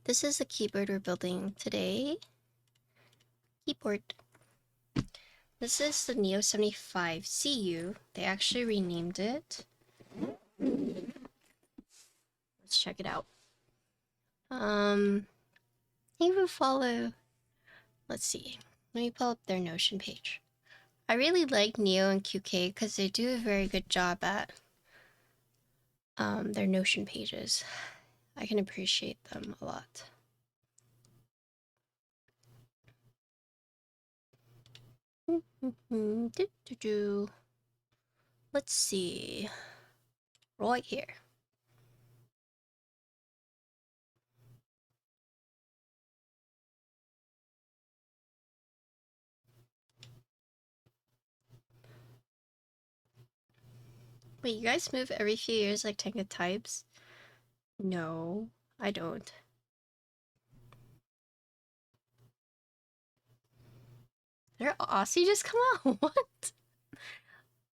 This is the keyboard we're building today. Keyboard. This is the Neo75 CU. They actually renamed it. Let's check it out. Even follow. Let's see. Let me pull up their Notion page. I really like Neo and QK because they do a very good job at their Notion pages. I can appreciate them a lot. Let's see. Right here. Wait, you guys move every few years like Tenga types? No, I don't. Did Aussie just come out? What?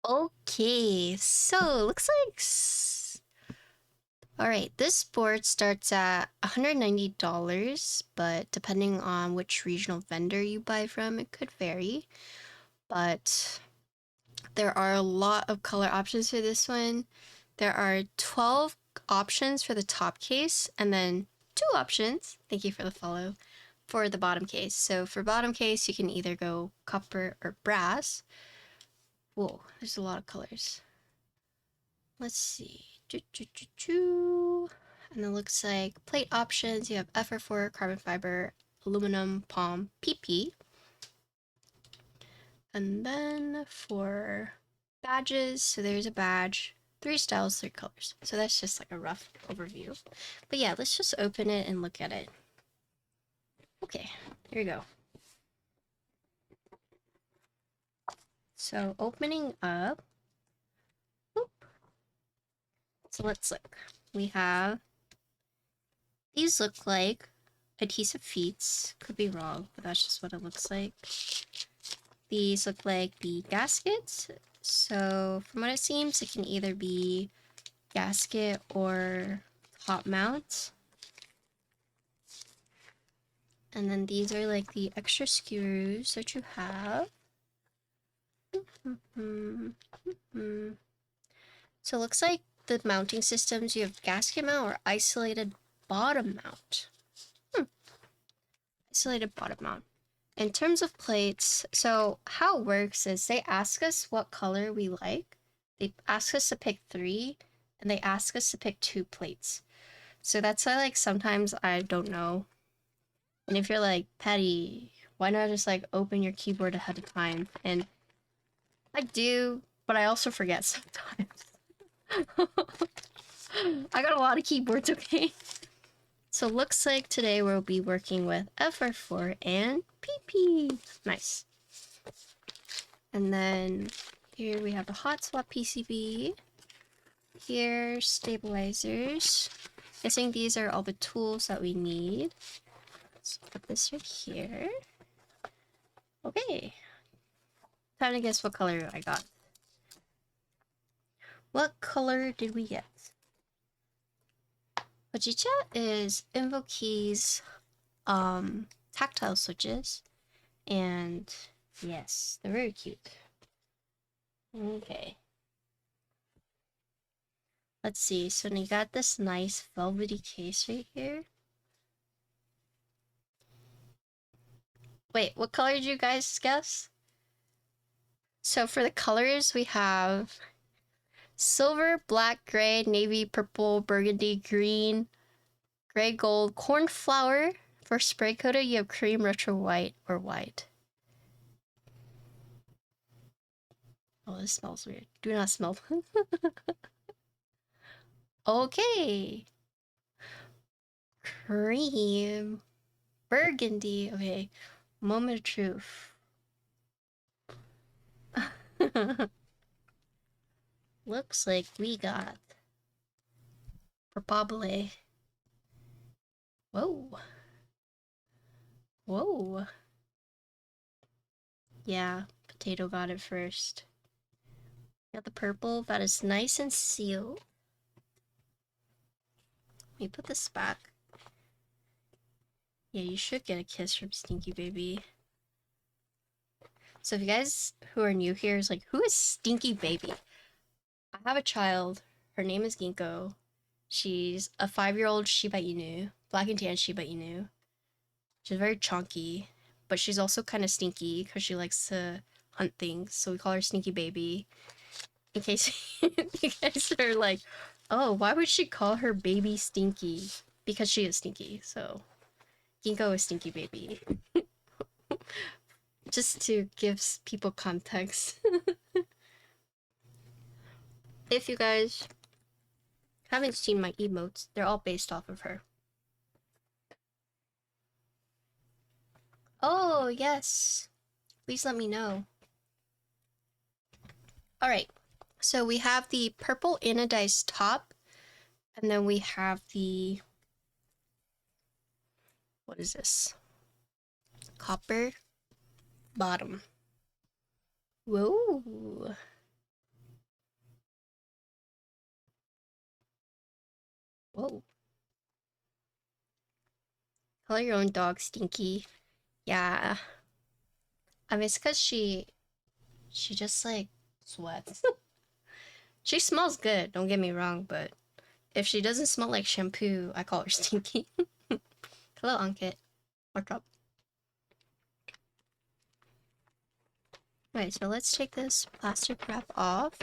Okay, so looks like... Alright, this board starts at $190, but depending on which regional vendor you buy from, it could vary. But there are a lot of color options for this one. There are 12 options for the top case, and then 2 options, thank you for the follow, for the bottom case. So for bottom case, you can either go copper or brass. Whoa, there's a lot of colors. Let's see. And it looks like plate options. You have FR4, carbon fiber, aluminum, palm, PP. And then for badges, so there's a badge, 3 styles, 3 colors. So that's just like a rough overview. But yeah, let's just open it and look at it. Okay, here we go. So opening up. Whoop. So let's look. We have, these look like adhesive feet. Could be wrong, but that's just what it looks like. These look like the gaskets. So from what it seems, it can either be gasket or top mount. And then these are like the extra screws that you have. So it looks like the mounting systems, you have gasket mount or isolated bottom mount. Isolated bottom mount. In terms of plates, so how it works is they ask us what color we like. They ask us to pick 3, and they ask us to pick 2 plates. So that's why, like, sometimes I don't know. And if you're like, Patty, why not just, like, open your keyboard ahead of time? And I do, but I also forget sometimes. I got a lot of keyboards, okay? So looks like today we'll be working with FR4 and PP. Nice. And then here we have the hot swap PCB. Here, stabilizers. Guessing these are all the tools that we need. Let's put this right here. Okay. Time to guess what color I got. What color did we get? Hojicha is Invokeys tactile switches. And yes, they're very cute. Okay. Let's see. So you got this nice velvety case right here. Wait, what color did you guys guess? So for the colors, we have silver, black, gray, navy, purple, burgundy, green, gray, gold, cornflower. For spray coated, you have cream, retro white, or white. Oh, this smells weird. Do not smell. Okay. Cream. Burgundy. Okay. Moment of truth. Looks like we got purple. Whoa. Whoa. Yeah, potato got it first. Got the purple that is nice and sealed. Let me put this back. Yeah, you should get a kiss from Stinky Baby. So if you guys who are new here is like, who is Stinky Baby? I have a child. Her name is Ginkgo. She's a 5-year-old Shiba Inu, black and tan Shiba Inu. She's very chunky, but she's also kind of stinky because she likes to hunt things. So we call her Stinky Baby. In case you guys are like, oh, why would she call her baby Stinky? Because she is stinky. So Ginkgo is Stinky Baby. Just to give people context. If you guys haven't seen my emotes, they're all based off of her. Oh, yes. Please let me know. Alright, so we have the purple anodized top, and then we have the... what is this? Copper bottom. Whoa. Whoa. Call your own dog Stinky. Yeah. I mean, it's because she just like sweats. She smells good, don't get me wrong, but if she doesn't smell like shampoo, I call her Stinky. Hello, Ankit. What's up? Alright, so let's take this plastic wrap off.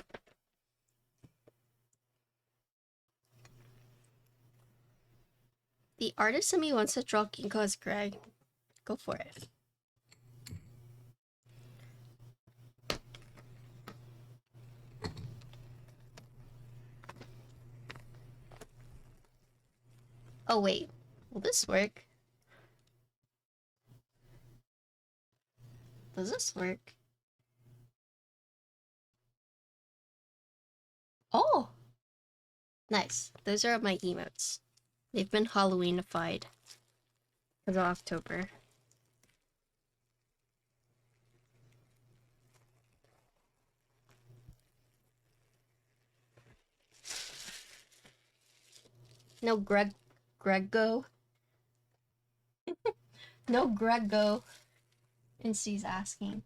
The artist in me wants to draw Ginkgo as Greg. Go for it. Oh wait, will this work? Does this work? Oh! Nice. Those are my emotes. They've been Halloweenified because of October. No Grego. No Grego. And she's asking.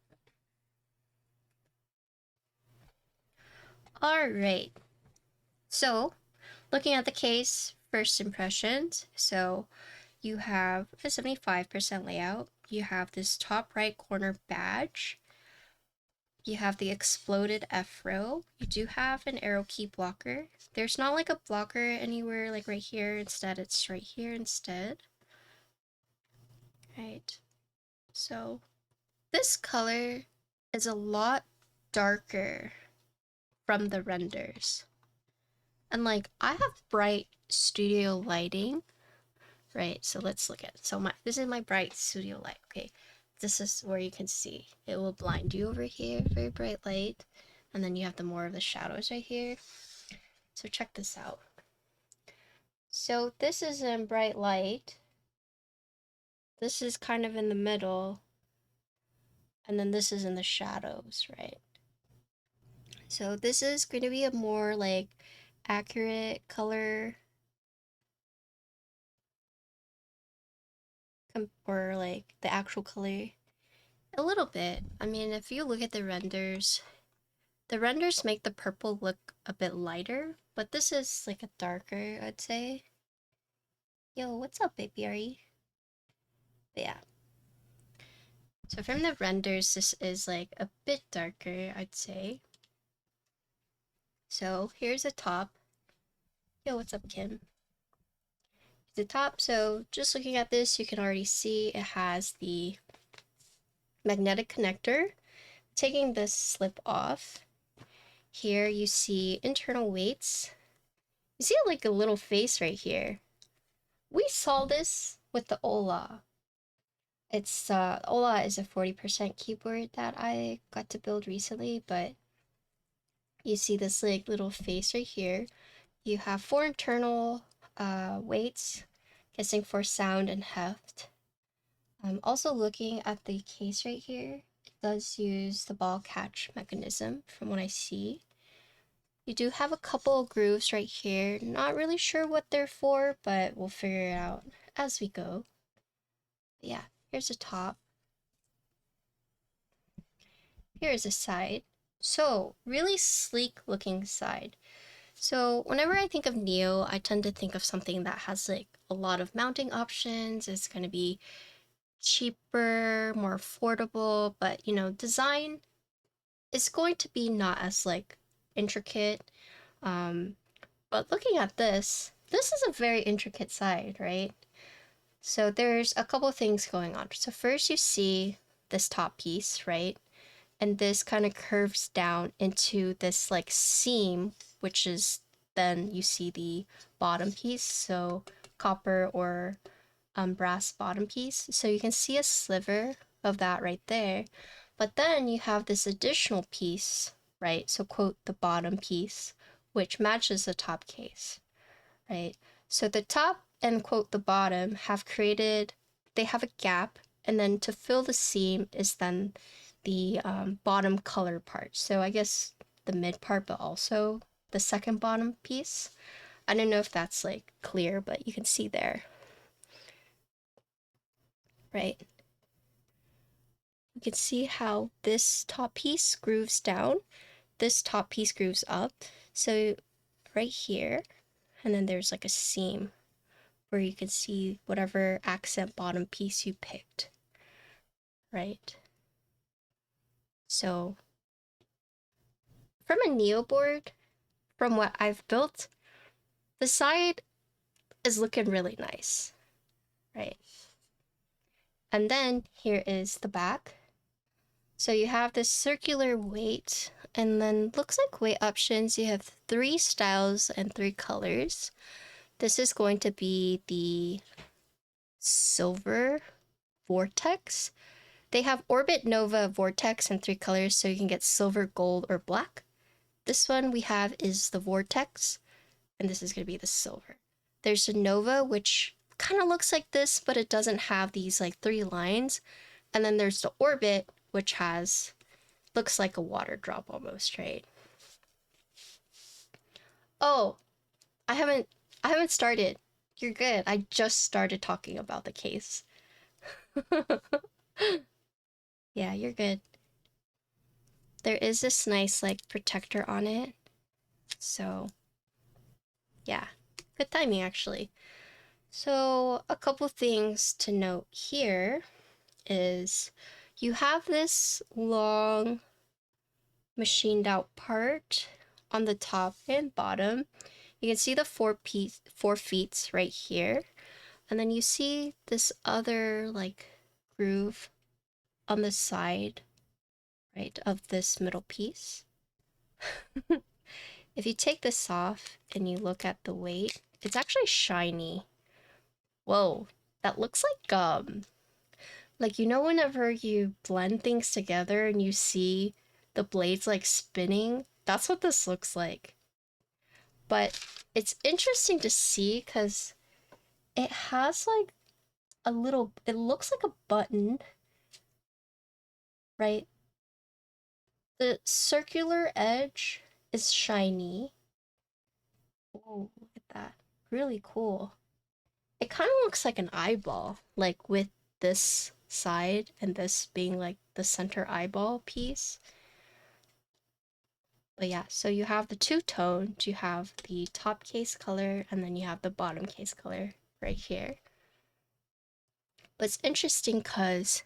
Alright. So, looking at the case, first impressions. So, you have a 75% layout. You have this top right corner badge. You have the exploded F row. You do have an arrow key blocker. There's not like a blocker anywhere like right here. Instead, it's right here instead. Right. So this color is a lot darker from the renders. And like I have bright studio lighting. Right, so let's look at it. So this is my bright studio light. Okay, this is where you can see. It will blind you over here, very bright light. And then you have the more of the shadows right here. So check this out. So this is in bright light. This is kind of in the middle. And then this is in the shadows, right? So this is going to be a more like accurate color or like the actual color. A little bit. I mean, if you look at the renders make the purple look a bit lighter, but this is like a darker, I'd say. Yo, what's up, baby? Are you? But yeah. So from the renders, this is like a bit darker, I'd say. So here's the top. Yo, what's up, Kim? The top, so just looking at this, you can already see it has the magnetic connector. Taking this slip off, here you see internal weights. You see like a little face right here. We saw this with the Ola. It's Ola is a 40% keyboard that I got to build recently, but you see this like little face right here. You have 4 internal weights, guessing for sound and heft. I'm also looking at the case right here. It does use the ball catch mechanism from what I see. You do have a couple grooves right here. Not really sure what they're for, but we'll figure it out as we go. But yeah, here's the top. Here's the side. So really sleek looking side. So whenever I think of Neo, I tend to think of something that has like a lot of mounting options. It's going to be cheaper, more affordable, but you know, design is going to be not as like intricate. But looking at this is a very intricate side, right? So there's a couple things going on. So first you see this top piece, right? And this kind of curves down into this like seam, which is then you see the bottom piece, so copper or brass bottom piece. So you can see a sliver of that right there. But then you have this additional piece, right? So quote the bottom piece, which matches the top case, right? So the top and quote the bottom have created, they have a gap, and then to fill the seam is then the bottom color part. So I guess the mid part, but also the second bottom piece. I don't know if that's like clear, but you can see there, right? You can see how this top piece grooves down, this top piece grooves up. So right here, and then there's like a seam where you can see whatever accent bottom piece you picked, right? So from a Neo board, from what I've built, the side is looking really nice, right? And then here is the back. So you have this circular weight, and then looks like weight options. You have 3 styles and 3 colors. This is going to be the silver vortex. They have Orbit, Nova, Vortex in 3 colors, so you can get silver, gold, or black. This one we have is the Vortex, and this is going to be the silver. There's a Nova, which kind of looks like this, but it doesn't have these like 3 lines. And then there's the Orbit, which has, looks like a water drop almost, right? Oh, I haven't started. You're good. I just started talking about the case. Yeah, you're good. There is this nice like protector on it. So yeah, good timing actually. So a couple things to note here is you have this long machined out part on the top and bottom. You can see the 4 feet right here. And then you see this other like groove on the side, right, of this middle piece. If you take this off and you look at the weight, it's actually shiny. Whoa, that looks like you know whenever you blend things together and you see the blades like spinning, that's what this looks like. But it's interesting to see because it has like a little, it looks like a button, right? The circular edge is shiny. Oh, look at that. Really cool. It kind of looks like an eyeball, like with this side and this being like the center eyeball piece. But yeah, so you have the 2 tones. You have the top case color and then you have the bottom case color right here. But it's interesting because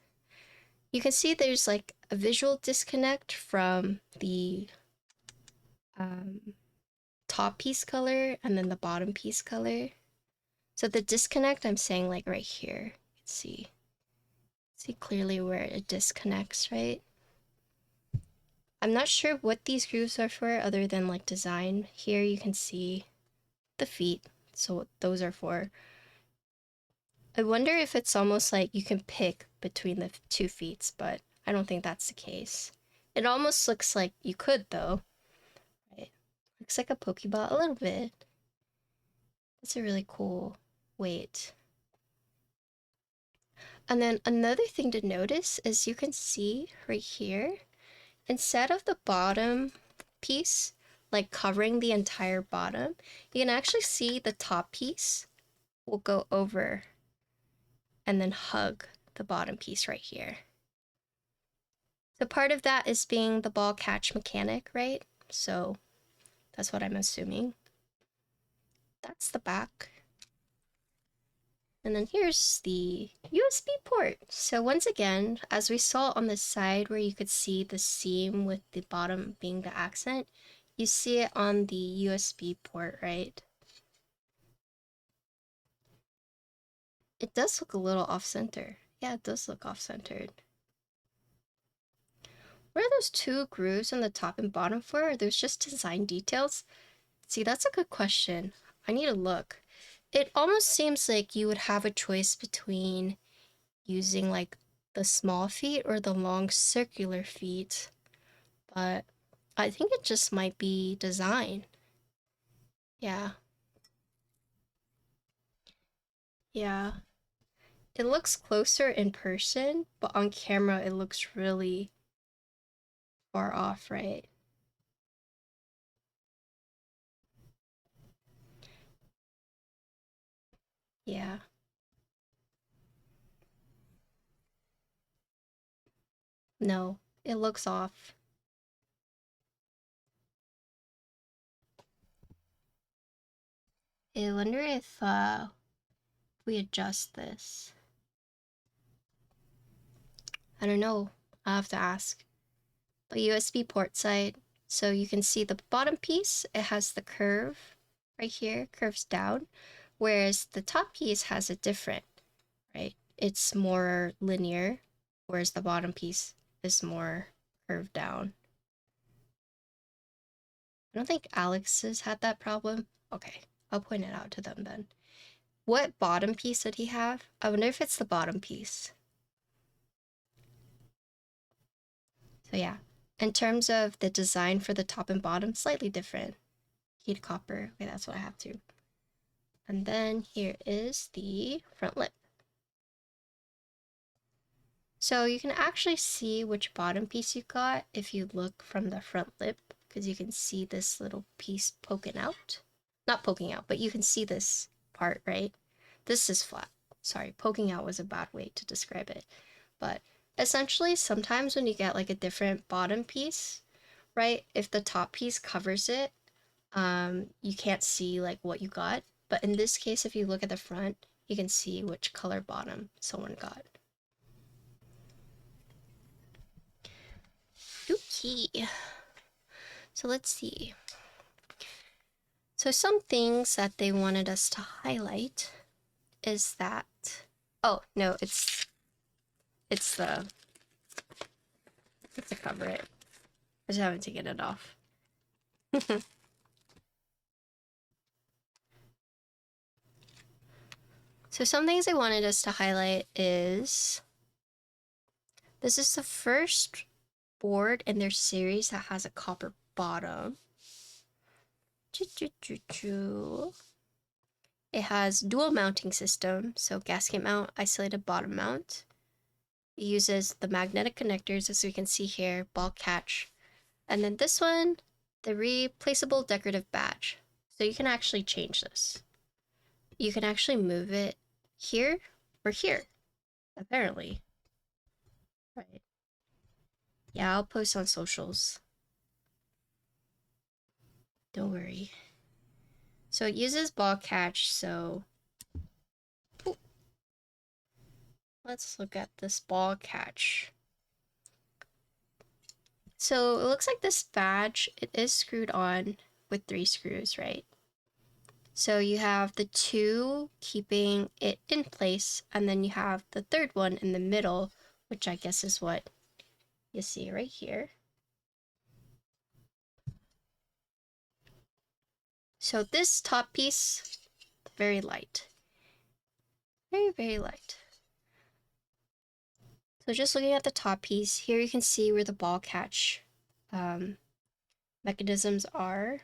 you can see there's like a visual disconnect from the top piece color and then the bottom piece color. So the disconnect, I'm saying like right here. You can see clearly where it disconnects, right? I'm not sure what these grooves are for other than like design. Here you can see the feet, so what those are for. I wonder if it's almost like you can pick between the 2 feet, but I don't think that's the case. It almost looks like you could though, right? Looks like a Pokeball a little bit. That's a really cool weight. And then another thing to notice is you can see right here, instead of the bottom piece, like covering the entire bottom, you can actually see the top piece will go over and then hug the bottom piece right here. So part of that is being the ball catch mechanic, right? So that's what I'm assuming. That's the back. And then here's the USB port. So once again, as we saw on the side where you could see the seam with the bottom being the accent, you see it on the USB port, right? It does look a little off-center. Yeah, it does look off-centered. What are those two grooves on the top and bottom for? Are those just design details? See, that's a good question. I need to look. It almost seems like you would have a choice between using like the small feet or the long circular feet, but I think it just might be design. Yeah. Yeah. It looks closer in person, but on camera it looks really far off, right? Yeah. No, it looks off. I wonder if we adjust this. I don't know. I'll have to ask. But USB port side, so you can see the bottom piece, it has the curve right here, curves down, whereas the top piece has a different, right? It's more linear, whereas the bottom piece is more curved down. I don't think Alex's had that problem. Okay, I'll point it out to them then. What bottom piece did he have? I wonder if it's the bottom piece. So yeah, in terms of the design for the top and bottom, slightly different. Heat copper, okay, that's what I have to. And then here is the front lip. So you can actually see which bottom piece you got if you look from the front lip, because you can see this little piece poking out. Not poking out, but you can see this part, right? This is flat. Sorry, poking out was a bad way to describe it. But essentially, sometimes when you get like a different bottom piece, right, if the top piece covers it, you can't see like what you got. But in this case, if you look at the front, you can see which color bottom someone got. Okay. So let's see. So some things that they wanted us to highlight is that, oh no, it's the to cover it. I just haven't taken it off. So some things they wanted us to highlight is this is the first board in their series that has a copper bottom. It has dual mounting system, so gasket mount, isolated bottom mount. It uses the magnetic connectors, as we can see here, ball catch. And then this one, the replaceable decorative badge. So you can actually change this. You can actually move it here or here, apparently. Right. Yeah, I'll post on socials. Don't worry. So it uses ball catch, so ooh. Let's look at this ball catch. So it looks like this badge, it is screwed on with 3 screws, right? So you have the 2 keeping it in place, and then you have the 3rd one in the middle, which I guess is what you see right here. So this top piece, very light. Very, very light. So just looking at the top piece, here you can see where the ball catch mechanisms are.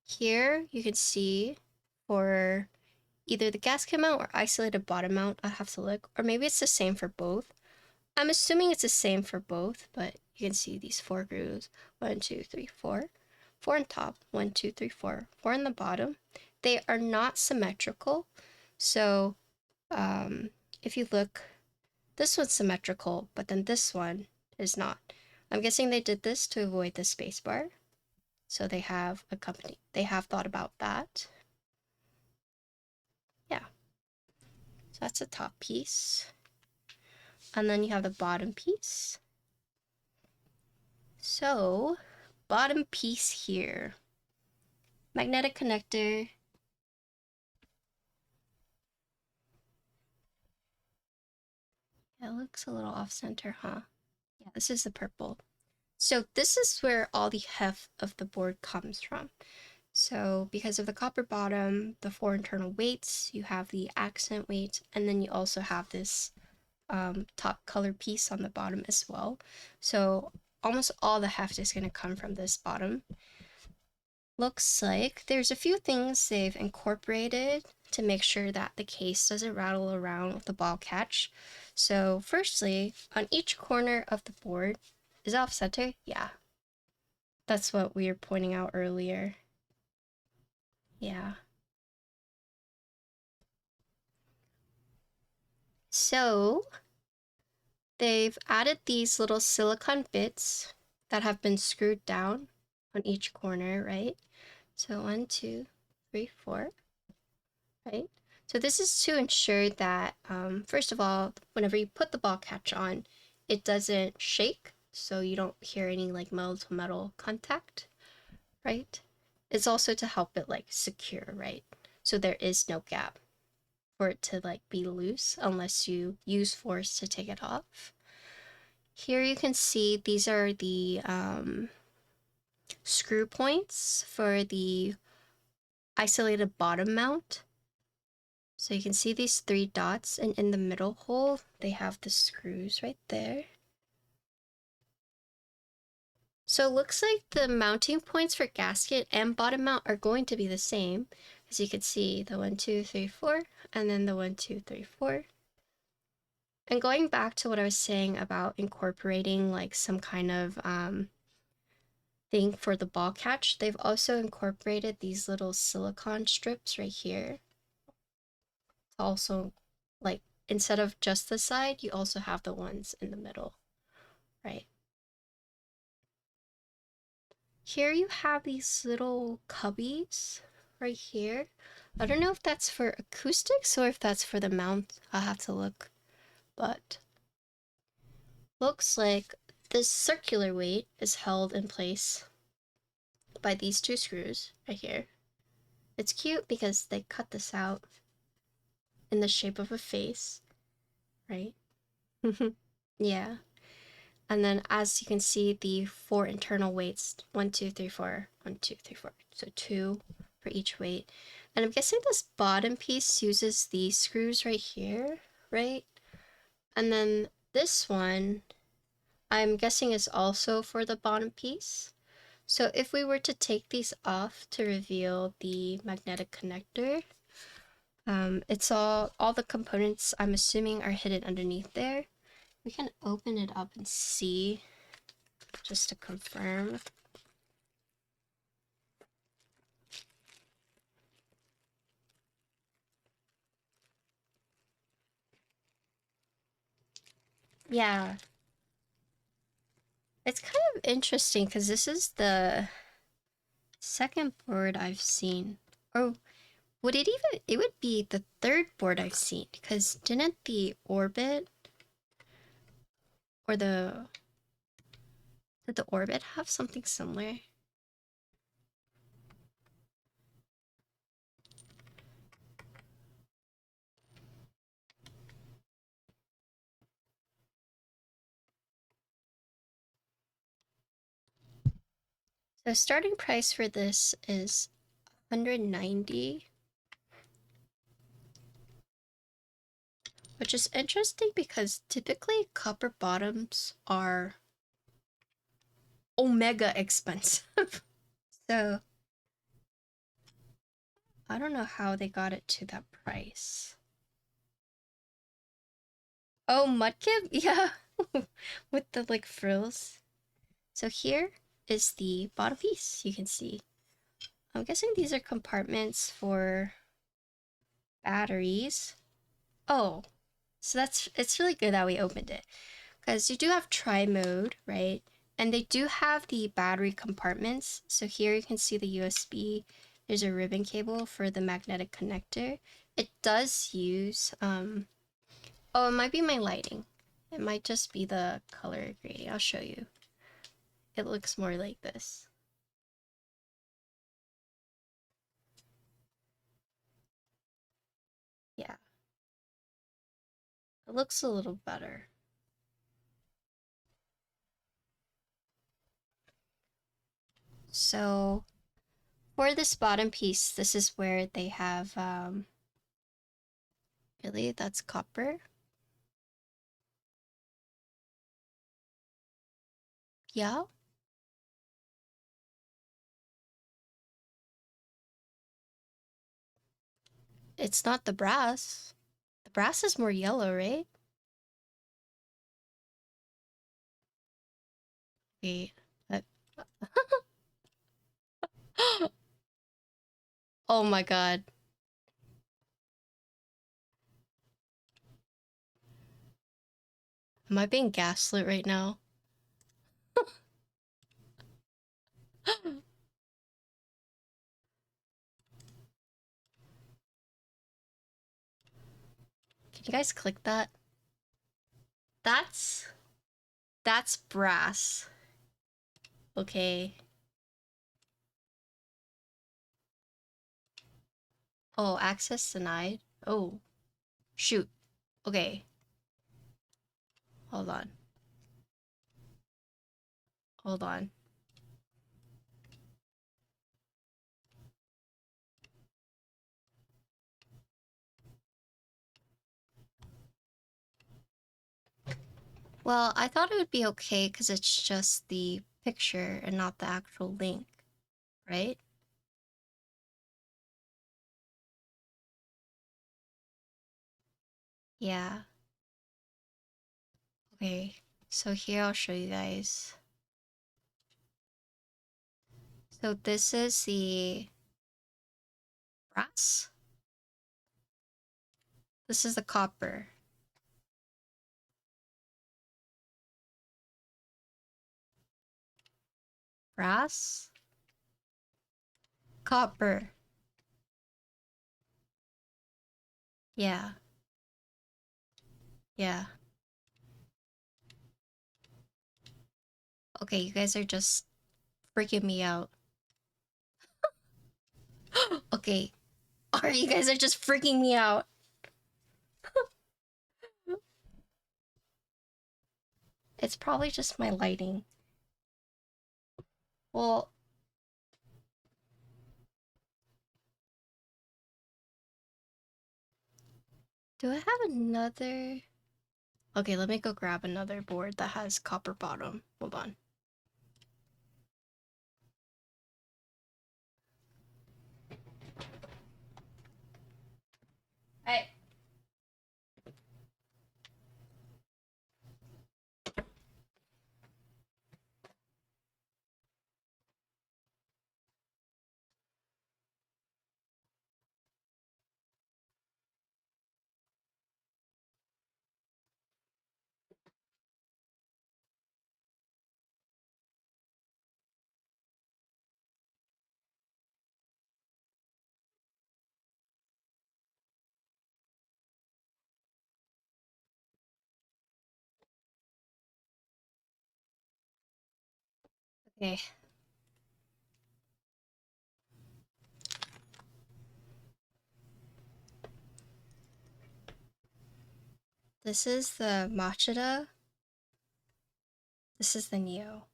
Here you can see for either the gasket mount or isolated bottom mount, I'll have to look, or maybe it's the same for both. I'm assuming it's the same for both, but you can see these 4 grooves, 1, 2, 3, 4. 4 on top, 1, 2, 3, 4. 4 on the bottom. They are not symmetrical, so if you look This one's symmetrical, but then this one is not. I'm guessing they did this to avoid the spacebar. So they have thought about that. Yeah. So that's the top piece. And then you have the bottom piece. So, bottom piece here. Magnetic connector. Yeah, it looks a little off center, huh? Yeah, this is the purple. So this is where all the heft of the board comes from. So because of the copper bottom, the 4 internal weights, you have the accent weight, and then you also have this top color piece on the bottom as well. So almost all the heft is going to come from this bottom. Looks like there's a few things they've incorporated to make sure that the case doesn't rattle around with the ball catch. So firstly, on each corner of the board, is it off center? Yeah. That's what we were pointing out earlier. Yeah. So they've added these little silicone bits that have been screwed down on each corner, right? So 1, 2, 3, 4, right? So this is to ensure that, first of all, whenever you put the ball catch on, it doesn't shake, so you don't hear any like metal to metal contact, right? It's also to help it like secure, right? So there is no gap for it to like be loose unless you use force to take it off. Here you can see these are the screw points for the isolated bottom mount. So you can see these 3 dots, and in the middle hole, they have the screws right there. So it looks like the mounting points for gasket and bottom mount are going to be the same. As you can see, the 1, 2, 3, 4, and then the 1, 2, 3, 4. And going back to what I was saying about incorporating like some kind of thing for the ball catch, they've also incorporated these little silicone strips right here. Also, like, instead of just the side, you also have the ones in the middle, right? Here you have these little cubbies right here. I don't know if that's for acoustics or if that's for the mount. I'll have to look, but looks like this circular weight is held in place by these 2 screws right here. It's cute because they cut this out in the shape of a face, right? Yeah. And then as you can see, the 4 internal weights, 1, 2, 3, 4, 1, 2, 3, 4. So 2 for each weight. And I'm guessing this bottom piece uses these screws right here, right? And then this one, I'm guessing is also for the bottom piece. So if we were to take these off to reveal the magnetic connector, it's all the components I'm assuming are hidden underneath there. We can open it up and see just to confirm. Yeah, it's kind of interesting because this is the second board I've seen. Or would it even, it would be the third board I've seen because didn't the orbit or did the orbit have something similar? The starting price for this is 190, which is interesting because typically copper bottoms are omega expensive. So I don't know how they got it to that price. Oh, Mudkip? Yeah, with the like frills. So here is the bottom piece, you can see. I'm guessing these are compartments for batteries. Oh, So it's really good that we opened it. Because you do have tri-mode, right? And they do have the battery compartments. So here you can see the USB. There's a ribbon cable for the magnetic connector. It does use, oh, it might be my lighting. It might just be the color grading. I'll show you. It looks more like this. Yeah. It looks a little better. So for this bottom piece, this is where they have, really, that's copper. Yeah. It's not the brass. The brass is more yellow, right? Wait. uh, Oh my god. Am I being gaslit right now? Can you guys click that? That's brass. Okay. Oh, access denied. Oh, shoot. Okay. Hold on. Hold on. Well, I thought it would be okay because it's just the picture and not the actual link, right? Yeah. Okay. So here I'll show you guys. So this is the brass. This is the copper. Brass. Copper. Yeah. Yeah. Okay, you guys are just freaking me out. Okay. Or you guys are just freaking me out. It's probably just my lighting. Well, do I have another? Okay, let me go grab another board that has copper bottom. Hold on. Hey. Okay. This is the Machida. This is the Neo.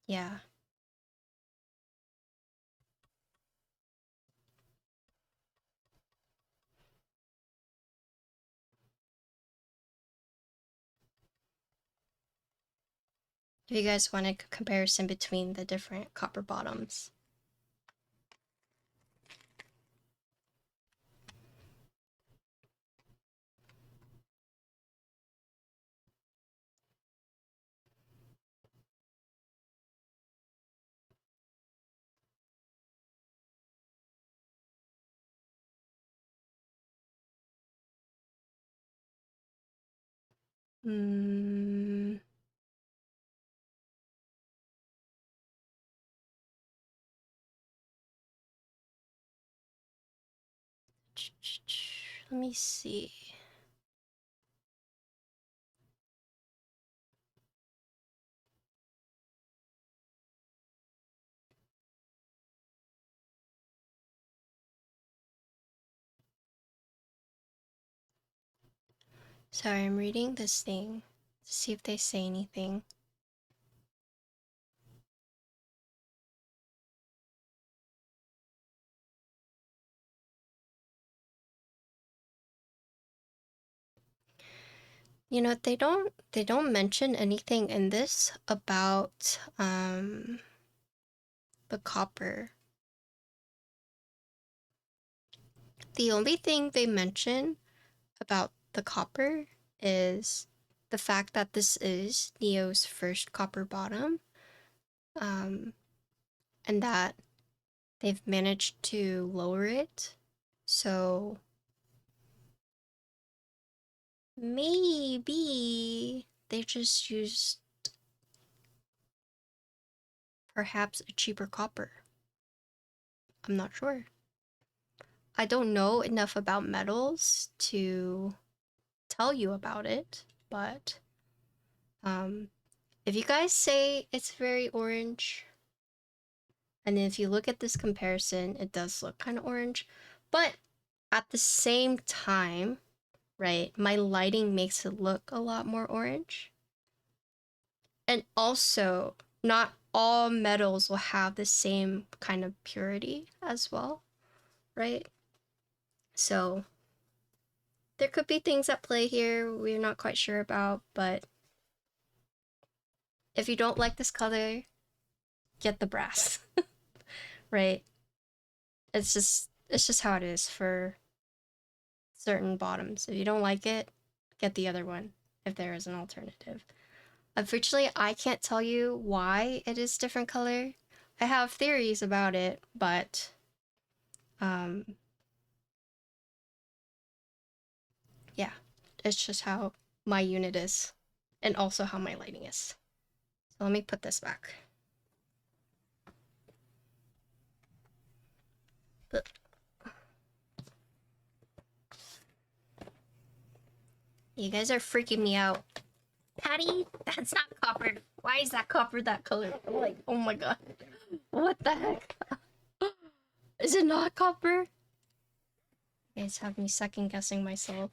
Yeah. If you guys want a comparison between the different copper bottoms. Hmm. Let me see. Sorry, I'm reading this thing to see if they say anything. You know, they don't mention anything in this about the copper. The only thing they mention about the copper is the fact that this is Neo's first copper bottom, and that they've managed to lower it. So maybe they just used perhaps a cheaper copper. I'm not sure. I don't know enough about metals to tell you about it, but if you guys say it's very orange, and then if you look at this comparison, it does look kind of orange, but at the same time, right, my lighting makes it look a lot more orange. And also, not all metals will have the same kind of purity as well, right? So there could be things at play here we're not quite sure about, but if you don't like this color, get the brass, right? It's just how it is for certain bottoms. If you don't like it, get the other one if there is an alternative. Unfortunately, I can't tell you why it is different color. I have theories about it, but yeah, it's just how my unit is, and also how my lighting is. So let me put this back. But you guys are freaking me out. Patty, that's not copper. Why is that copper that color? I'm like, oh my god. What the heck? Is it not copper? You guys have me second guessing myself.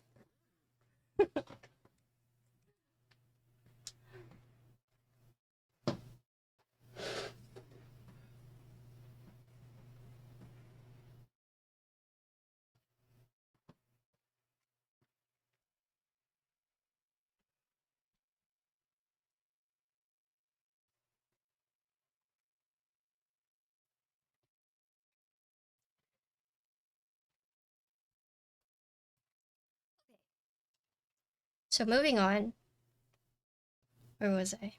So moving on. Where was I?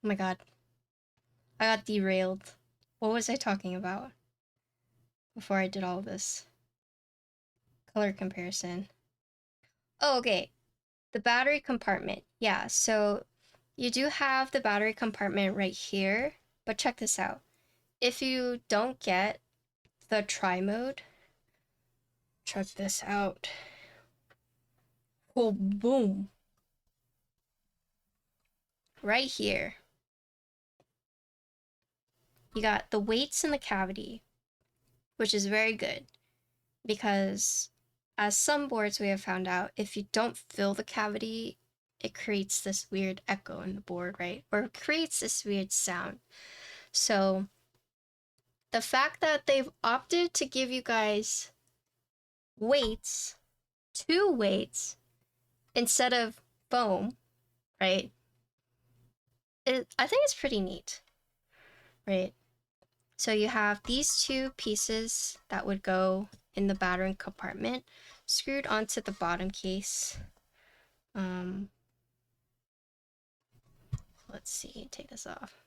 Oh my god. I got derailed. What was I talking about before I did all this? Color comparison. Oh, okay. The battery compartment. Yeah, so you do have the battery compartment right here, but check this out. If you don't get the tri-mode, check this out. Oh, boom. Right here. You got the weights in the cavity, which is very good because as some boards we have found out, if you don't fill the cavity, it creates this weird echo in the board, right? Or it creates this weird sound. So the fact that they've opted to give you guys weights, two weights, instead of foam, right? I think it's pretty neat, right? So you have these two pieces that would go in the battering compartment screwed onto the bottom case. Let's see, take this off.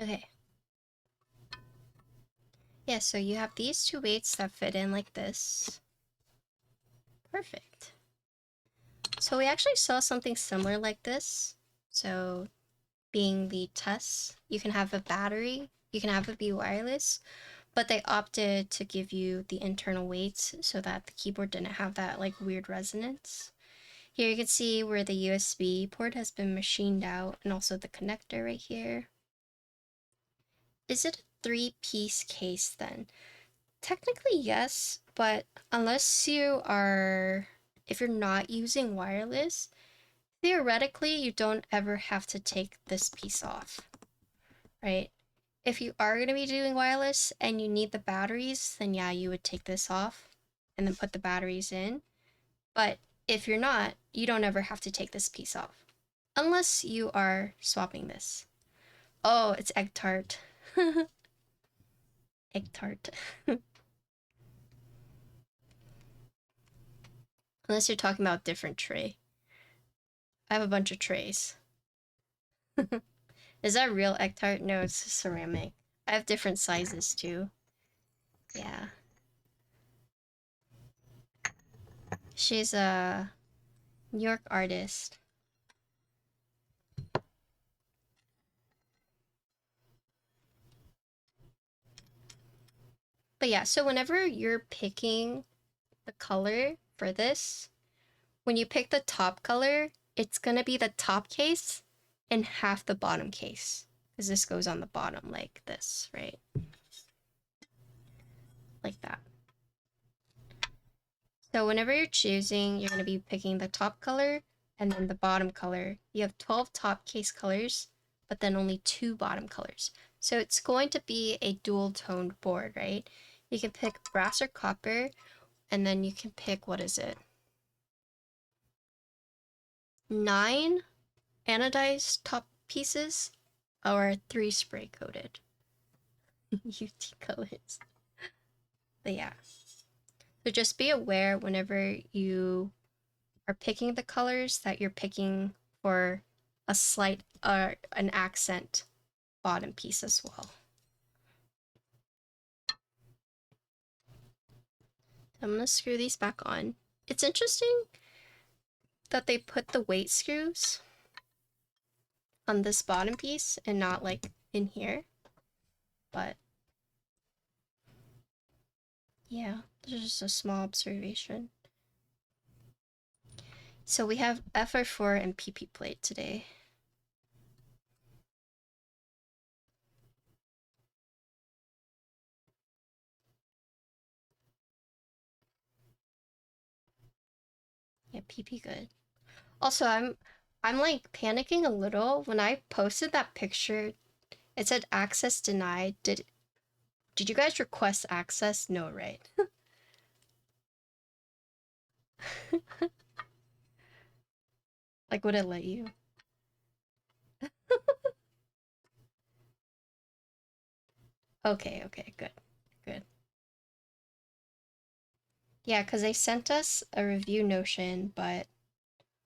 Okay. Yeah, so you have these two weights that fit in like this. Perfect. So we actually saw something similar like this. So being the TES, you can have a battery, you can have it be wireless, but they opted to give you the internal weights so that the keyboard didn't have that like weird resonance. Here you can see where the USB port has been machined out and also the connector right here. Is it a 3-piece case then? Technically yes, but unless you are, if you're not using wireless, theoretically you don't ever have to take this piece off, right? If you are going to be doing wireless and you need the batteries, then yeah, you would take this off and then put the batteries in. But if you're not, you don't ever have to take this piece off. Unless you are swapping this. Oh, it's egg tart. Egg tart. Unless you're talking about different tray. I have a bunch of trays. Is that real egg tart? No, it's ceramic. I have different sizes too. Yeah. She's a New York artist. But yeah, so whenever you're picking the color for this, when you pick the top color, it's gonna be the top case and half the bottom case. Because this goes on the bottom like this, right? Like that. So whenever you're choosing, you're gonna be picking the top color and then the bottom color. You have 12 top case colors, but then only 2 bottom colors. So it's going to be a dual toned board, right? You can pick brass or copper, and then you can pick, what is it? 9 anodized top pieces or 3 spray coated. UT colors. But yeah. So just be aware whenever you are picking the colors that you're picking for a slight an accent bottom piece as well. I'm gonna screw these back on. It's interesting that they put the weight screws on this bottom piece and not like in here, but yeah, this is just a small observation. So we have FR4 and PP plate today. Yeah, PP good. Also, I'm like panicking a little. When I posted that picture, it said access denied. Did you guys request access? No, right? Like, would it let you? Okay, okay, good, good. Yeah, because they sent us a review Notion, but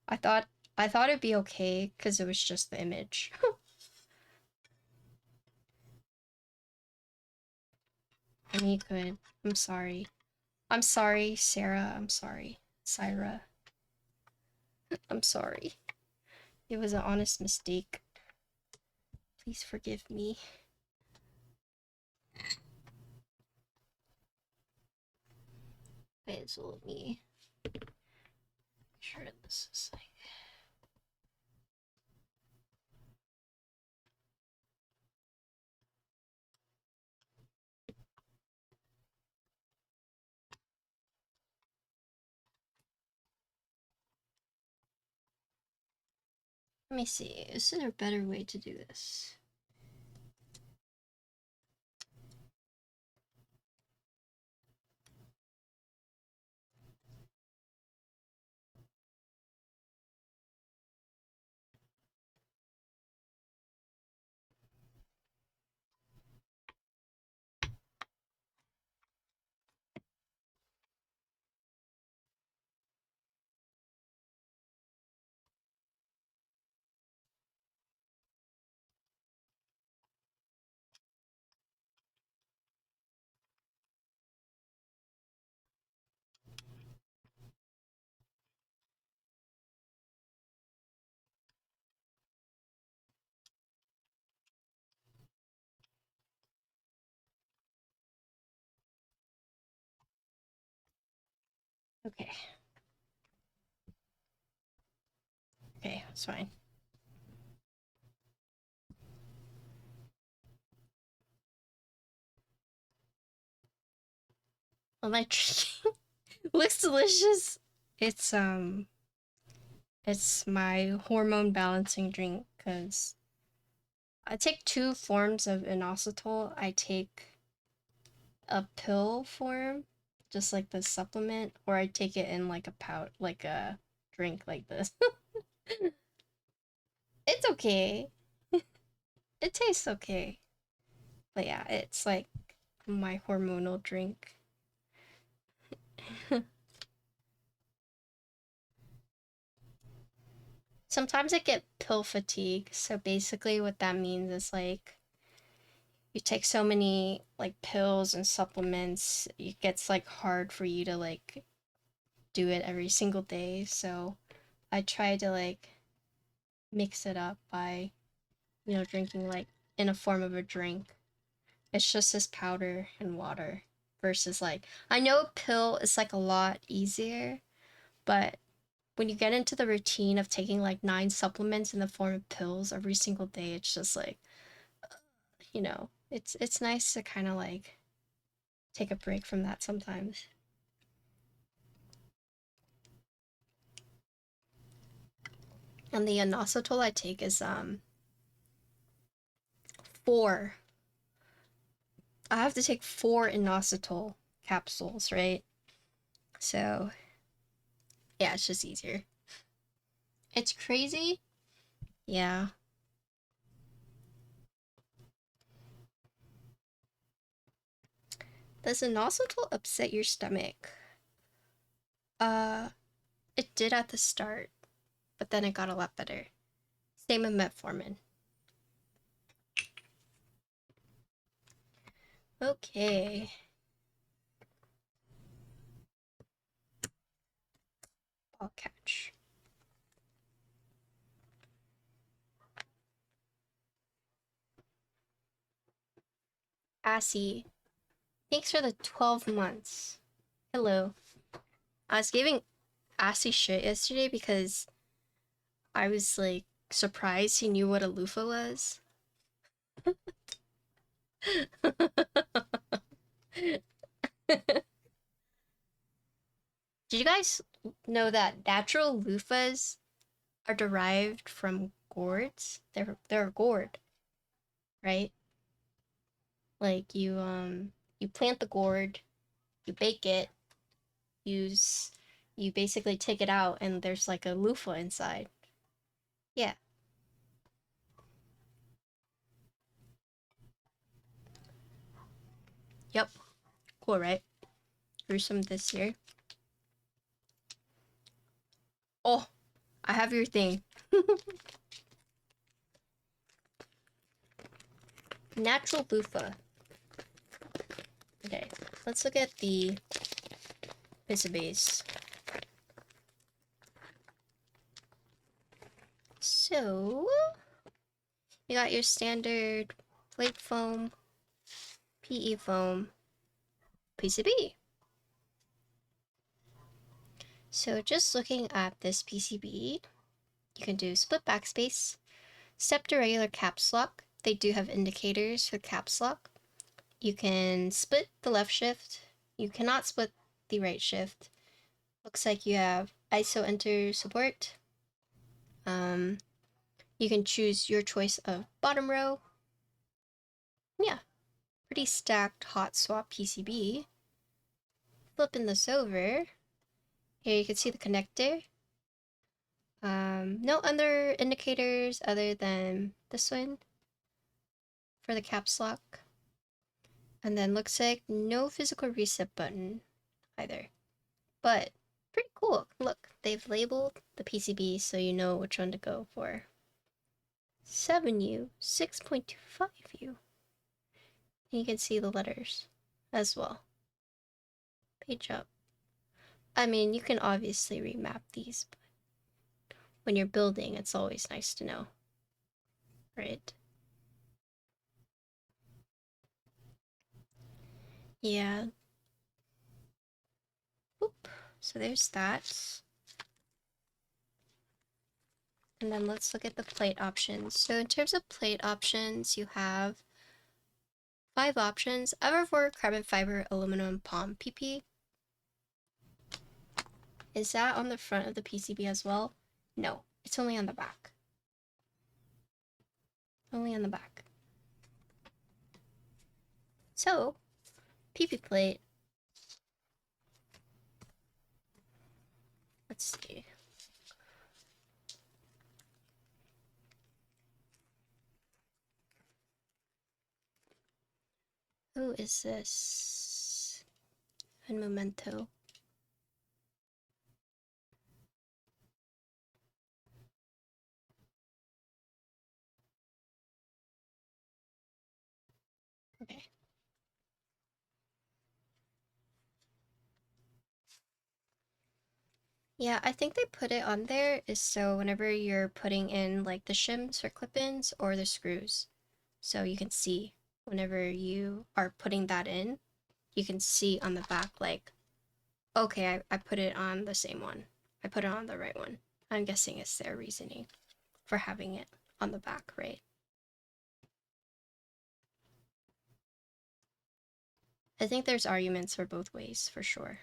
I thought it'd be okay because it was just the image. I mean, you could. I'm sorry. I'm sorry, Sarah. I'm sorry, Syra. I'm sorry. It was an honest mistake. Please forgive me. Wait, so let me make sure this is like. Let me see. Is there a better way to do this? Okay. Okay, that's fine. Am I drinking? Looks delicious. It's my hormone balancing drink because I take two forms of inositol. I take a pill form, just like the supplement, or I take it in like a like a drink like this. It's okay. It tastes okay. But yeah, it's like my hormonal drink. Sometimes I get pill fatigue. So basically what that means is like you take so many like pills and supplements, it gets like hard for you to like do it every single day. So I try to like mix it up by, drinking like in a form of a drink. It's just this powder and water versus like I know a pill is like a lot easier, but when you get into the routine of taking like 9 supplements in the form of pills every single day, it's just like, it's nice to kind of like take a break from that sometimes. And the inositol I take is 4. I have to take 4 inositol capsules, right? So yeah, it's just easier. It's crazy. Yeah. Does inositol upset your stomach? Uh, it did at the start, but then it got a lot better. Same with metformin. Okay. Ball catch. Assy. Thanks for the 12 months. Hello. I was giving Assy shit yesterday because I was like surprised he knew what a loofah was. Did you guys know that natural loofahs are derived from gourds? They're a gourd, right? Like you plant the gourd, you bake it, use you basically take it out and there's like a loofah inside. Yeah. Yep. Cool, right? Grew some this year. Oh, I have your thing. Natural loofah. Okay, let's look at the pizza base. So, you got your standard plate foam, PE foam, PCB. So just looking at this PCB, you can do split backspace, step to regular caps lock. They do have indicators for caps lock. You can split the left shift. You cannot split the right shift. Looks like you have ISO enter support. You can choose your choice of bottom row. Yeah, pretty stacked hot swap PCB. Flipping this over, here you can see the connector. No other indicators other than this one for the caps lock. And then looks like no physical reset button either. But pretty cool. Look, they've labeled the PCB so you know which one to go for. 7U, 6.25U. And you can see the letters as well. Page up. I mean, you can obviously remap these, but when you're building, it's always nice to know, right? Yeah. Oop, So there's that. And then let's look at the plate options. So in terms of plate options, you have 5 options: FR4, carbon fiber, aluminum, palm, PP. Is that on the front of the PCB as well? No, it's only on the back. Only on the back. So, PP plate. Let's see. Who is this? And Memento. Okay. Yeah, I think they put it on there is so whenever you're putting in like the shims or clip-ins or the screws, so you can see whenever you are putting that in, you can see on the back like, okay, I put it on the same one. I put it on the right one. I'm guessing it's their reasoning for having it on the back, right? I think there's arguments for both ways, for sure.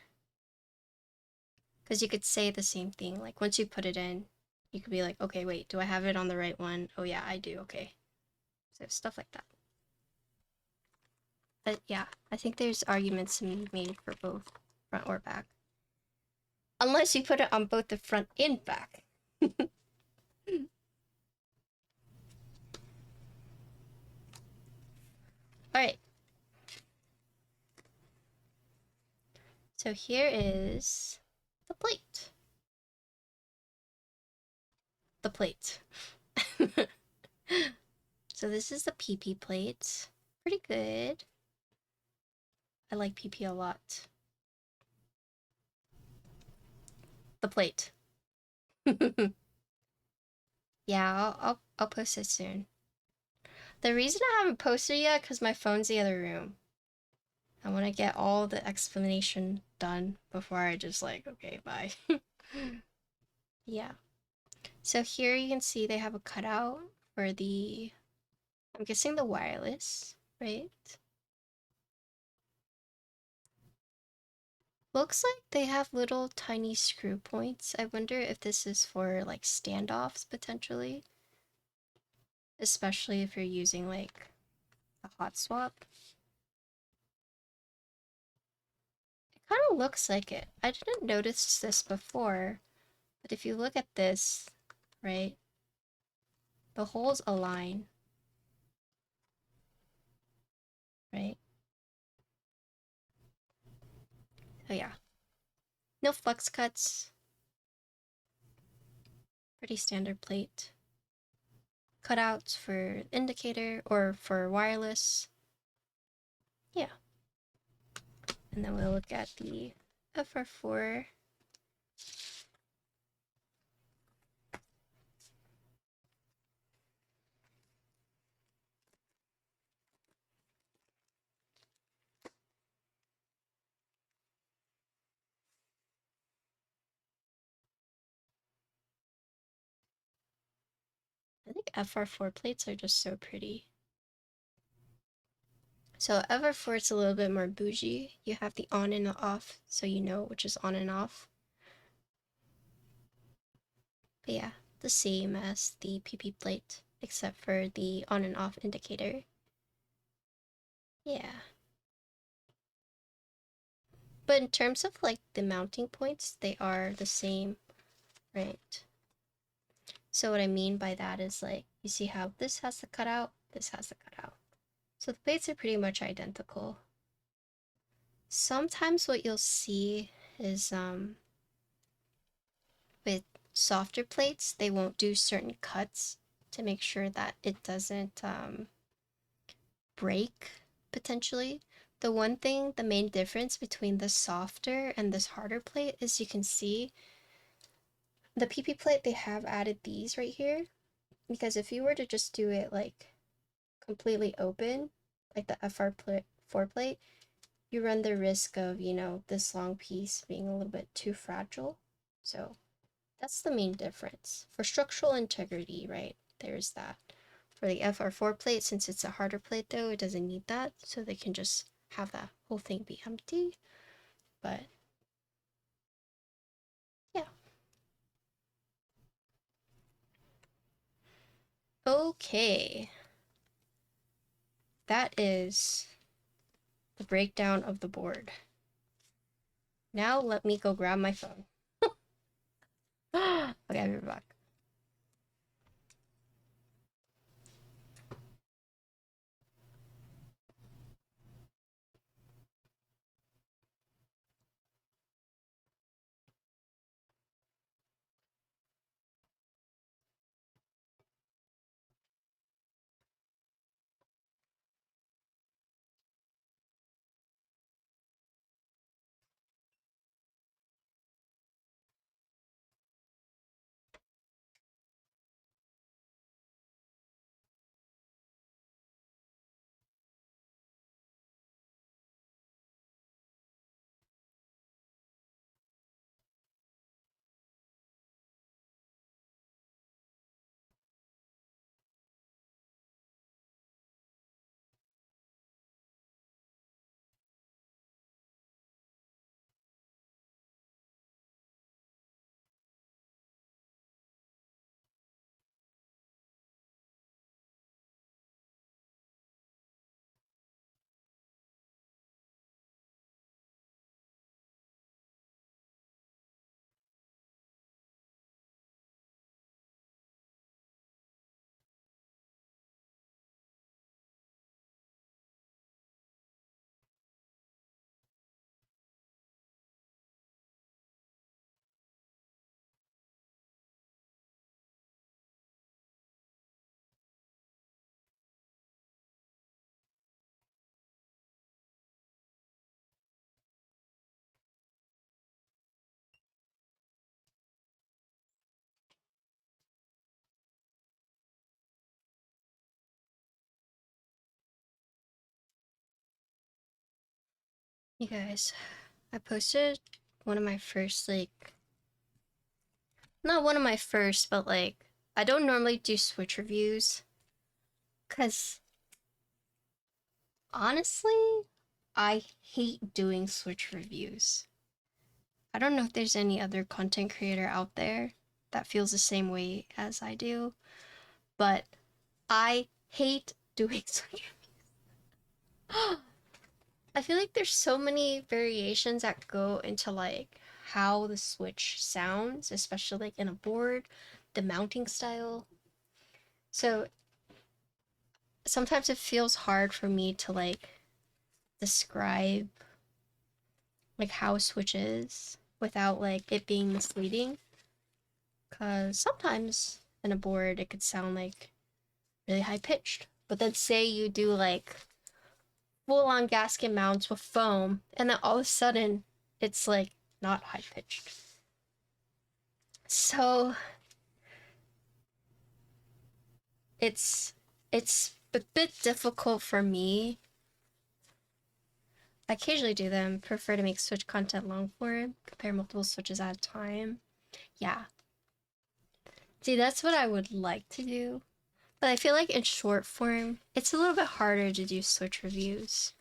Because you could say the same thing, like once you put it in, you could be like, okay, wait, do I have it on the right one? Oh yeah, I do, okay. So stuff like that. But yeah, I think there's arguments made for both front or back. Unless you put it on both the front and back. Alright. So here is the plate. The plate. So this is the PP plate. Pretty good. I like PP a lot. The plate. Yeah, I'll post it soon. The reason I haven't posted yet because my phone's in the other room. I want to get all the explanation done before I just like, okay, bye. Yeah. So here you can see they have a cutout for the, I'm guessing the wireless, right? Looks like they have little tiny screw points. I wonder if this is for like standoffs potentially. Especially if you're using like a hot swap. It kind of looks like it. I didn't notice this before, but if you look at this, right, the holes align, right? Oh yeah. No flex cuts. Pretty standard plate. Cutouts for indicator or for wireless. Yeah. And then we'll look at the FR4. I think FR4 plates are just so pretty. So FR4 is a little bit more bougie. You have the on and the off, so you know which is on and off. But yeah, the same as the PP plate, except for the on and off indicator. Yeah. But in terms of like the mounting points, they are the same, right? So what I mean by that is like, you see how this has the cutout, this has the cutout. So the plates are pretty much identical. Sometimes what you'll see is with softer plates, they won't do certain cuts to make sure that it doesn't break potentially. The one thing, the main difference between this softer and this harder plate is you can see the PP plate, they have added these right here, because if you were to just do it like completely open, like the FR4 plate, you run the risk of, you know, this long piece being a little bit too fragile. So that's the main difference. For structural integrity, right, there's that. For the FR4 plate, since it's a harder plate though, it doesn't need that, so they can just have that whole thing be empty. But yeah. Okay. That is the breakdown of the board. Now let me go grab my phone. Okay, I'll be back. You guys, I posted one of my first, like, not one of my first, but like, I don't normally do Switch reviews. Because, honestly, I hate doing Switch reviews. I don't know if there's any other content creator out there that feels the same way as I do, but I hate doing Switch reviews. I feel like there's so many variations that go into like how the Switch sounds, especially like in a board, the mounting style. So sometimes it feels hard for me to like describe like how a Switch is without like it being misleading. Cause sometimes in a board it could sound like really high pitched. But then say you do like full on gasket mounts with foam, and then all of a sudden it's like not high pitched. So it's a bit difficult for me. I occasionally do them, prefer to make Switch content long form, compare multiple Switches at a time. Yeah. See, that's what I would like to do. But I feel like in short form, it's a little bit harder to do Switch reviews.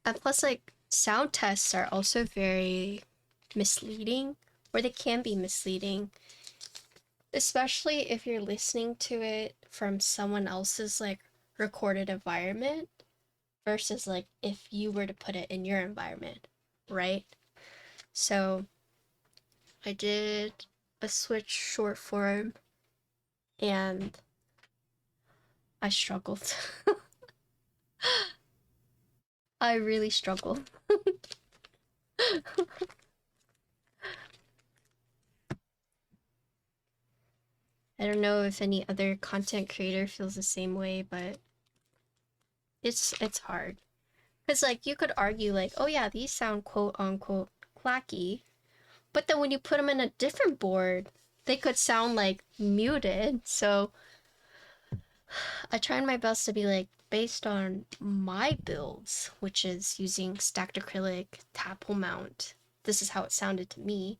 And plus, like, sound tests are also very misleading, or they can be misleading, especially if you're listening to it from someone else's, like, recorded environment versus, like, if you were to put it in your environment, right? So, I did a Switch short form, and I struggled. I really struggled. I don't know if any other content creator feels the same way, but it's hard. Cause like you could argue like, oh yeah, these sound quote unquote clacky, but then when you put them in a different board, they could sound like muted. So I tried my best to be like, based on my builds, which is using stacked acrylic, tap mount, this is how it sounded to me.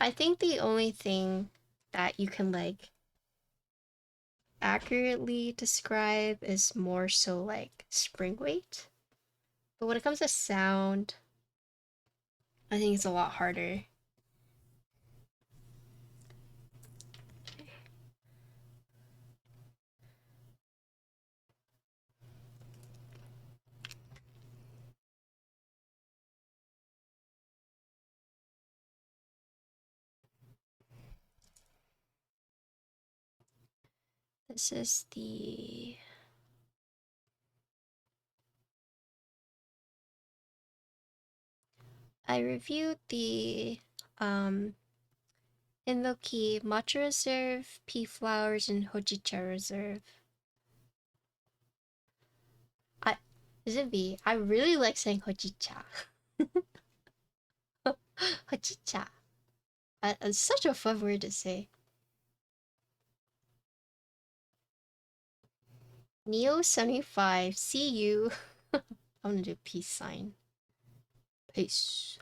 I think the only thing that you can like accurately describe is more so like spring weight. But when it comes to sound, I think it's a lot harder. This is the I reviewed the Invoke Matcha Reserve, Pea Flowers, and Hojicha Reserve. Is it V? I really like saying Hojicha. Hojicha. It's such a fun word to say. Neo75, see you. I'm gonna do a peace sign. Peace.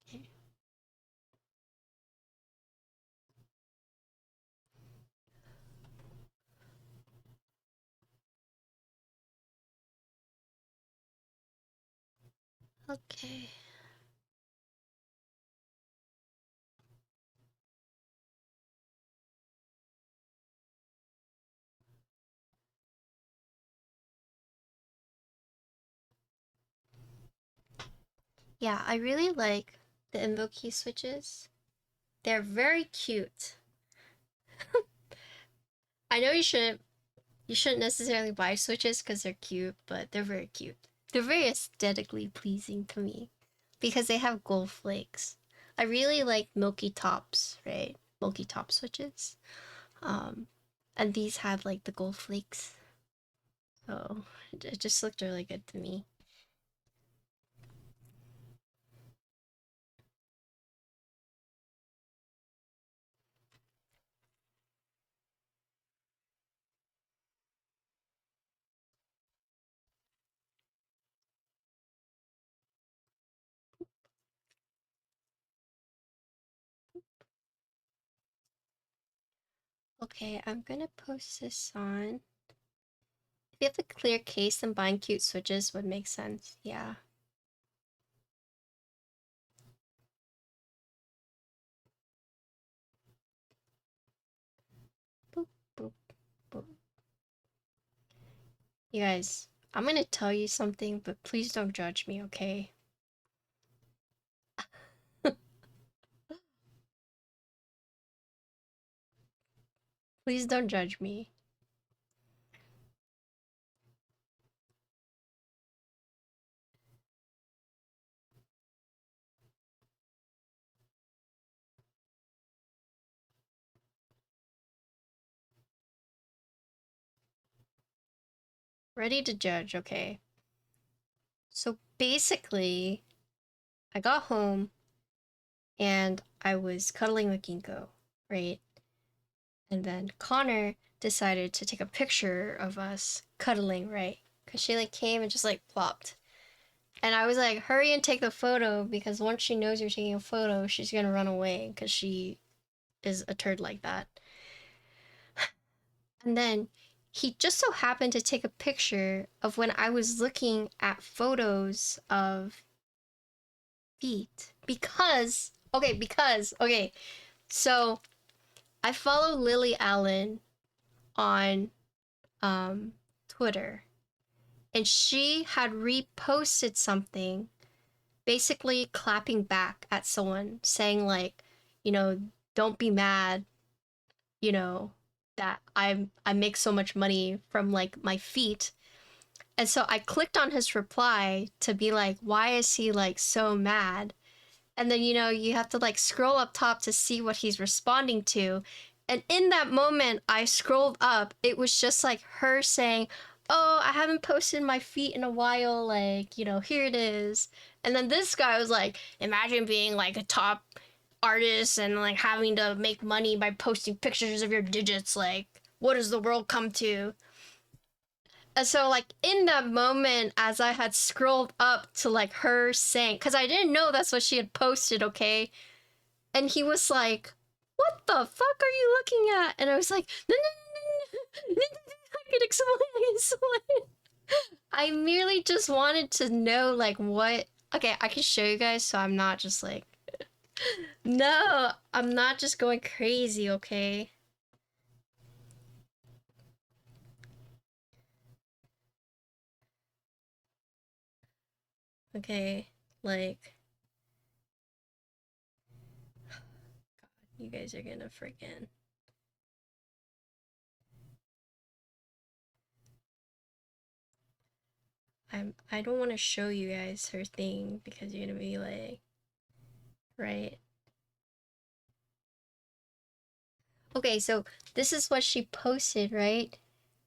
Okay. Okay. Yeah, I really like the Invoke switches. They're very cute. I know you shouldn't necessarily buy switches because they're cute, but they're very cute. They're very aesthetically pleasing to me because they have gold flakes. I really like milky tops, right? Milky top switches. And these had like the gold flakes. So it just looked really good to me. Okay, I'm gonna post this on. If you have a clear case, then buying cute switches would make sense. Yeah. Boop, boop, boop. You guys, I'm gonna tell you something, but please don't judge me, okay? Please don't judge me. Ready to judge, okay? So basically, I got home and I was cuddling with Ginkgo, right? And then Connor decided to take a picture of us cuddling, right? Because she like came and just like plopped. And I was like, hurry and take the photo because once she knows you're taking a photo, she's gonna run away because she is a turd like that. And then he just so happened to take a picture of when I was looking at photos of feet okay, so I follow Lily Allen on Twitter, and she had reposted something basically clapping back at someone saying like, you know, don't be mad, you know, that I make so much money from like my feet. And so I clicked on his reply to be like, why is he like so mad? And then, you know, you have to like scroll up top to see what he's responding to. And in that moment, I scrolled up. It was just like her saying, oh, I haven't posted my feet in a while. Like, you know, here it is. And then this guy was like, imagine being like a top artist and like having to make money by posting pictures of your digits. Like, what does the world come to? And so like in that moment, as I had scrolled up to like her saying, because I didn't know that's what she had posted, okay? And he was like, what the fuck are you looking at? And I was like, no, no, no, no, no, I can explain. I merely just wanted to know like what. Okay, I can show you guys so I'm not just like, no, I'm not just going crazy, okay? Okay, like, God, you guys are gonna freaking. I don't want to show you guys her thing because you're gonna be like, right? Okay, so this is what she posted, right?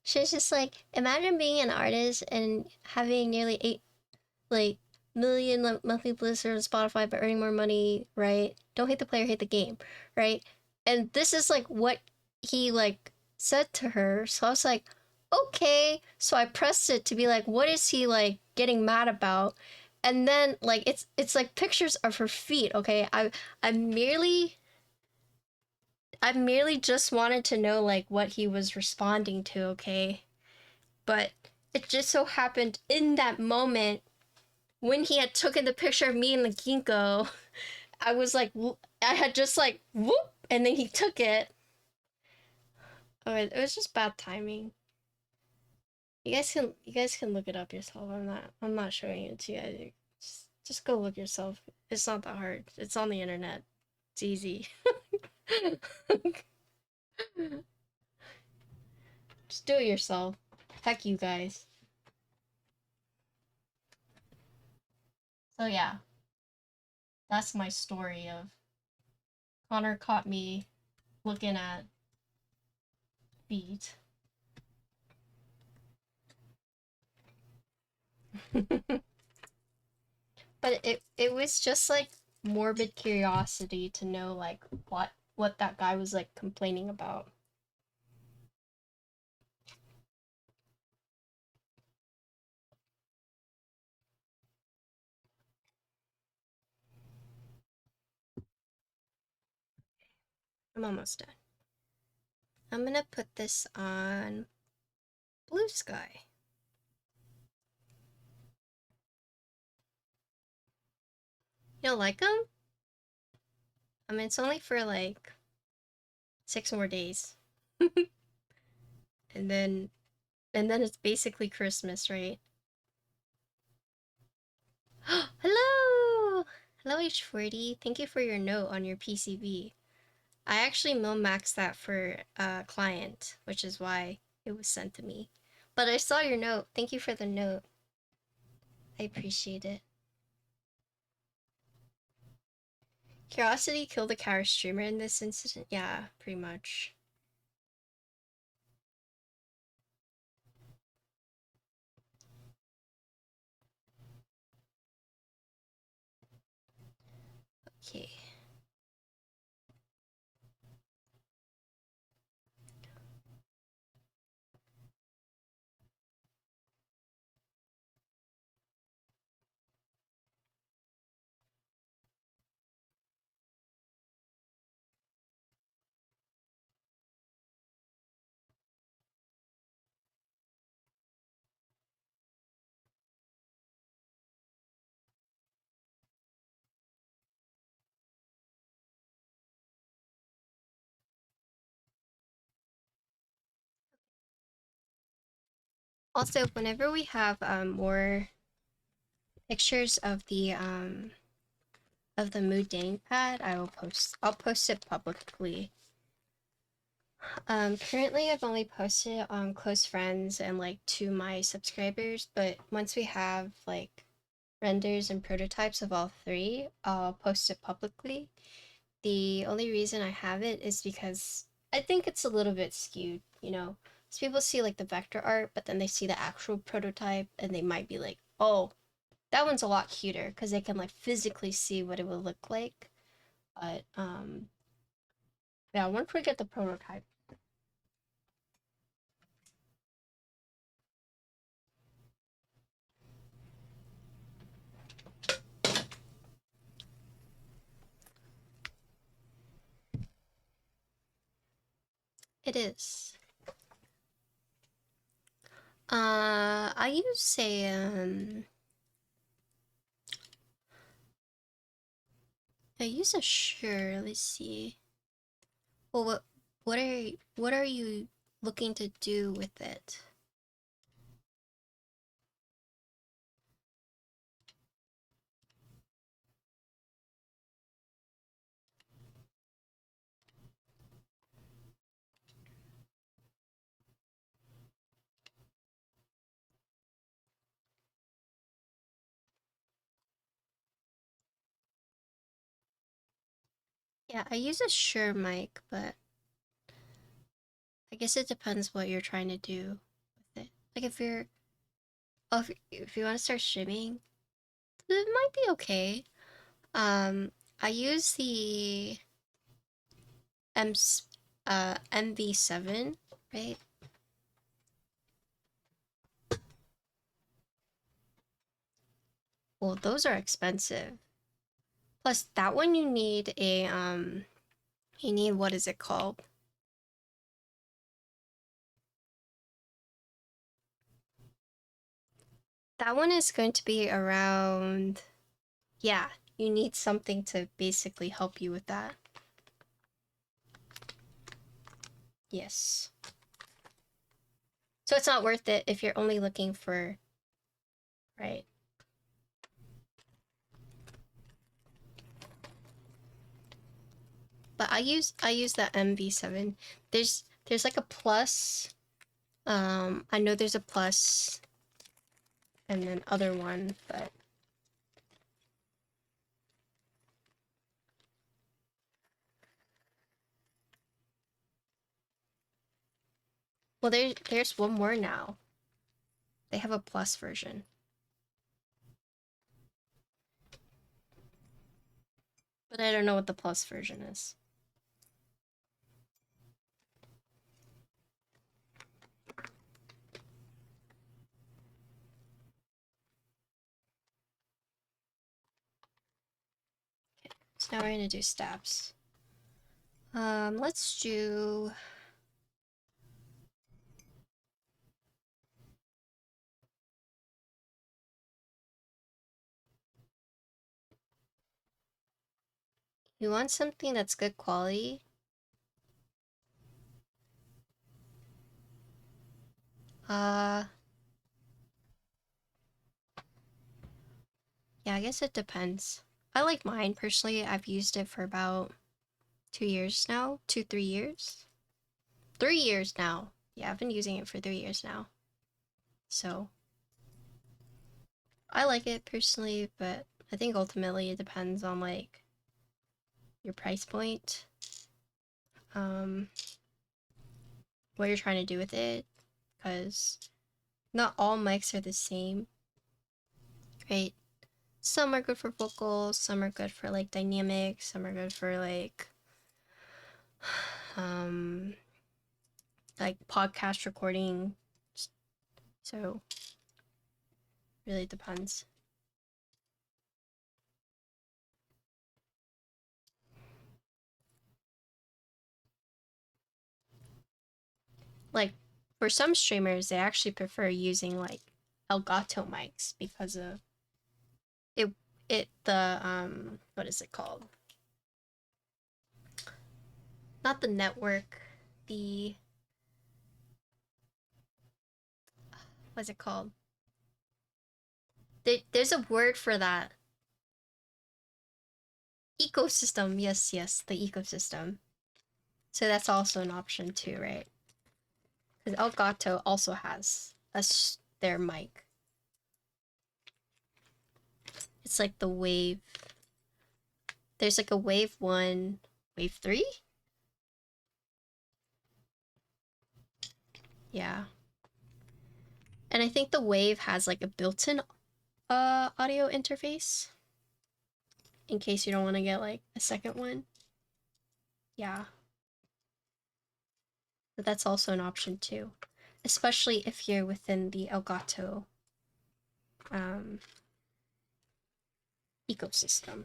She's just like, imagine being an artist and having nearly 8 million monthly listeners on Spotify, but earning more money, right? Don't hate the player, hate the game, right? And this is like what he like said to her. So I was like, okay. So I pressed it to be like, what is he like getting mad about? And then like it's like pictures of her feet. Okay, I merely I merely just wanted to know like what he was responding to. Okay, but it just so happened in that moment when he had taken the picture of me and the ginkgo, I was like, I had just like whoop, and then he took it. Oh, it was just bad timing. You guys can look it up yourself. I'm not showing it to you guys. Just go look yourself. It's not that hard. It's on the internet. It's easy. Just do it yourself. Heck you guys. So yeah, that's my story of Connor caught me looking at feet. But it was just like morbid curiosity to know like what that guy was like complaining about. I'm almost done. I'm gonna put this on Blue Sky. You don't like them? I mean, it's only for like 6 more days, and then it's basically Christmas, right? Hello, hello H40. Thank you for your note on your PCB. I actually min-maxed that for a client, which is why it was sent to me. But I saw your note. Thank you for the note. I appreciate it. Curiosity killed the Kara streamer in this incident? Yeah, pretty much. Okay. Also, whenever we have more pictures of the mood dating pad, I'll post it publicly. Currently I've only posted it on close friends and like to my subscribers, but once we have like renders and prototypes of all three, I'll post it publicly. The only reason I have it is because I think it's a little bit skewed, you know. So people see like the vector art, but then they see the actual prototype and they might be like, oh, that one's a lot cuter because they can like physically see what it would look like. But yeah, once we get the prototype, It is. I use a Shure. Let's see. Well, what are you looking to do with it? Yeah, I use a Shure mic, but I guess it depends what you're trying to do with it. Like if you want to start streaming, it might be okay. I use the M MV7, right? Well, those are expensive. Plus, that one you need what is it called? That one is going to be around, yeah, you need something to basically help you with that. Yes. So it's not worth it if you're only looking for, right? But I use that MV7. There's like a plus. I know there's a plus and then other one, but well, there's one more now. They have a plus version. But I don't know what the plus version is. Okay, so now we're gonna do stabs. Let's do... You want something that's good quality? Yeah, I guess it depends. I like mine, personally. I've used it for about 2 years now. 3 years? 3 years now. Yeah, I've been using it for 3 years now. So, I like it personally, but I think ultimately it depends on, like, your price point. What you're trying to do with it. Because not all mics are the same, right? Some are good for vocals, some are good for, like, dynamics, some are good for, like podcast recording. So really depends. Like for some streamers, they actually prefer using like Elgato mics because of the what is it called? Not the network, the what's it called? There's a word for that. Ecosystem, yes, the ecosystem. So that's also an option too, right? Because Elgato also has their mic. It's like the Wave. There's like a Wave 1, Wave 3? Yeah. And I think the Wave has like a built-in audio interface in case you don't want to get like a second one. Yeah. But that's also an option too, especially if you're within the Elgato ecosystem.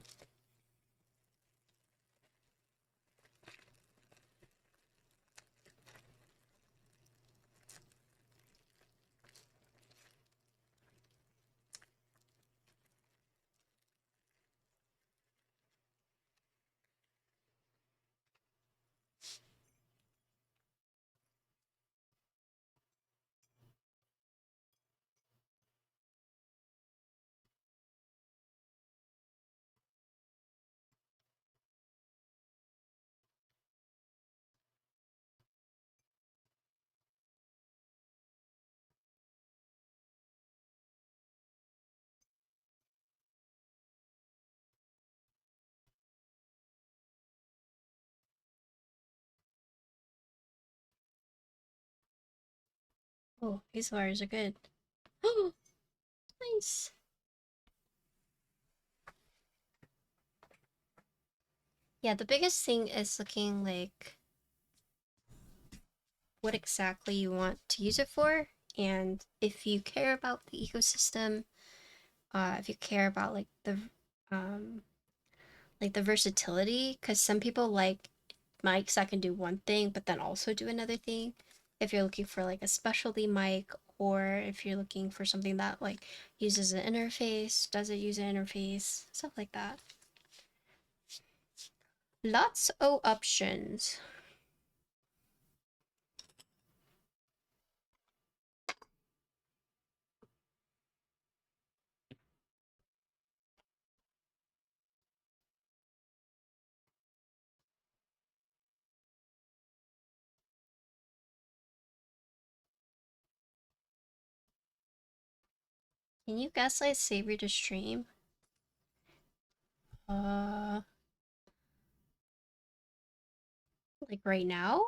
Oh, these wires are good. Oh, nice. Yeah, the biggest thing is looking like what exactly you want to use it for, and if you care about the ecosystem, if you care about um like the versatility, because some people like mics that can do one thing but then also do another thing. If you're looking for like a specialty mic, or if you're looking for something that like uses an interface, does it use an interface, stuff like that. Lots of options. Can you gaslight Saber to stream? Uh, like right now?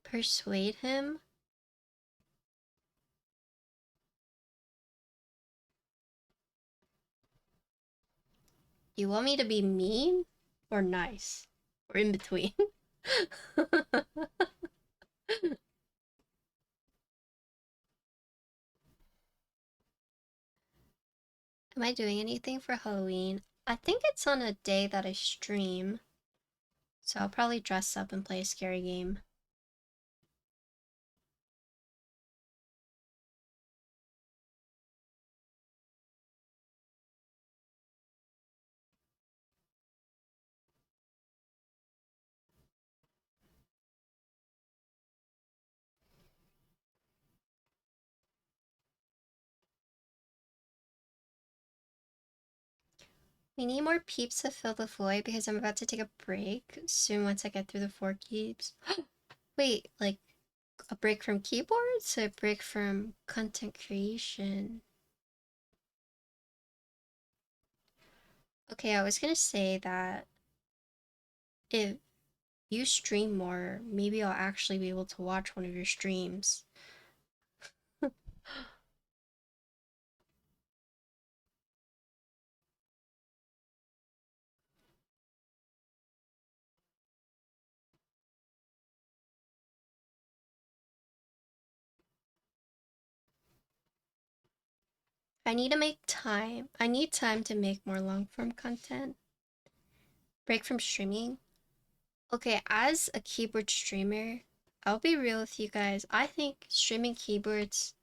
Persuade him? You want me to be mean or nice? Or in between? Am I doing anything for Halloween? I think it's on a day that I stream, so I'll probably dress up and play a scary game. We need more peeps to fill the void because I'm about to take a break soon once I get through the 4 keeps. Wait, like a break from keyboards? A break from content creation? Okay, I was gonna say that if you stream more, maybe I'll actually be able to watch one of your streams. I need to make time. I need time to make more long form content. Break from streaming. Okay, as a keyboard streamer, I'll be real with you guys. I think streaming keyboards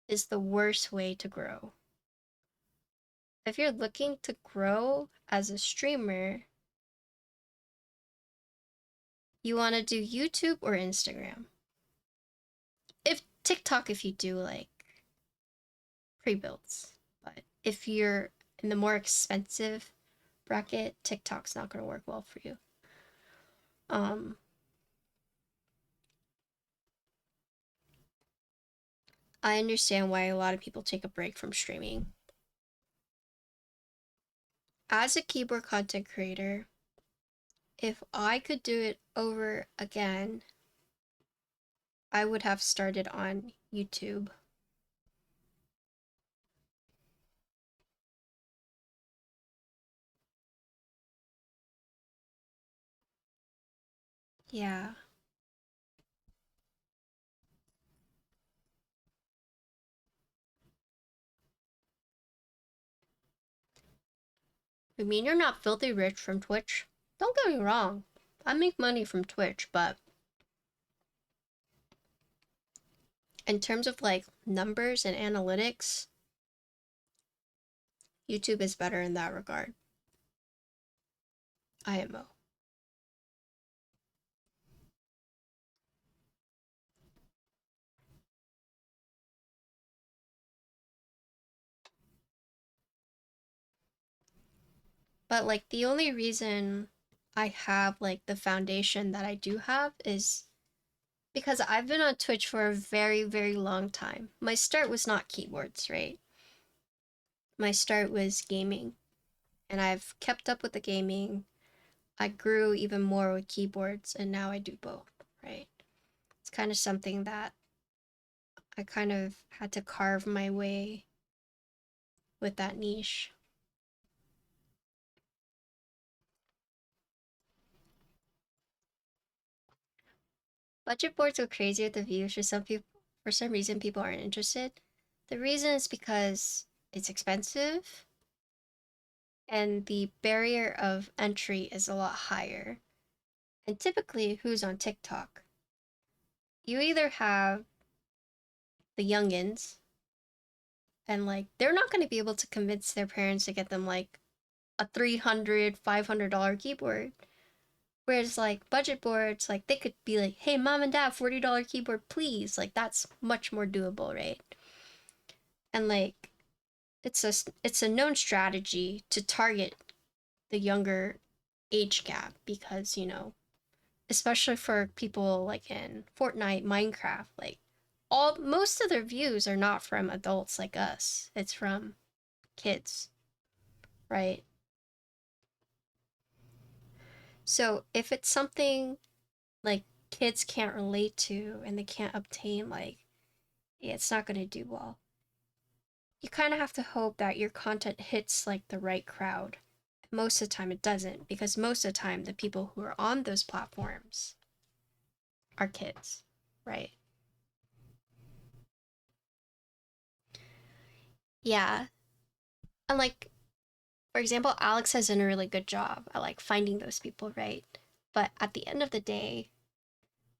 is the worst way to grow. If you're looking to grow as a streamer, you want to do YouTube or Instagram. If TikTok, if you do like pre-builds, but if you're in the more expensive bracket, TikTok's not going to work well for you. I understand why a lot of people take a break from streaming. As a keyboard content creator, if I could do it over again, I would have started on YouTube. Yeah. I mean, you're not filthy rich from Twitch. Don't get me wrong. I make money from Twitch, but in terms of like numbers and analytics, YouTube is better in that regard. IMO. But like the only reason I have like the foundation that I do have is because I've been on Twitch for a very, very long time. My start was not keyboards, right? My start was gaming, and I've kept up with the gaming. I grew even more with keyboards, and now I do both, right? It's kind of something that I kind of had to carve my way with that niche. Budget boards go crazy with the views for some people. For some reason, people aren't interested. The reason is because it's expensive and the barrier of entry is a lot higher. And typically, who's on TikTok? You either have the youngins, and like they're not going to be able to convince their parents to get them like a $300, $500 keyboard. Whereas like budget boards, like they could be like, hey, mom and dad, $40 keyboard, please. Like that's much more doable, right? And like it's a known strategy to target the younger age gap because, you know, especially for people like in Fortnite, Minecraft, like most of their views are not from adults like us. It's from kids, right? So if it's something like kids can't relate to and they can't obtain, like, yeah, it's not going to do well. You kind of have to hope that your content hits like the right crowd. Most of the time it doesn't, because most of the time the people who are on those platforms are kids, right? Yeah. And like, for example, Alex has done a really good job at like finding those people, right? But at the end of the day,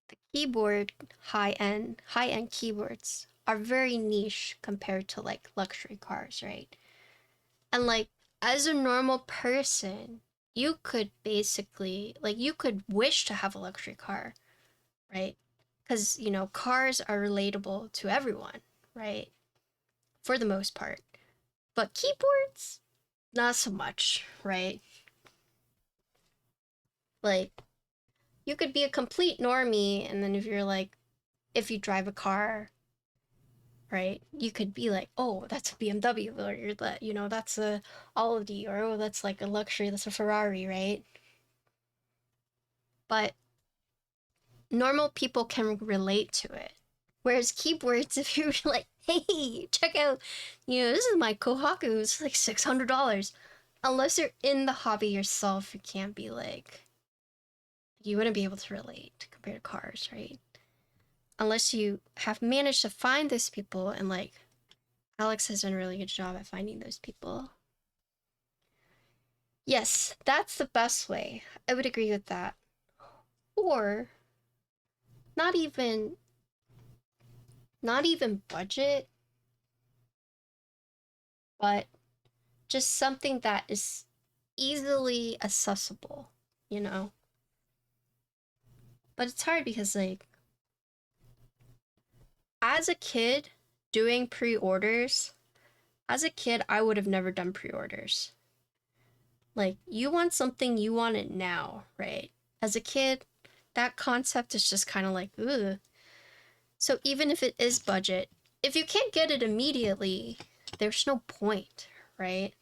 the keyboard high end keyboards are very niche compared to like luxury cars, right? And like as a normal person, you could basically like you could wish to have a luxury car, right? Because you know cars are relatable to everyone, right? For the most part. But keyboards, not so much, right? Like you could be a complete normie, and then if you drive a car, right, you could be like, oh, that's a BMW, or you're that, you know, that's a Audi, or oh, that's like a luxury, that's a Ferrari, right? But normal people can relate to it. Whereas keyboards, if you're like, hey, check out, you know, this is my Kohaku, it's like $600. Unless you're in the hobby yourself, you can't be like, you wouldn't be able to relate compared to cars, right? Unless you have managed to find those people, and like Alex has done a really good job at finding those people. Yes, that's the best way. I would agree with that. Or not even budget, but just something that is easily accessible, you know? But it's hard because like as a kid doing pre-orders, as a kid I would have never done pre-orders. Like, you want something, you want it now, right? As a kid, that concept is just kind of like, ugh. So even if it is budget, if you can't get it immediately, there's no point, right?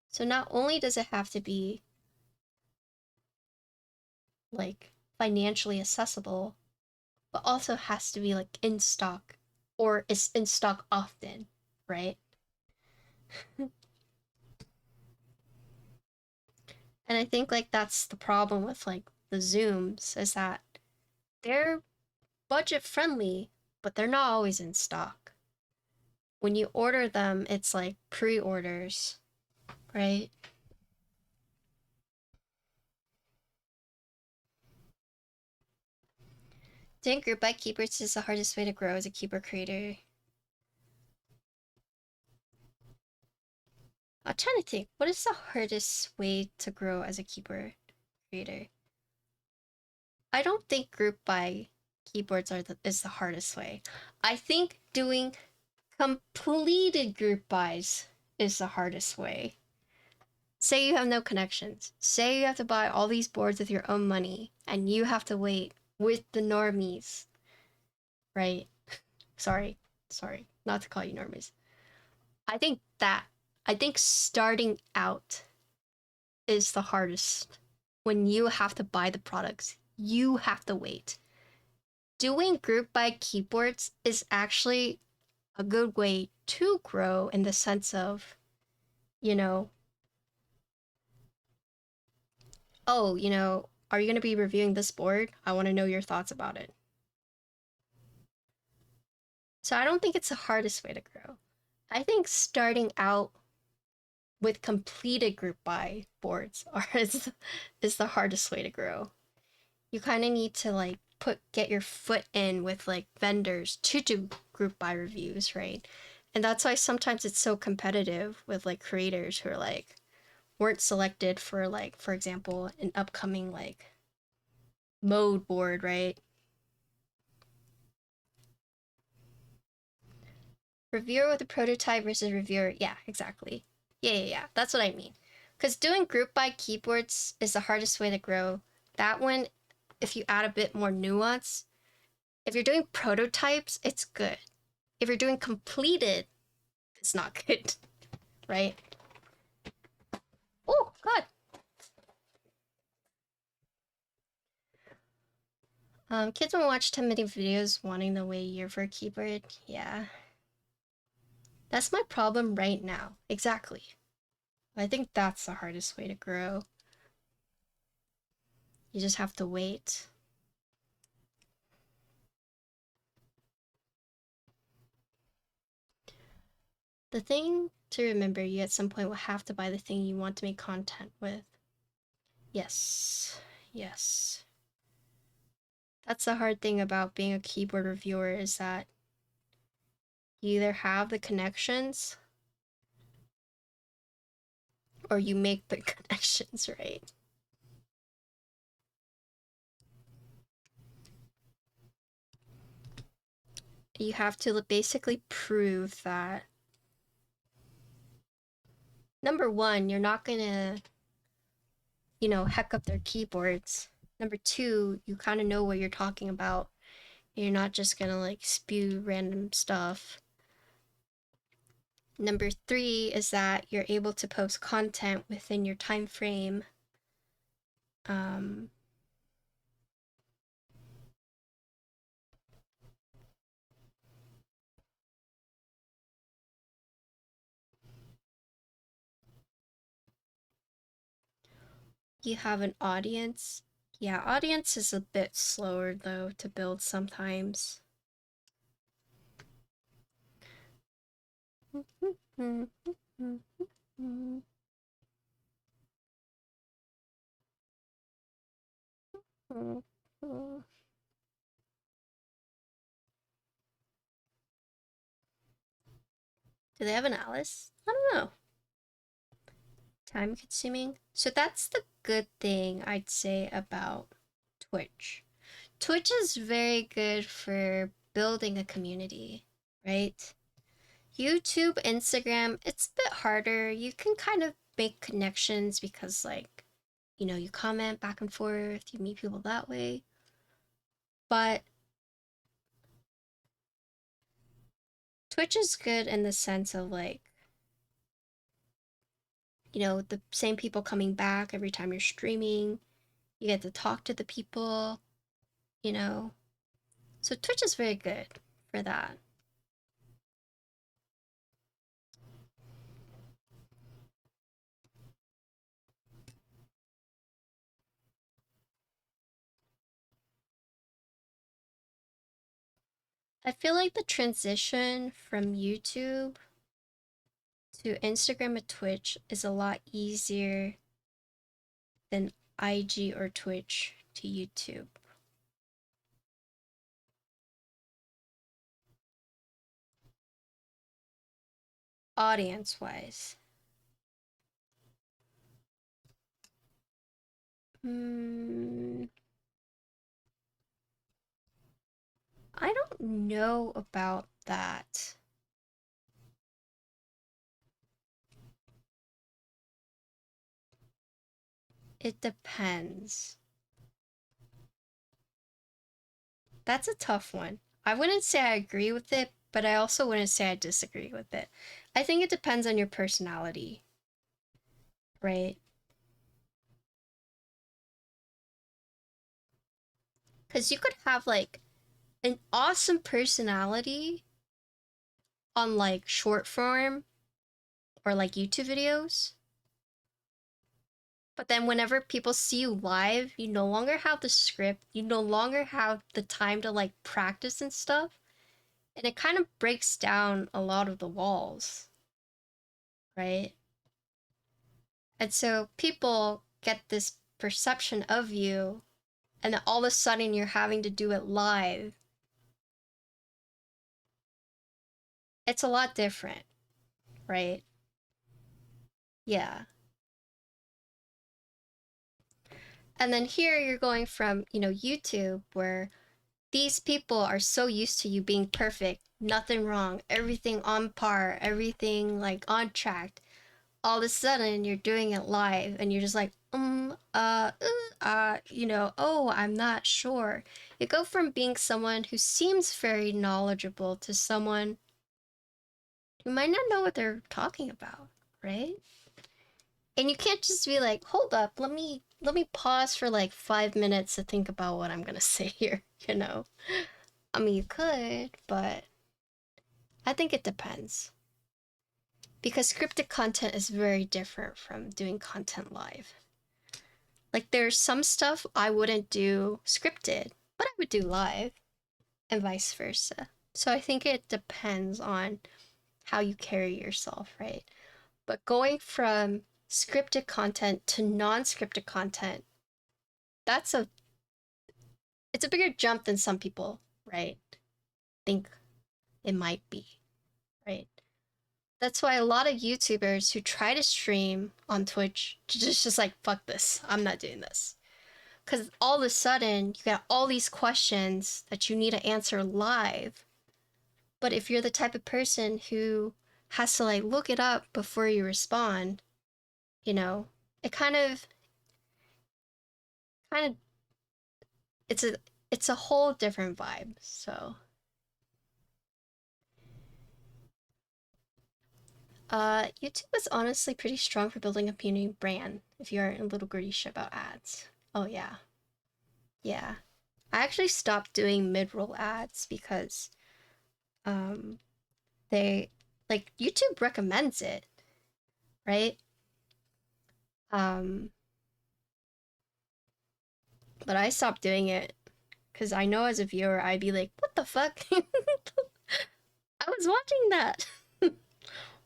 So not only does it have to be like financially accessible, but also has to be like in stock or is in stock often, right? And I think like that's the problem with like the Zooms is that they're budget friendly, but they're not always in stock. When you order them, it's like pre-orders, right? Doing group by keepers is the hardest way to grow as a keeper creator. I'm trying to think, what is the hardest way to grow as a keeper creator? I don't think group by keyboards is the hardest way. I think doing completed group buys is the hardest way. Say you have no connections. Say you have to buy all these boards with your own money and you have to wait with the normies. Right? Sorry, not to call you normies. I think starting out is the hardest. When you have to buy the products, you have to wait. Doing group buy keyboards is actually a good way to grow in the sense of, you know, oh, are you going to be reviewing this board? I want to know your thoughts about it. So I don't think it's the hardest way to grow. I think starting out with completed group buy boards is the hardest way to grow. You kind of need to like get your foot in with like vendors to do group buy reviews, right? And that's why sometimes it's so competitive with like creators who are like weren't selected for like, for example, an upcoming like mode board, right? Reviewer with a prototype versus reviewer. Yeah, exactly. Yeah. That's what I mean. Because doing group buy keyboards is the hardest way to grow. That one, if you add a bit more nuance, if you're doing prototypes, it's good. If you're doing completed, it's not good, right? Oh, God. Kids will watch 10-minute videos wanting to wait a year for a keyboard. Yeah. That's my problem right now. Exactly. I think that's the hardest way to grow. You just have to wait. The thing to remember, you at some point will have to buy the thing you want to make content with. Yes. That's the hard thing about being a keyboard reviewer is that you either have the connections or you make the connections, right? You have to basically prove that, number one, you're not gonna, heck up their keyboards. Number two, you kind of know what you're talking about. You're not just gonna like spew random stuff. Number three is that you're able to post content within your time frame. You have an audience. Yeah, audience is a bit slower though to build sometimes. Do they have an Alice? I don't know. Time consuming. So that's the good thing I'd say about Twitch. Twitch is very good for building a community, right? YouTube, Instagram, it's a bit harder. You can kind of make connections because, like, you comment back and forth, you meet people that way. But Twitch is good in the sense of, like, the same people coming back every time you're streaming. You get to talk to the people, you know. So Twitch is very good for that. I feel like the transition from YouTube to Instagram and Twitch is a lot easier than IG or Twitch to YouTube. Audience wise. I don't know about that. It depends. That's a tough one. I wouldn't say I agree with it, but I also wouldn't say I disagree with it. I think it depends on your personality, right? Because you could have like an awesome personality on like short form or like YouTube videos. But then whenever people see you live, you no longer have the script, you no longer have the time to like practice and stuff. And it kind of breaks down a lot of the walls, right? And so people get this perception of you, and then all of a sudden you're having to do it live. It's a lot different, right? Yeah. And then here you're going from, YouTube, where these people are so used to you being perfect, nothing wrong, everything on par, everything like on track. All of a sudden you're doing it live and you're just like, oh, I'm not sure. You go from being someone who seems very knowledgeable to someone who might not know what they're talking about, right? And you can't just be like, hold up, let me pause for like 5 minutes to think about what I'm gonna say here, you know? I mean, you could, but I think it depends. Because scripted content is very different from doing content live. Like, there's some stuff I wouldn't do scripted, but I would do live, and vice versa. So I think it depends on how you carry yourself, right? But going from scripted content to non-scripted content, that's it's a bigger jump than some people, right, think it might be, right? That's why a lot of YouTubers who try to stream on Twitch just like, fuck this, I'm not doing this. Because all of a sudden, you got all these questions that you need to answer live. But if you're the type of person who has to like look it up before you respond, you know, it kind of, it's a whole different vibe. So, YouTube is honestly pretty strong for building a community brand if you aren't a little greedy about ads. Oh yeah, yeah. I actually stopped doing mid-roll ads because um they like YouTube recommends it, right? Um but I stopped doing it because I know as a viewer I'd be like, what the fuck? I was watching that.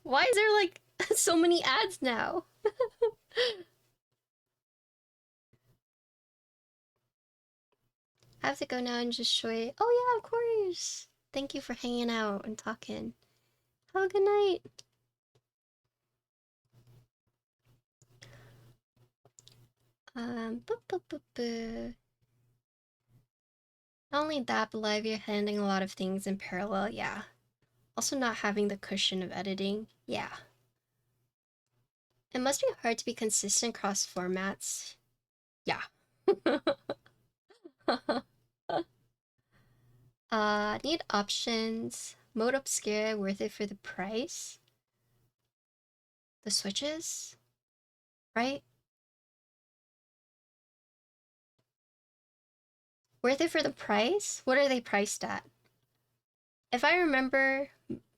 Why is there like so many ads now? I have to go now and just show it. Oh yeah, of course. Thank you for hanging out and talking. Have a good night. Boop, boop, boop, boop. Not only that, but live you're handling a lot of things in parallel, yeah. Also not having the cushion of editing, yeah. It must be hard to be consistent across formats. Yeah. Need options. Mode obscure, worth it for the price? The switches? Right? Worth it for the price? What are they priced at? If I remember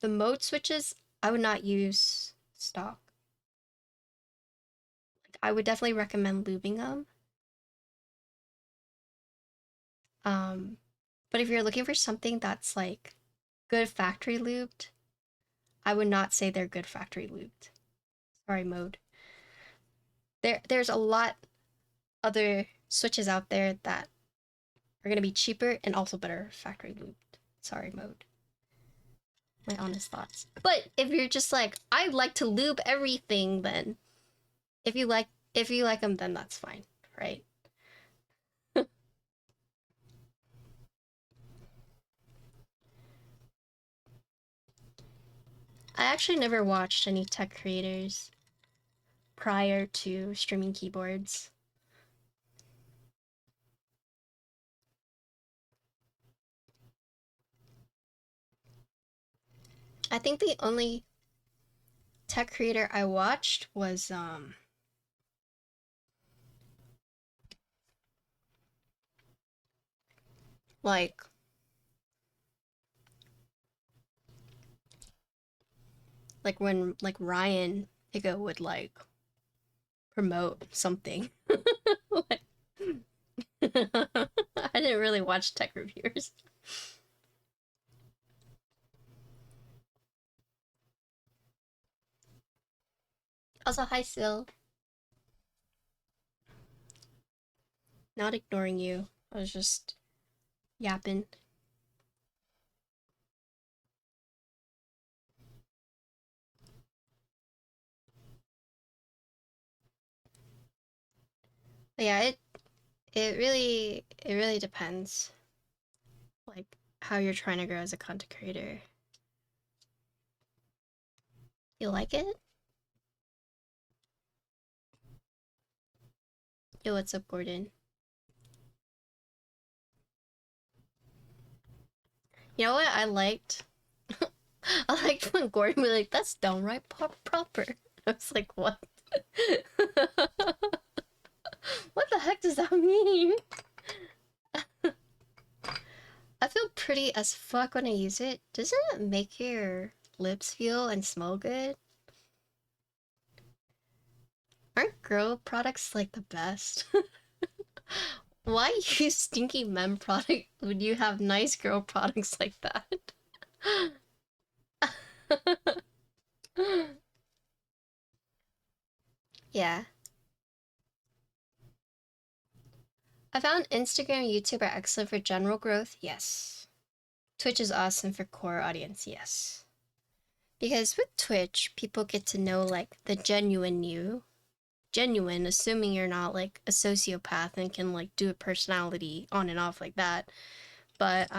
the mode switches, I would not use stock. Like, I would definitely recommend lubing them. Um, but if you're looking for something that's like good factory lubed, I would not say they're good factory lubed. Sorry, mode. There's a lot other switches out there that are gonna be cheaper and also better factory lubed. Sorry, mode. My honest thoughts. But if you're just like, I like to lube everything, then if you like them, then that's fine, right? I actually never watched any tech creators prior to streaming keyboards. I think the only tech creator I watched was like when like Ryan Higa would like promote something. Like, I didn't really watch tech reviewers. Also, hi Sil. Not ignoring you. I was just yapping. But yeah, it really depends. Like how you're trying to grow as a content creator. You like it? Yo, what's up, Gordon? You know what I liked? I liked when Gordon was like, "That's downright proper." I was like, "What? What the heck does that mean?" I feel pretty as fuck when I use it. Doesn't it make your lips feel and smell good? Aren't girl products like the best? Why use stinky men product when you have nice girl products like that? Yeah. I found Instagram and YouTube are excellent for general growth, yes. Twitch is awesome for core audience, yes. Because with Twitch, people get to know like the genuine you. Genuine, assuming you're not like a sociopath and can like do a personality on and off like that. But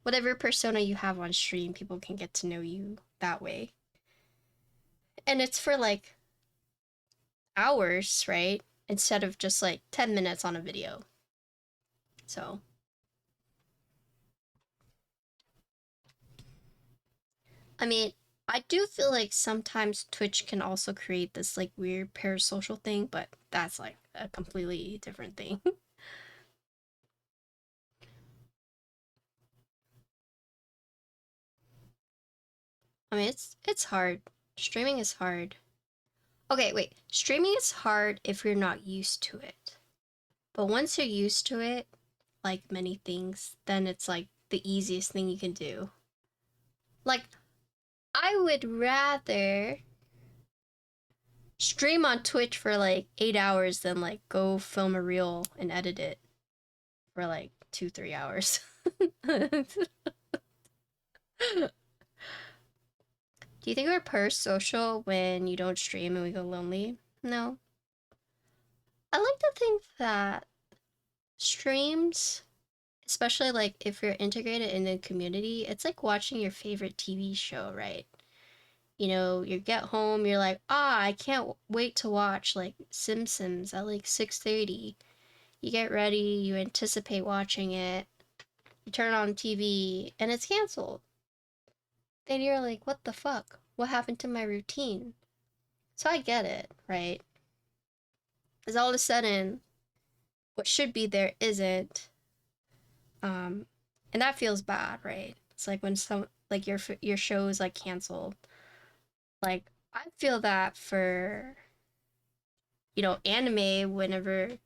whatever persona you have on stream, people can get to know you that way. And it's for like hours, right? Instead of just like 10 minutes on a video. So I mean, I do feel like sometimes Twitch can also create this like weird parasocial thing, but that's like a completely different thing. I mean, it's hard. Streaming is hard. Okay, wait. Streaming is hard if you're not used to it. But once you're used to it, like many things, then it's like the easiest thing you can do. Like, I would rather stream on Twitch for like 8 hours than like go film a reel and edit it for like 2-3 hours. Do you think we're per-social when you don't stream and we go lonely? No. I like to think that streams, especially like if you're integrated in the community, it's like watching your favorite TV show, right? You know, you get home, you're like, I can't wait to watch like Simpsons at like 6:30. You get ready, you anticipate watching it, you turn on TV, and it's canceled. Then you're like, what the fuck? What happened to my routine? So I get it, right? Because all of a sudden, what should be there isn't. Um, and that feels bad, right? It's like when some like your show is like canceled. Like I feel that for anime whenever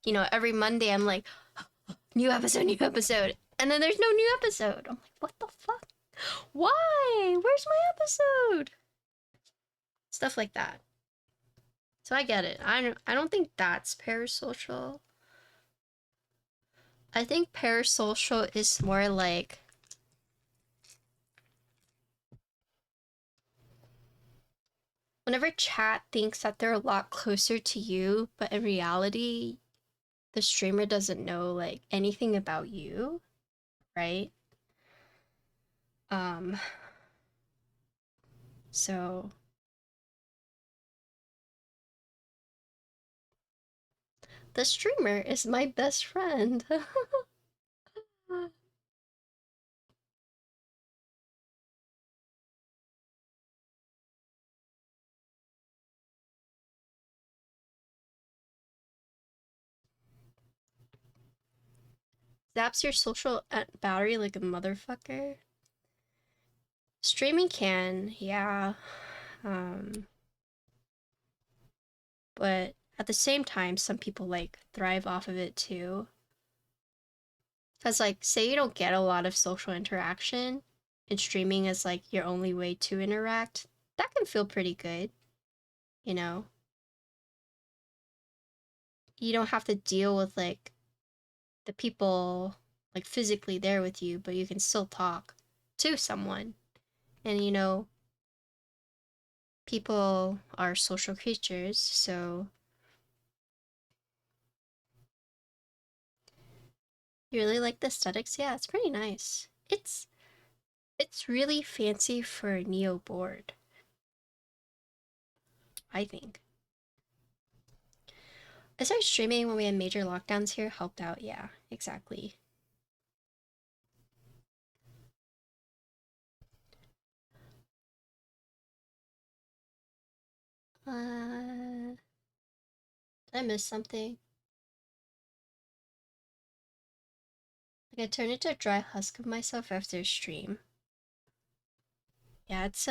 every Monday I'm like new episode, and then there's no new episode. I'm like, what the fuck? Why? Where's my episode? Stuff like that. So I get it. I don't think that's parasocial. I think parasocial is more like whenever chat thinks that they're a lot closer to you, but in reality, the streamer doesn't know like anything about you, right? Um, so the streamer is my best friend. zaps your social battery like a motherfucker. Streaming can, yeah. But at the same time, some people like thrive off of it too. Because like, say you don't get a lot of social interaction and streaming is like your only way to interact, that can feel pretty good, you know? You don't have to deal with like the people like physically there with you, but you can still talk to someone. And you know, people are social creatures, so you really like the aesthetics? Yeah, it's pretty nice. It's really fancy for a Neo board, I think. I started streaming when we had major lockdowns here, helped out, yeah, exactly. Did I miss something? Like I turned into a dry husk of myself after a stream. Yeah, it's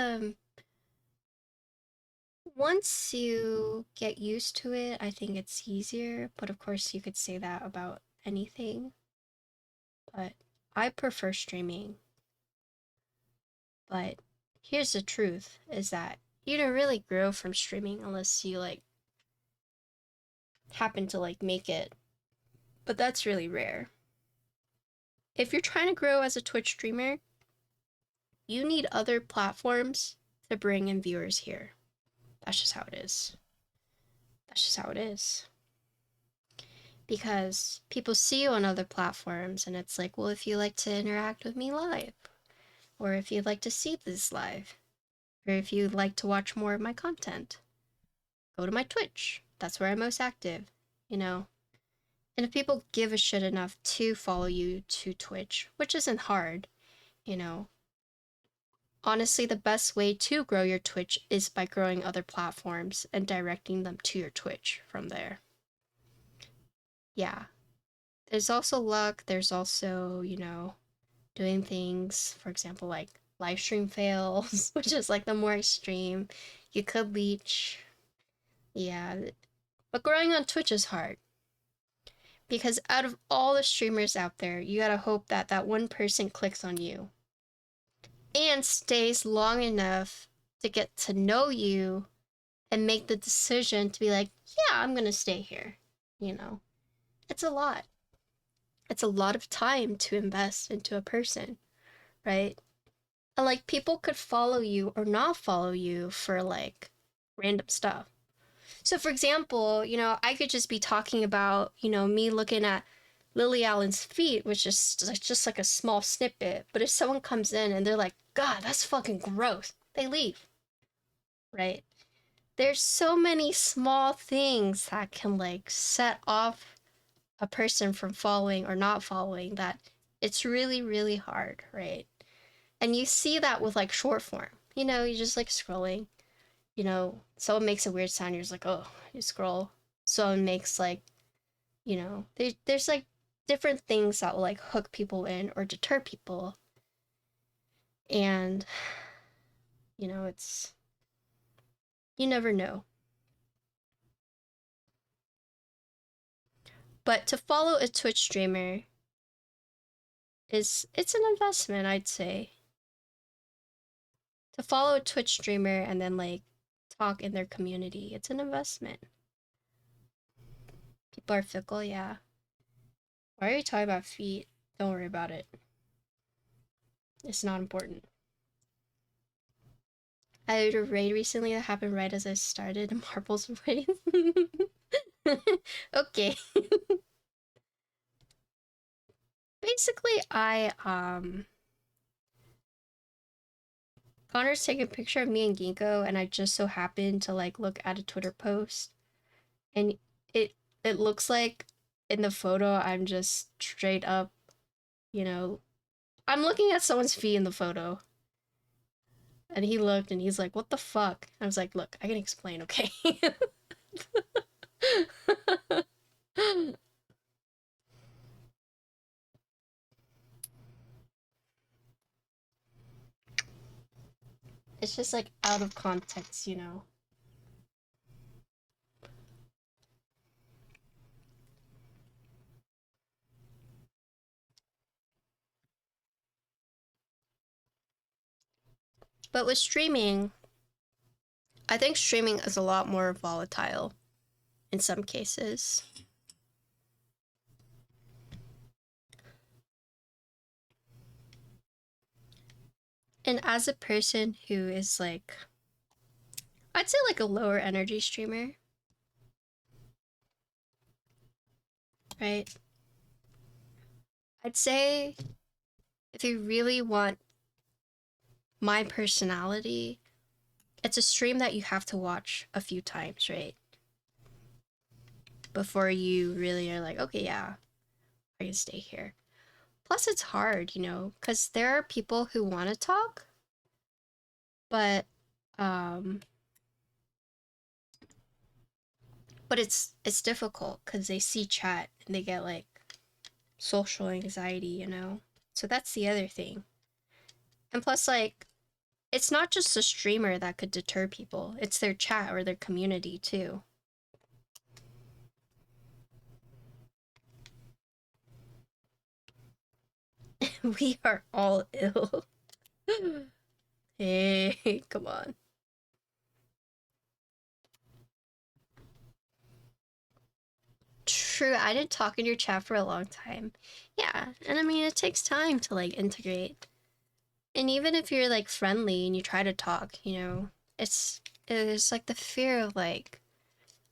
once you get used to it, I think it's easier, but of course you could say that about anything. But I prefer streaming. But here's the truth is that you don't really grow from streaming unless you like happen to like make it. But that's really rare. If you're trying to grow as a Twitch streamer, you need other platforms to bring in viewers here. That's just how it is. That's just how it is. Because people see you on other platforms and it's like, well, if you like to interact with me live, or if you'd like to see this live, or if you'd like to watch more of my content, go to my Twitch. That's where I'm most active, you know? And if people give a shit enough to follow you to Twitch, which isn't hard, you know, honestly, the best way to grow your Twitch is by growing other platforms and directing them to your Twitch from there. Yeah. There's also luck, there's also, you know, doing things, for example, like live stream fails, which is like the more extreme. You could leech. Yeah. But growing on Twitch is hard. Because out of all the streamers out there, you gotta hope that that one person clicks on you and stays long enough to get to know you and make the decision to be like, yeah, I'm gonna stay here. You know, it's a lot. It's a lot of time to invest into a person, right? And like people could follow you or not follow you for like random stuff. So for example, you know, I could just be talking about, you know, me looking at Lily Allen's feet, which is just like a small snippet. But if someone comes in and they're like, God, that's fucking gross, they leave, right? There's so many small things that can like set off a person from following or not following that it's really, really hard, right? And you see that with like short form. You know, you just like scrolling, you know, someone makes a weird sound, you're just like, oh, you scroll. Someone makes like, you know, there's like different things that will like hook people in or deter people. And, you know, it's, you never know. But to follow a Twitch streamer it's an investment, I'd say. To follow a Twitch streamer and then like talk in their community, it's an investment. People are fickle, yeah. Why are you talking about feet? Don't worry about it. It's not important. I did a raid recently that happened right as I started Marbles raid. Okay. Basically, Connor's taking a picture of me and Ginkgo, and I just so happened to like look at a Twitter post, and it it looks like in the photo I'm just straight up, you know, I'm looking at someone's feet in the photo. And he looked and he's like, what the fuck? I was like, look, I can explain, okay? It's just like out of context, you know. But with streaming, I think streaming is a lot more volatile in some cases. And as a person who is like, I'd say like a lower energy streamer, right? I'd say if you really want my personality, it's a stream that you have to watch a few times, right? Before you really are like, okay, yeah, I can stay here. Plus, it's hard, you know, because there are people who want to talk, but it's difficult because they see chat and they get like social anxiety, you know. So that's the other thing. And plus, like, it's not just a streamer that could deter people; it's their chat or their community too. We are all ill. Hey, come on. True, I didn't talk in your chat for a long time. Yeah, and I mean, it takes time to like integrate. And even if you're like friendly and you try to talk, you know, it's like the fear of like,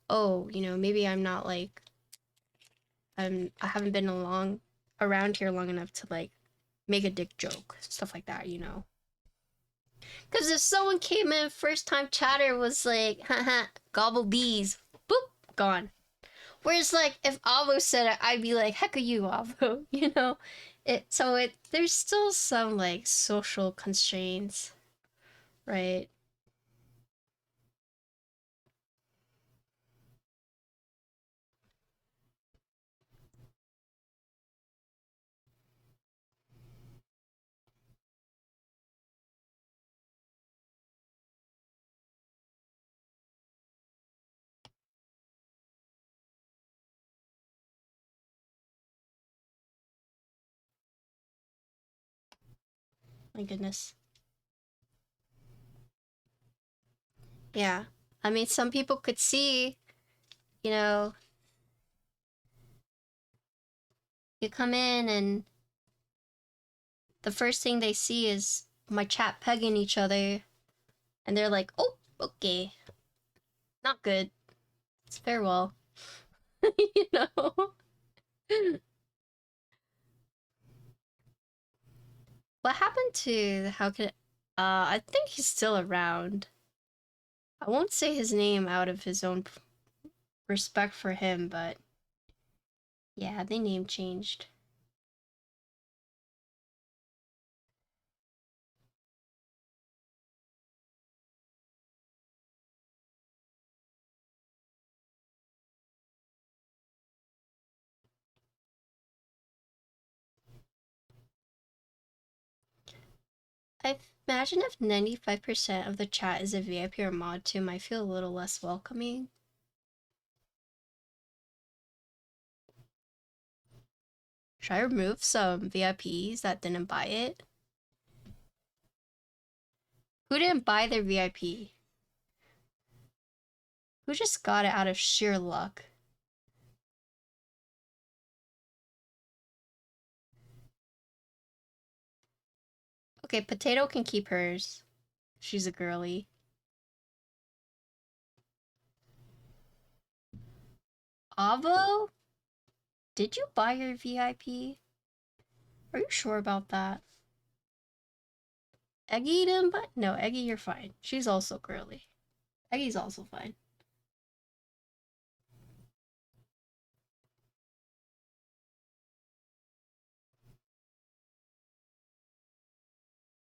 oh, you know, maybe I'm not like I haven't been around here long enough to like make a dick joke, stuff like that, you know. Because if someone came in first time chatter was like, haha, gobble bees, boop, gone. Whereas like if Avo said it, I'd be like, heck are you, Avo, you know? There's still some like social constraints, right? My goodness. Yeah. I mean, some people could see, you know, you come in and the first thing they see is my chat pegging each other, and they're like, oh, okay. Not good. It's farewell. You know? What happened to how could I think he's still around. I won't say his name out of his own respect for him, but yeah, they name changed. I imagine if 95% of the chat is a VIP or mod too, might feel a little less welcoming. Should I remove some VIPs that didn't buy it? Who didn't buy their VIP? Who just got it out of sheer luck? Okay, Potato can keep hers. She's a girly. Avo? Did you buy your VIP? Are you sure about that? Eggy didn't buy? No, Eggy, you're fine. She's also girly. Eggy's also fine.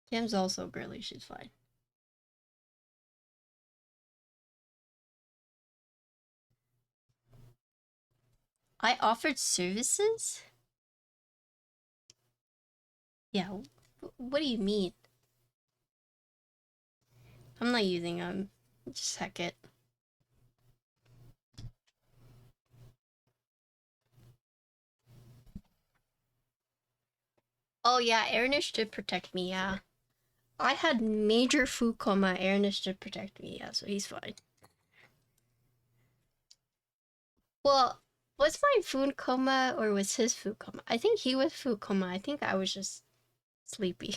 Kim's also girly. She's fine. I offered services? Yeah, what do you mean? I'm not using them. Just heck it. Oh yeah, Airnish did protect me, yeah. I had major food coma, Airnish did protect me, yeah, so he's fine. Well, was my food coma or was his food coma? I think he was food coma. I think I was just sleepy.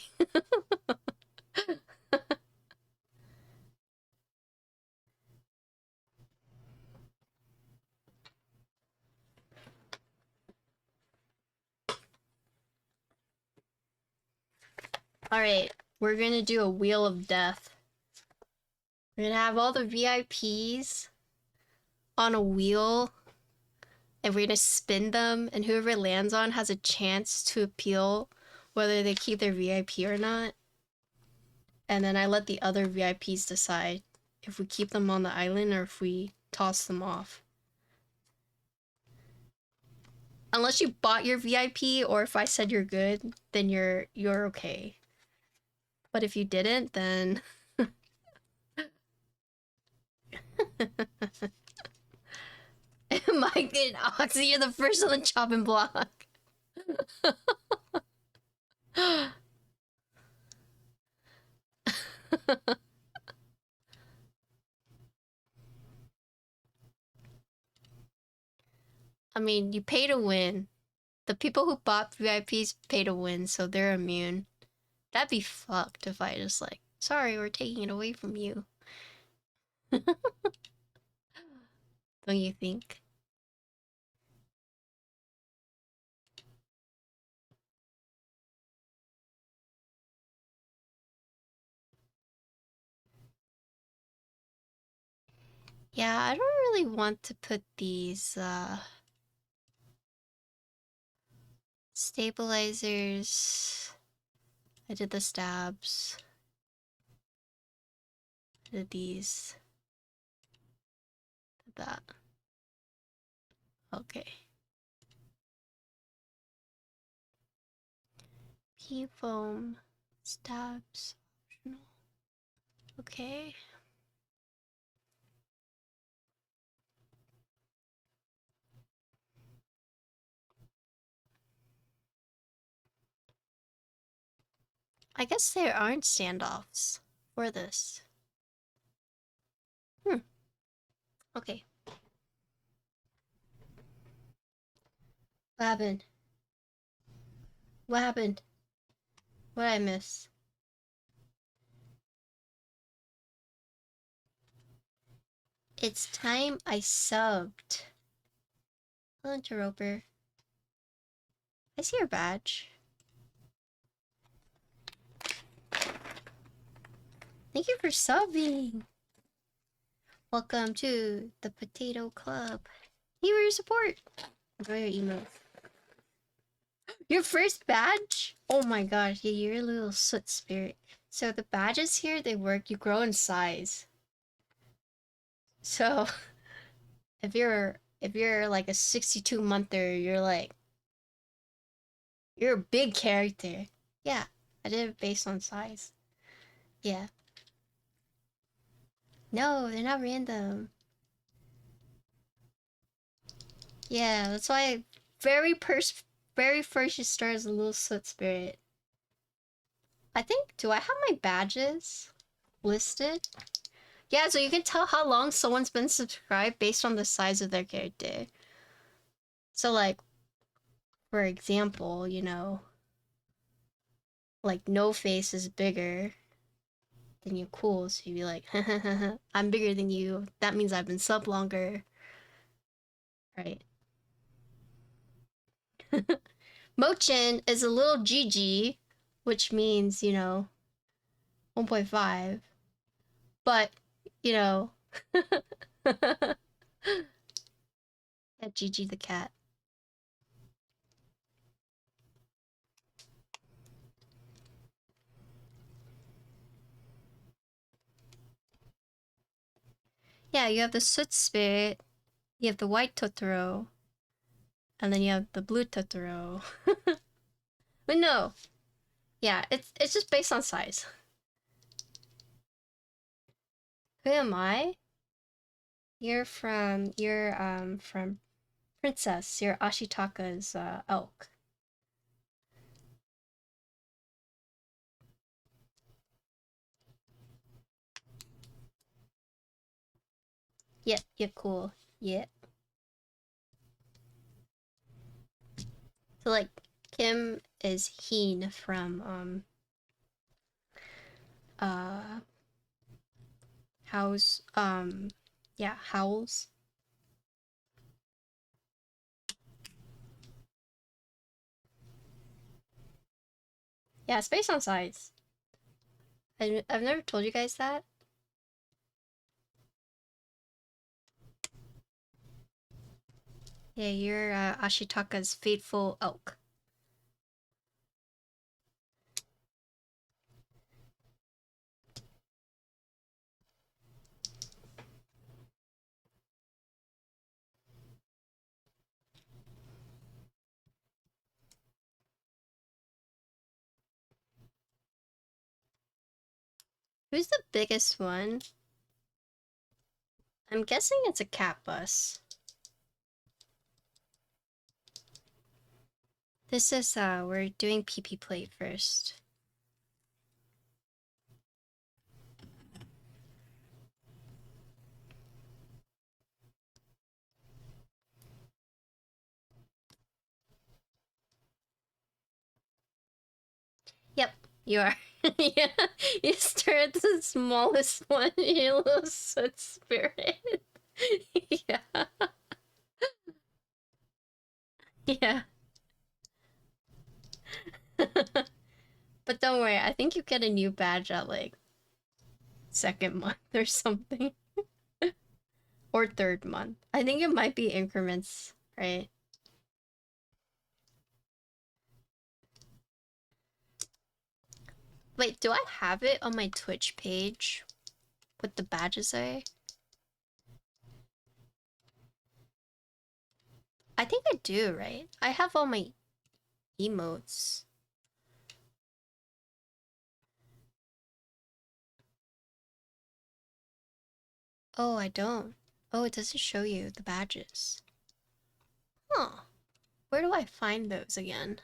Alright, we're gonna do a wheel of death. We're gonna have all the VIPs on a wheel and we're gonna spin them, and whoever lands on has a chance to appeal whether they keep their VIP or not. And then I let the other VIPs decide if we keep them on the island or if we toss them off. Unless you bought your VIP, or if I said you're good, then you're okay. But if you didn't, then my good Oxy, you're the first on the chopping block. I mean, you pay to win. The people who bought VIPs pay to win, so they're immune. That'd be fucked if I just like, sorry, we're taking it away from you. Don't you think? Yeah, I don't really want to put these stabilizers. I did the stabs. I did these. Did that. Okay. P foam. Stabs. Optional. Okay. I guess there aren't standoffs for this. Okay. What happened? What happened? What did I miss? It's time I subbed. Hello, Interroper. I see your badge. Thank you for subbing. Welcome to the Potato Club. Thank you for your support. Enjoy your emails. Your first badge? Oh my gosh, yeah, you're a little soot spirit. So the badges here, they work, you grow in size. So if you're like a 62-monther, you're a big character. Yeah, I did it based on size. Yeah. No, they're not random. Yeah, that's why very first you start as a little soot spirit. I think, do I have my badges listed? Yeah, so you can tell how long someone's been subscribed based on the size of their character. So like, for example, you know, like No Face is bigger than you, cool, so you'd be like, I'm bigger than you, that means I've been sub longer. Right. Mochin is a little GG, which means, you know, 1.5. But, you know, yeah, GG the cat. Yeah, you have the Soot Spirit, you have the White Totoro, and then you have the Blue Totoro. But no, yeah, it's just based on size. Who am I? You're from Princess. You're Ashitaka's elk. Yep, you're cool. Yep. So like Kim is Heen from uh House yeah, Howls. Yeah, it's based on size. I've never told you guys that. Yeah, you're Ashitaka's faithful elk. Who's the biggest one? I'm guessing it's a cat bus. This is we're doing PP plate first. Yep, you are. Yeah, you start at the smallest one, you little soot spirit. Yeah. Yeah. But don't worry, I think you get a new badge at like second month or something. Or third month. I think it might be increments, right? Wait, do I have it on my Twitch page? What the badges are? I think I do, right? I have all my emotes. Oh, I don't. Oh, it doesn't show you the badges. Huh. Where do I find those again?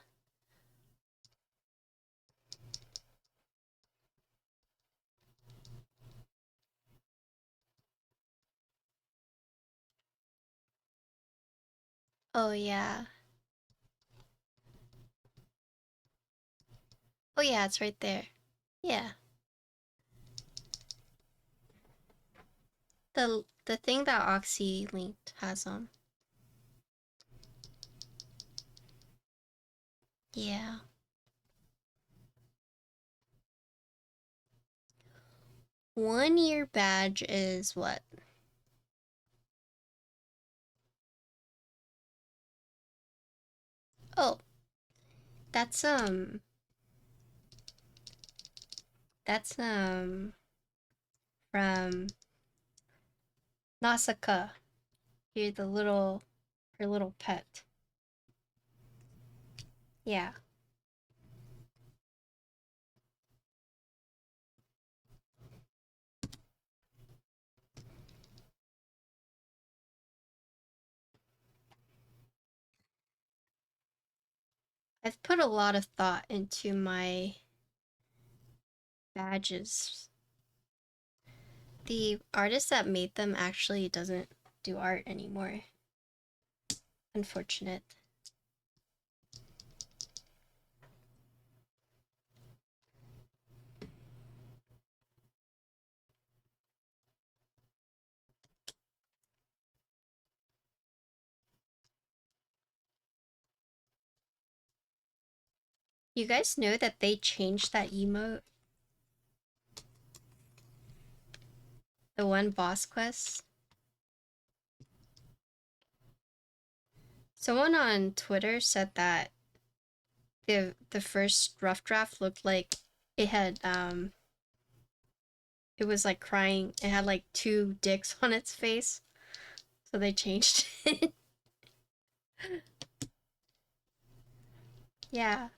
Oh, yeah. Oh, yeah, it's right there. Yeah. The thing that Oxy linked has on. Yeah. One-year badge is what? Oh, that's from Nasaka. You're the little her little pet. Yeah. I've put a lot of thought into my badges. The artist that made them actually doesn't do art anymore. Unfortunate. You guys know that they changed that emote? The one boss quest? Someone on Twitter said that the first rough draft looked like it had it was like crying. It had like two dicks on its face. So they changed it. Yeah.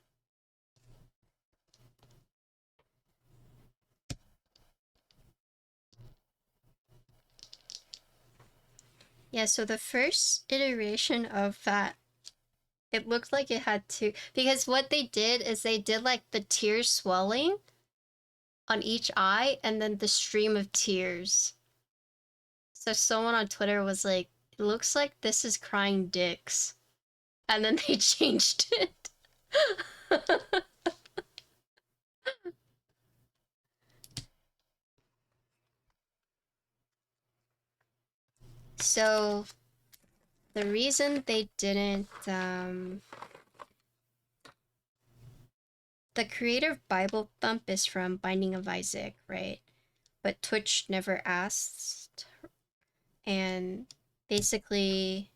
Yeah, so the first iteration of that, it looked like it had to, because what they did is they did like the tear swelling on each eye and then the stream of tears. So someone on Twitter was like, it looks like this is crying dicks. And then they changed it. So the reason they didn't, the creative Bible thump is from Binding of Isaac, right? But Twitch never asked, and basically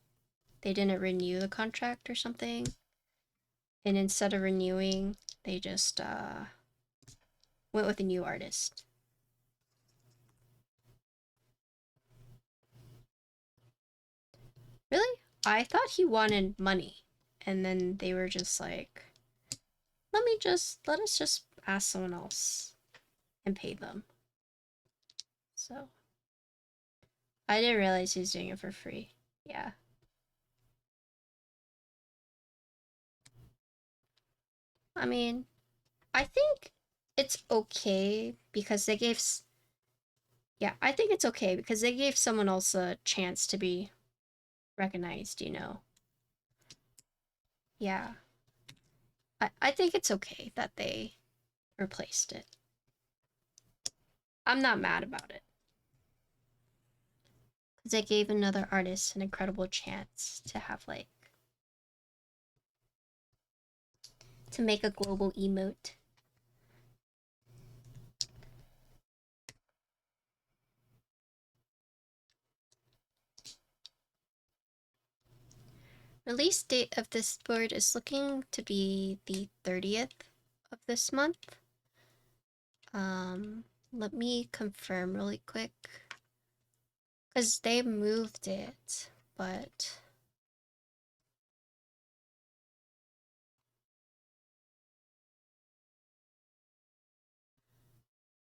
they didn't renew the contract or something. And instead of renewing, they just went with a new artist. Really? I thought he wanted money. And then they were just like, let us just ask someone else and pay them. So I didn't realize he was doing it for free. Yeah. I mean, I think it's okay because they gave, yeah, I think it's okay because they gave someone else a chance to be recognized, you know? Yeah. I think it's okay that they replaced it. I'm not mad about it. Because they gave another artist an incredible chance to have, like, to make a global emote. Release date of this board is looking to be the 30th of this month. Let me confirm really quick. Because they moved it, but...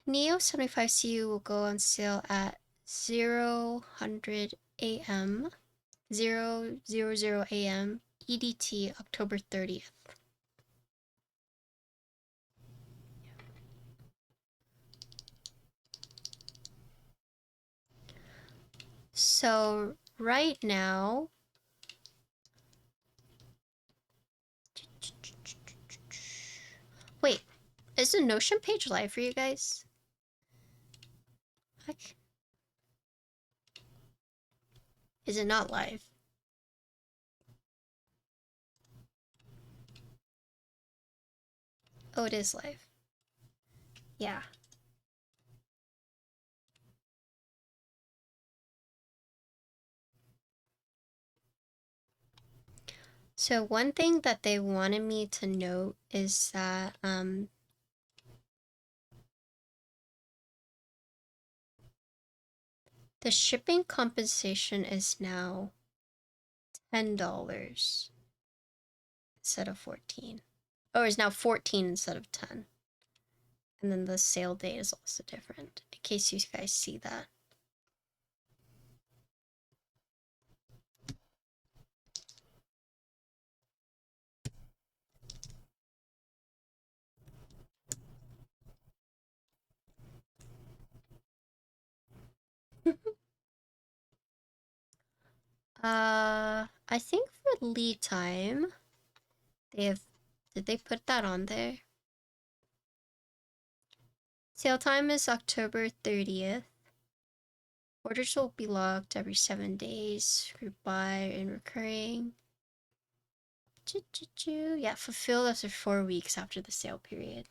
Neo75 CU will go on sale at 0000 AM, 000 AM, EDT, October 30th. So right now, wait, is the Notion page live for you guys? Is it not live? Oh, it is live. Yeah. So one thing that they wanted me to note is that the shipping compensation is now $10 instead of 14. Or is now 14 instead of 10. And then the sale date is also different, in case you guys see that. I think for lead time, did they put that on there? Sale time is October 30th. Orders will be logged every 7 days, group buy and recurring. Yeah, fulfilled after 4 weeks after the sale period.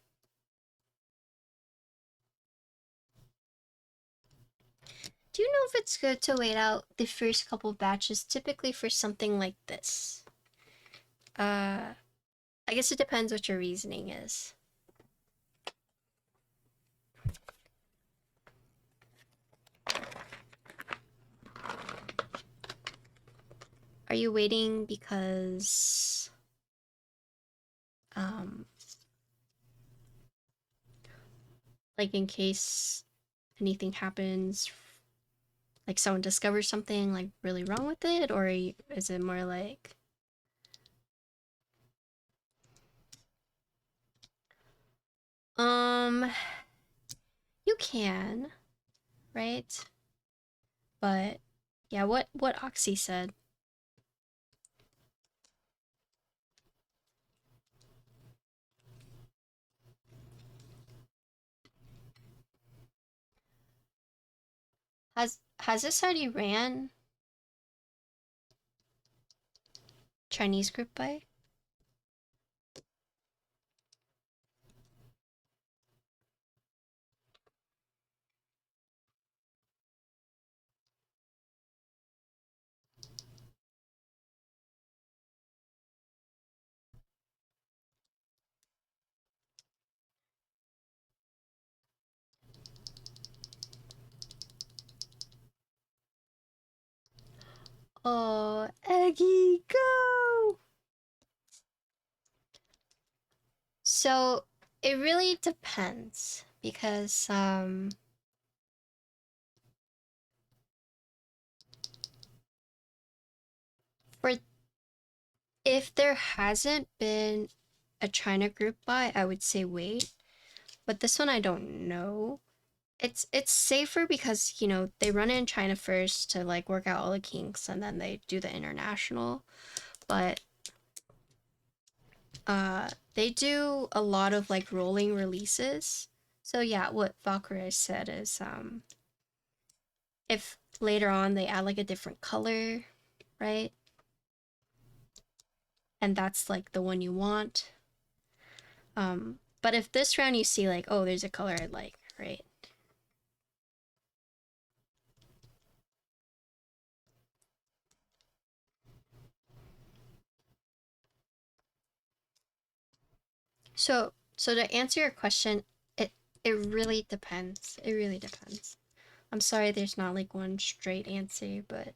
Do you know if it's good to wait out the first couple batches, typically for something like this? I guess it depends what your reasoning is. Are you waiting because like in case anything happens, Like someone discovers something like really wrong with it, or is it more like you can, right? But yeah, what Oxy said. Has this already ran Chinese group buy? Oh, Eggy, go! So it really depends because for if there hasn't been a China group buy, I would say wait. But this one I don't know. It's safer because, you know, they run it in China first to like work out all the kinks and then they do the international. But they do a lot of like rolling releases. So yeah, what Valkyrie said is if later on they add like a different color, right? And that's like the one you want. But if this round you see like, oh, there's a color I like, right? So to answer your question, it really depends. It really depends. I'm sorry there's not like one straight answer, but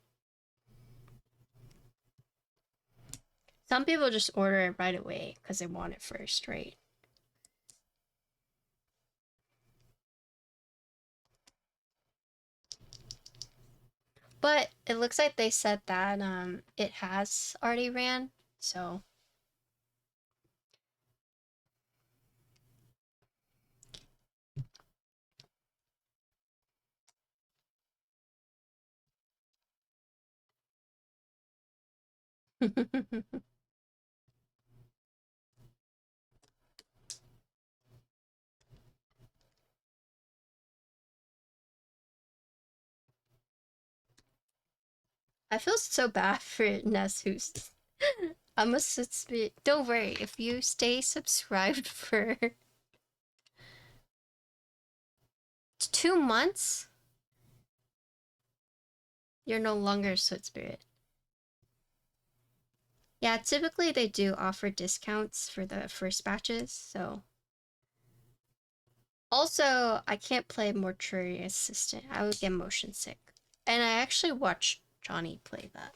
some people just order it right away because they want it first, right? But it looks like they said that it has already ran, so I feel so bad for Ness who's I must be don't worry, if you stay subscribed for 2 months, you're no longer a Soot Spirit. Yeah, typically they do offer discounts for the first batches, so. Also, I can't play Mortuary Assistant. I would get motion sick. And I actually watched Johnny play that.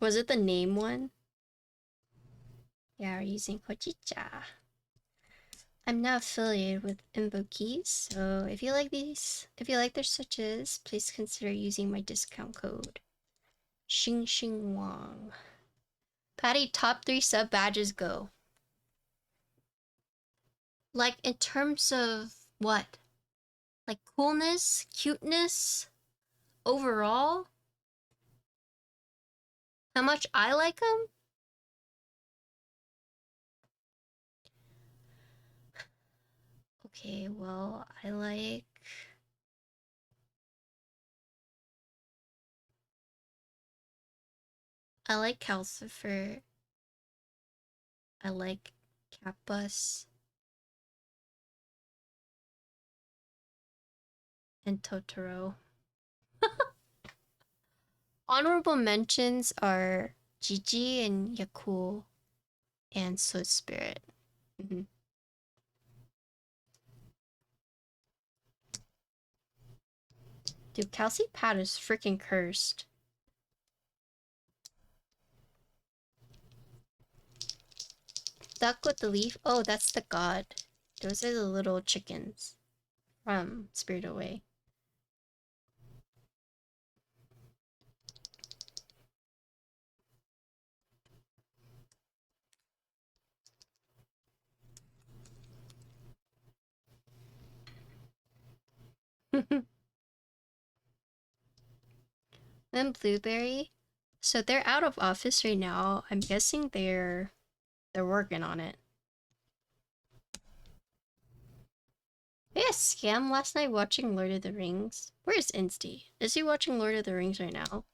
Was it the name one? Yeah, we're using Hojicha. I'm now affiliated with Invokeys, so if you like their switches, please consider using my discount code. xinxinwong. Patty, top 3 sub badges go. Like, in terms of what? Like, coolness? Cuteness? Overall? How much I like them? Okay, well, I like Calcifer. I like Kappas and Totoro. Honorable mentions are Gigi and Yakul and Soot Spirit. Mm-hmm. Dude, Kelsey Pat is freaking cursed. Duck with the leaf? Oh, that's the god. Those are the little chickens from Spirit Away. Then Blueberry. So they're out of office right now. I'm guessing they're working on it. They had a scam last night watching Lord of the Rings. Where's Insty? Is he watching Lord of the Rings right now?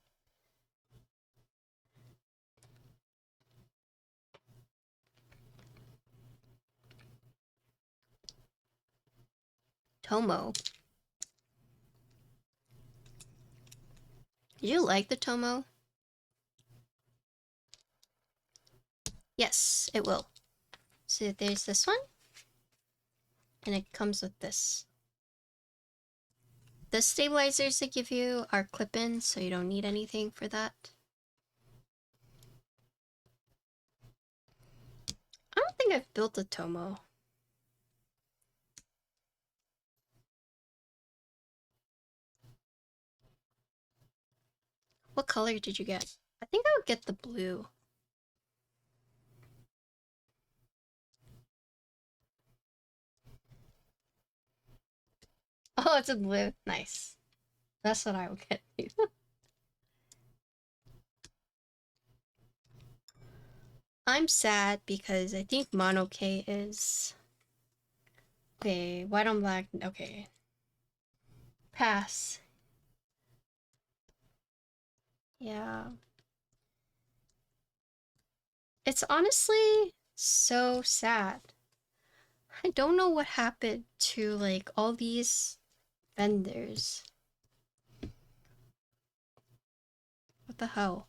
Tomo. Did you like the Tomo? Yes, it will. So there's this one. And it comes with this. The stabilizers they give you are clip-ins, so you don't need anything for that. I don't think I've built a Tomo. What color did you get? I think I would get the blue. Oh, it's a blue. Nice. That's what I would get. I'm sad because I think Mono K is... Okay, white on black. Okay. Pass. Yeah. It's honestly so sad. I don't know what happened to like all these vendors. What the hell?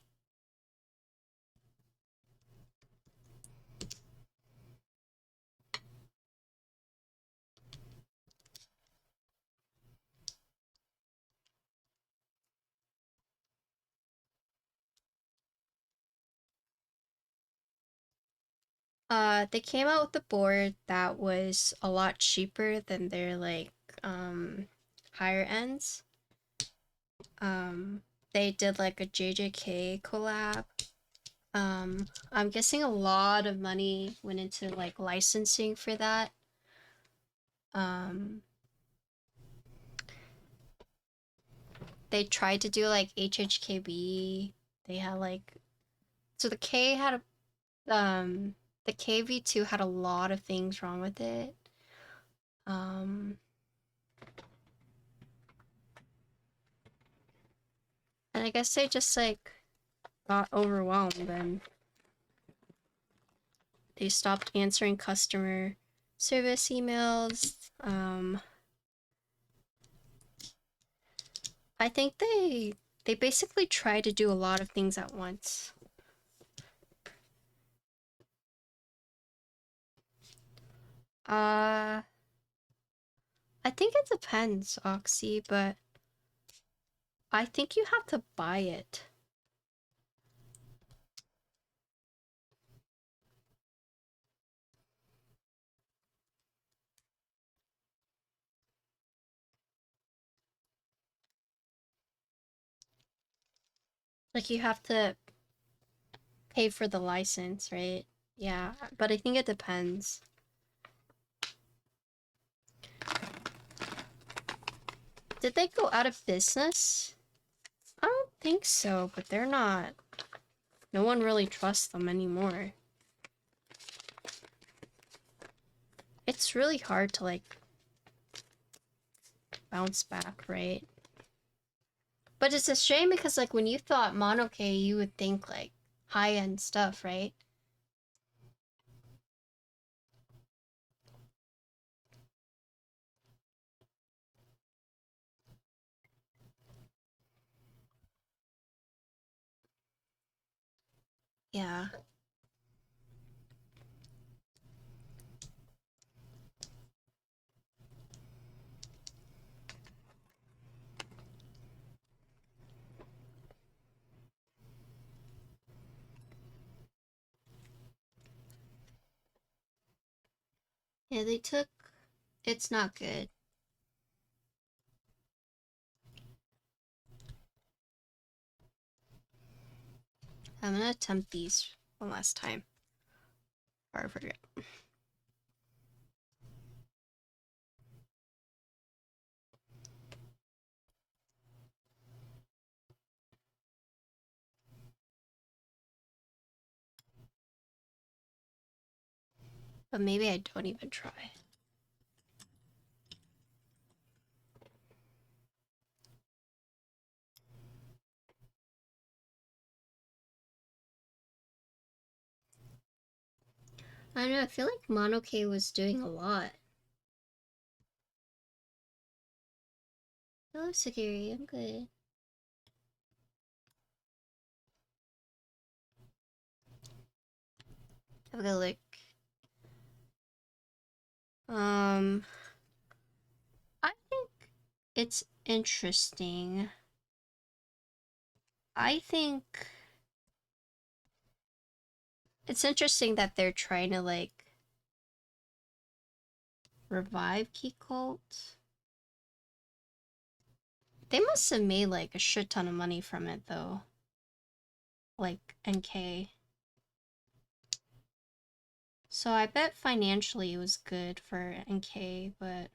They came out with a board that was a lot cheaper than their like higher ends. They did like a JJK collab. I'm guessing a lot of money went into like licensing for that. They tried to do like HHKB. They had like so the K had a the KV2 had a lot of things wrong with it. And I guess they just like got overwhelmed and they stopped answering customer service emails. I think they basically try to do a lot of things at once. I think it depends, Oxy, but I think you have to buy it. Like you have to pay for the license, right? Yeah, but I think it depends. Did they go out of business? I don't think so, but they're not. No one really trusts them anymore. It's really hard to like bounce back, right? But it's a shame because like when you thought Monoke, you would think like high-end stuff, right? Yeah. Yeah, they took... It's not good. I'm gonna attempt these one last time. Or I forget. But maybe I don't even try. I don't know, I feel like Monoke was doing a lot. Hello, Sakiri, I'm good. Have a good look. I think it's interesting. I think it's interesting that they're trying to like revive Key Cult. They must have made like a shit ton of money from it though. Like NK. So I bet financially it was good for NK, but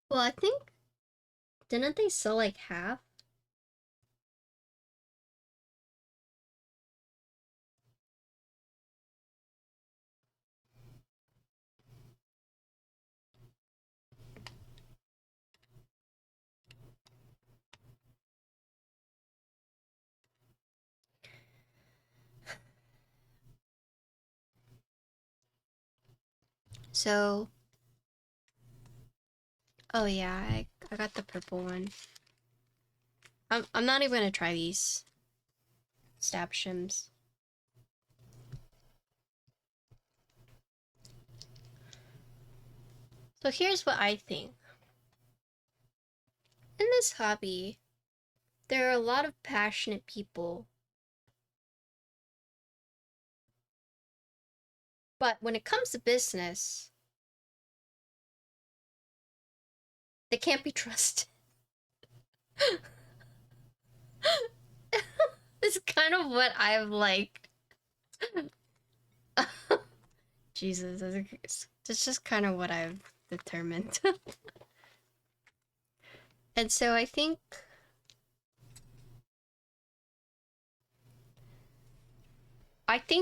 well, I think didn't they sell like half? So, oh yeah, I got the purple one. I'm not even gonna try these stab shims. So here's what I think. In this hobby, there are a lot of passionate people. But when it comes to business, they can't be trusted. It's kind of what I've like. Jesus, it's just kind of what I've determined. And so I think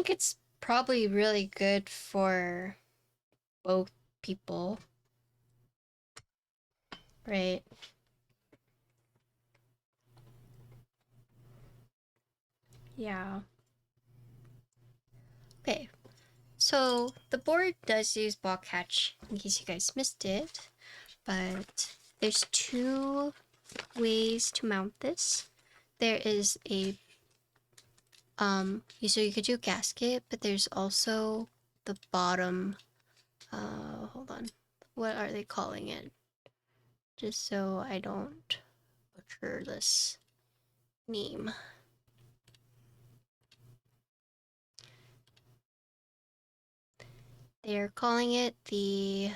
it's probably really good for both people, right? Yeah. Okay. So the board does use ball catch, in case you guys missed it, but there's two ways to mount this. There is a so you could do gasket, but there's also the bottom, hold on, what are they calling it? Just so I don't butcher this name. They're calling it the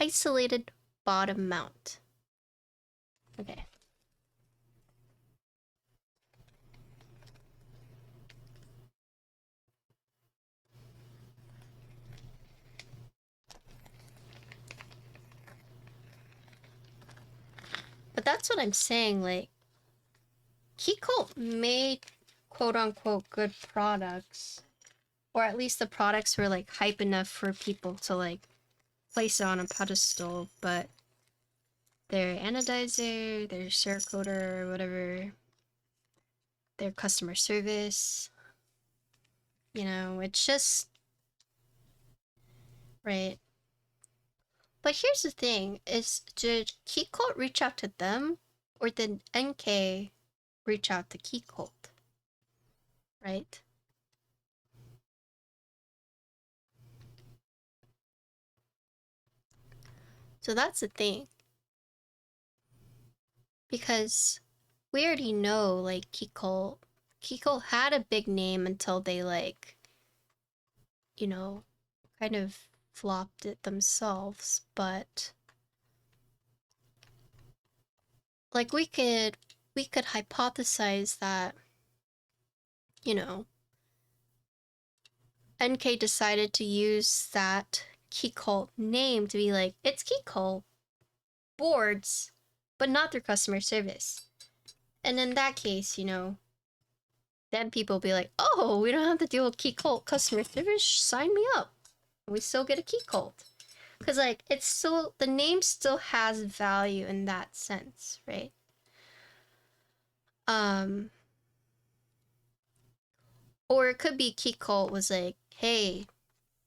isolated bottom mount. Okay. But that's what I'm saying, like, Keycult made quote-unquote good products, or at least the products were like hype enough for people to like place it on a pedestal, but their anodizer, their Cerakoter, or whatever, their customer service. You know, it's just right. But here's the thing: is did Keycult reach out to them, or did NK reach out to Keycult? Right. So that's the thing. Because we already know, like, Keycult had a big name until they, like, you know, kind of flopped it themselves. But like, we could hypothesize that, you know, NK decided to use that Keycult name to be like, it's Keycult boards, but not their customer service. And in that case, you know, then people be like, oh, we don't have to deal with Keycult customer service, sign me up. We still get a Keycult. Because, like, it's still, the name still has value in that sense, right? Or it could be Keycult was like, hey,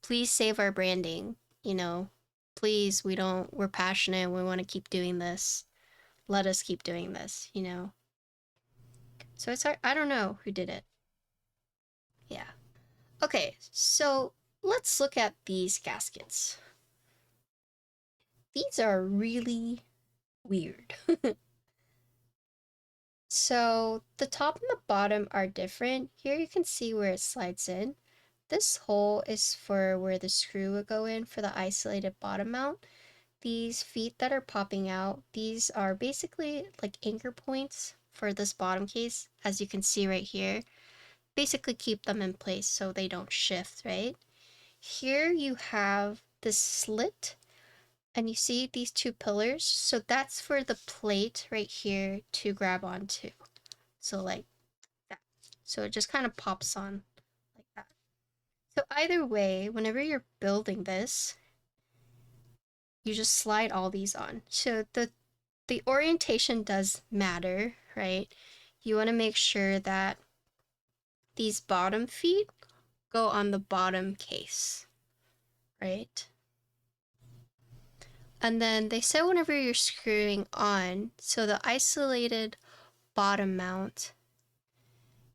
please save our branding, you know, please, we're passionate, we want to keep doing this, let us keep doing this, you know. So it's hard, I don't know who did it. Yeah. Okay, so let's look at these gaskets. These are really weird. So the top and the bottom are different. Here you can see where it slides in. This hole is for where the screw would go in for the isolated bottom mount. These feet that are popping out, these are basically like anchor points for this bottom case, as you can see right here. Basically keep them in place so they don't shift, right? Here you have this slit, and you see these two pillars, so that's for the plate right here to grab onto. So like that. So it just kind of pops on like that. So either way, whenever you're building this, you just slide all these on. So the orientation does matter, right? You want to make sure that these bottom feet go on the bottom case, right? And then they said whenever you're screwing on, so the isolated bottom mount,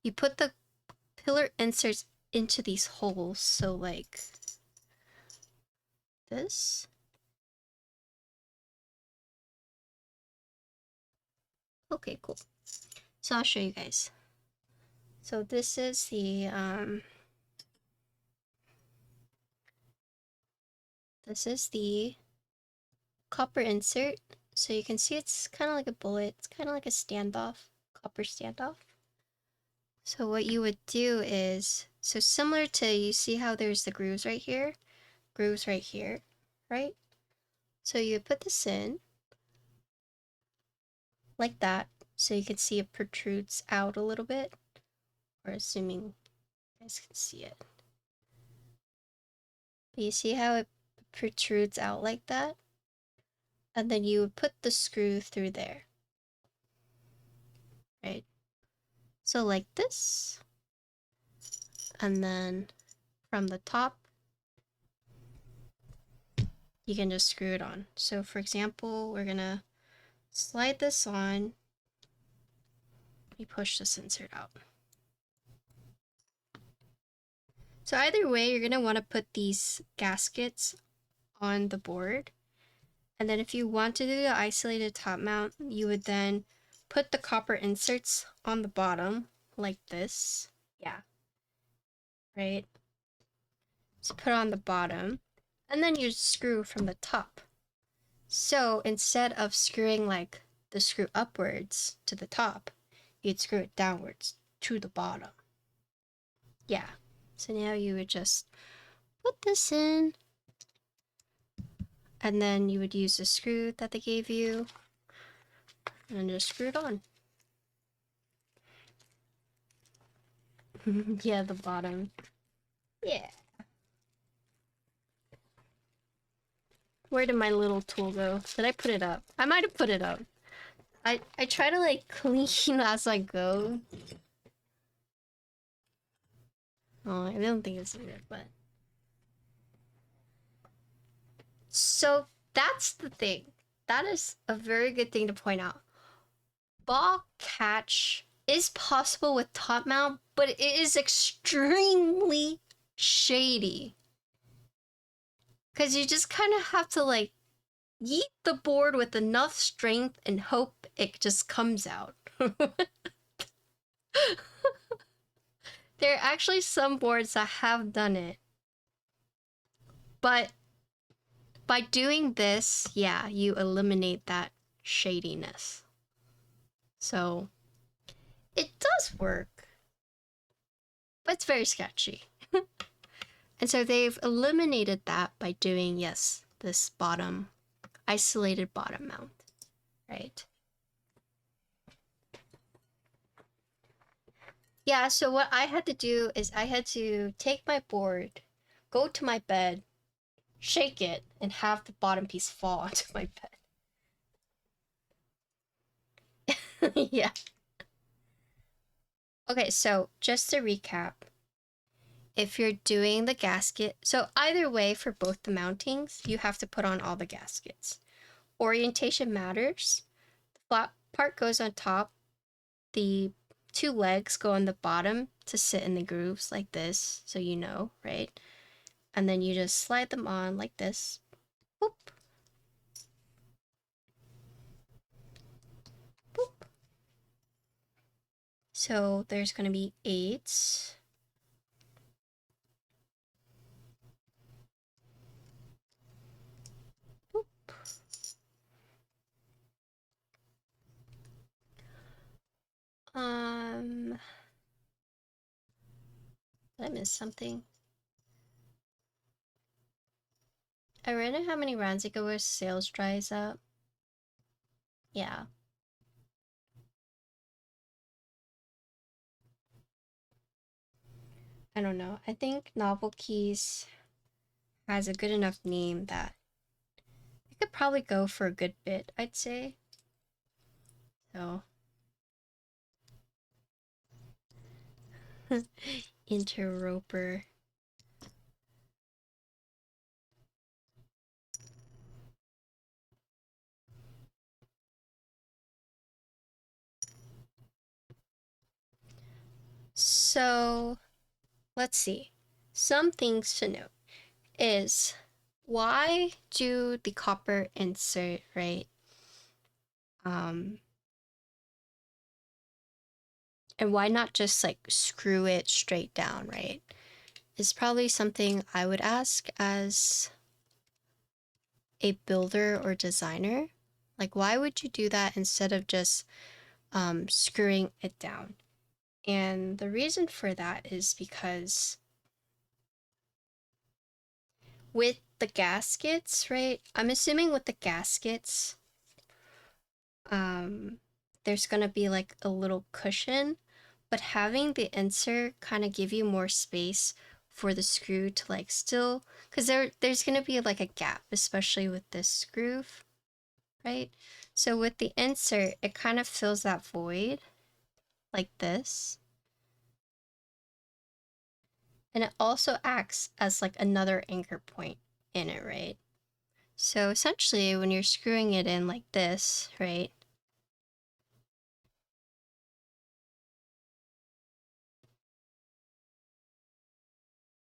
you put the pillar inserts into these holes, so like this. Okay, cool. So I'll show you guys. So this is the copper insert. So you can see it's kind of like a bullet. It's kind of like a standoff, copper standoff. So what you would do is, so similar to, you see how there's the grooves right here, right? So you put this in like that, so you can see it protrudes out a little bit, or assuming you guys can see it. But you see how it protrudes out like that? And then you would put the screw through there, right? So like this, and then from the top, you can just screw it on. So for example, we're gonna slide this on, we push this insert out. So either way, you're gonna wanna put these gaskets on the board. And then if you want to do the isolated top mount, you would then put the copper inserts on the bottom, like this. Yeah. Right? So put on the bottom, and then you screw from the top. So instead of screwing like the screw upwards to the top, you'd screw it downwards to the bottom. Yeah. So now you would just put this in, and then you would use the screw that they gave you, and just screw it on. Yeah, the bottom. Yeah. Where did my little tool go? Did I put it up? I might have put it up. I try to like clean as I go. Oh, I don't think it's either, but... So that's the thing. That is a very good thing to point out. Ball catch is possible with top mount, but it is extremely shady. Because you just kind of have to like yeet the board with enough strength and hope it just comes out. There are actually some boards that have done it. But by doing this, yeah, you eliminate that shadiness. So it does work, but it's very sketchy. And so they've eliminated that by doing, yes, this bottom, isolated bottom mount, right? Yeah, so what I had to do is I had to take my board, go to my bed, shake it, and have the bottom piece fall onto my bed. Yeah. Okay, so just to recap, if you're doing the gasket, so either way for both the mountings, you have to put on all the gaskets. Orientation matters. The flat part goes on top. The two legs go on the bottom to sit in the grooves like this, so you know, right? And then you just slide them on like this. Boop. Boop. So there's going to be 8. Boop. Did I miss something? I ran out how many rounds ago where sales dries up. Yeah. I don't know. I think Novel Keys has a good enough name that it could probably go for a good bit, I'd say. So. Interroper. So, let's see. Some things to note is why do the copper insert, right? And why not just like screw it straight down, right? Is probably something I would ask as a builder or designer. Like, why would you do that instead of just screwing it down? And the reason for that is because with the gaskets, right? I'm assuming with the gaskets, there's gonna be like a little cushion, but having the insert kind of give you more space for the screw to like still, because there's gonna be like a gap, especially with this groove, right? So with the insert, it kind of fills that void like this. And it also acts as like another anchor point in it, right? So essentially when you're screwing it in like this, right?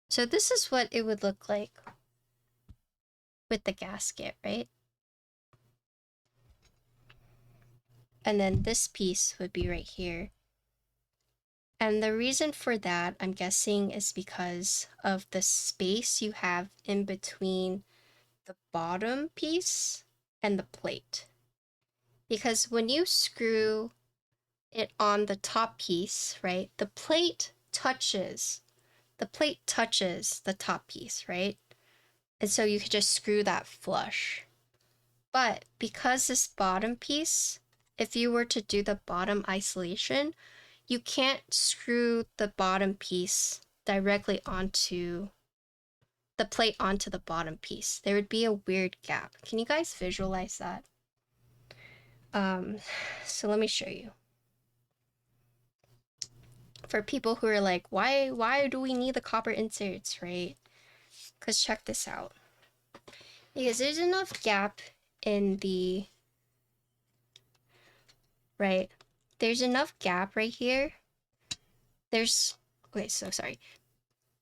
So this is what it would look like with the gasket, right? And then this piece would be right here. And the reason for that, I'm guessing, is because of the space you have in between the bottom piece and the plate. Because when you screw it on the top piece, right, the plate touches the top piece, right? And so you could just screw that flush. But because this bottom piece, if you were to do the bottom isolation, you can't screw the bottom piece directly onto the plate onto the bottom piece. There would be a weird gap. Can you guys visualize that? So let me show you. for people who are like, why do we need the copper inserts, right? Because check this out. Because there's enough gap in the, right? There's enough gap right here. Okay, so sorry.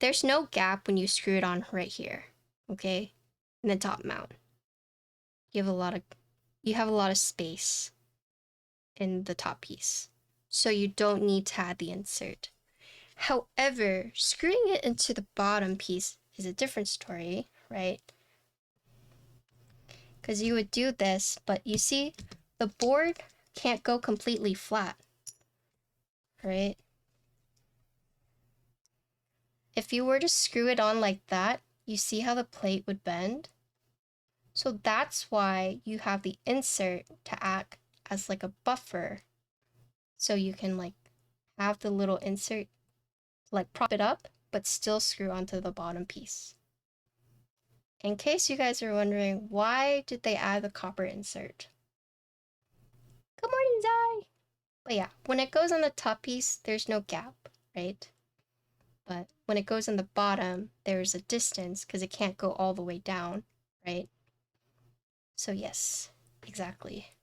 There's no gap when you screw it on right here, okay? In the top mount. You have a lot of space in the top piece. So you don't need to add the insert. However, screwing it into the bottom piece is a different story, right? Because you would do this, but you see, the board can't go completely flat, right? If you were to screw it on like that, you see how the plate would bend? So that's why you have the insert to act as like a buffer. So you can like have the little insert like prop it up, but still screw onto the bottom piece. In case you guys are wondering, why did they add the copper insert? Good morning, Zai! But yeah, when it goes on the top piece, there's no gap, right? But when it goes on the bottom, there's a distance because it can't go all the way down, right? So yes, exactly.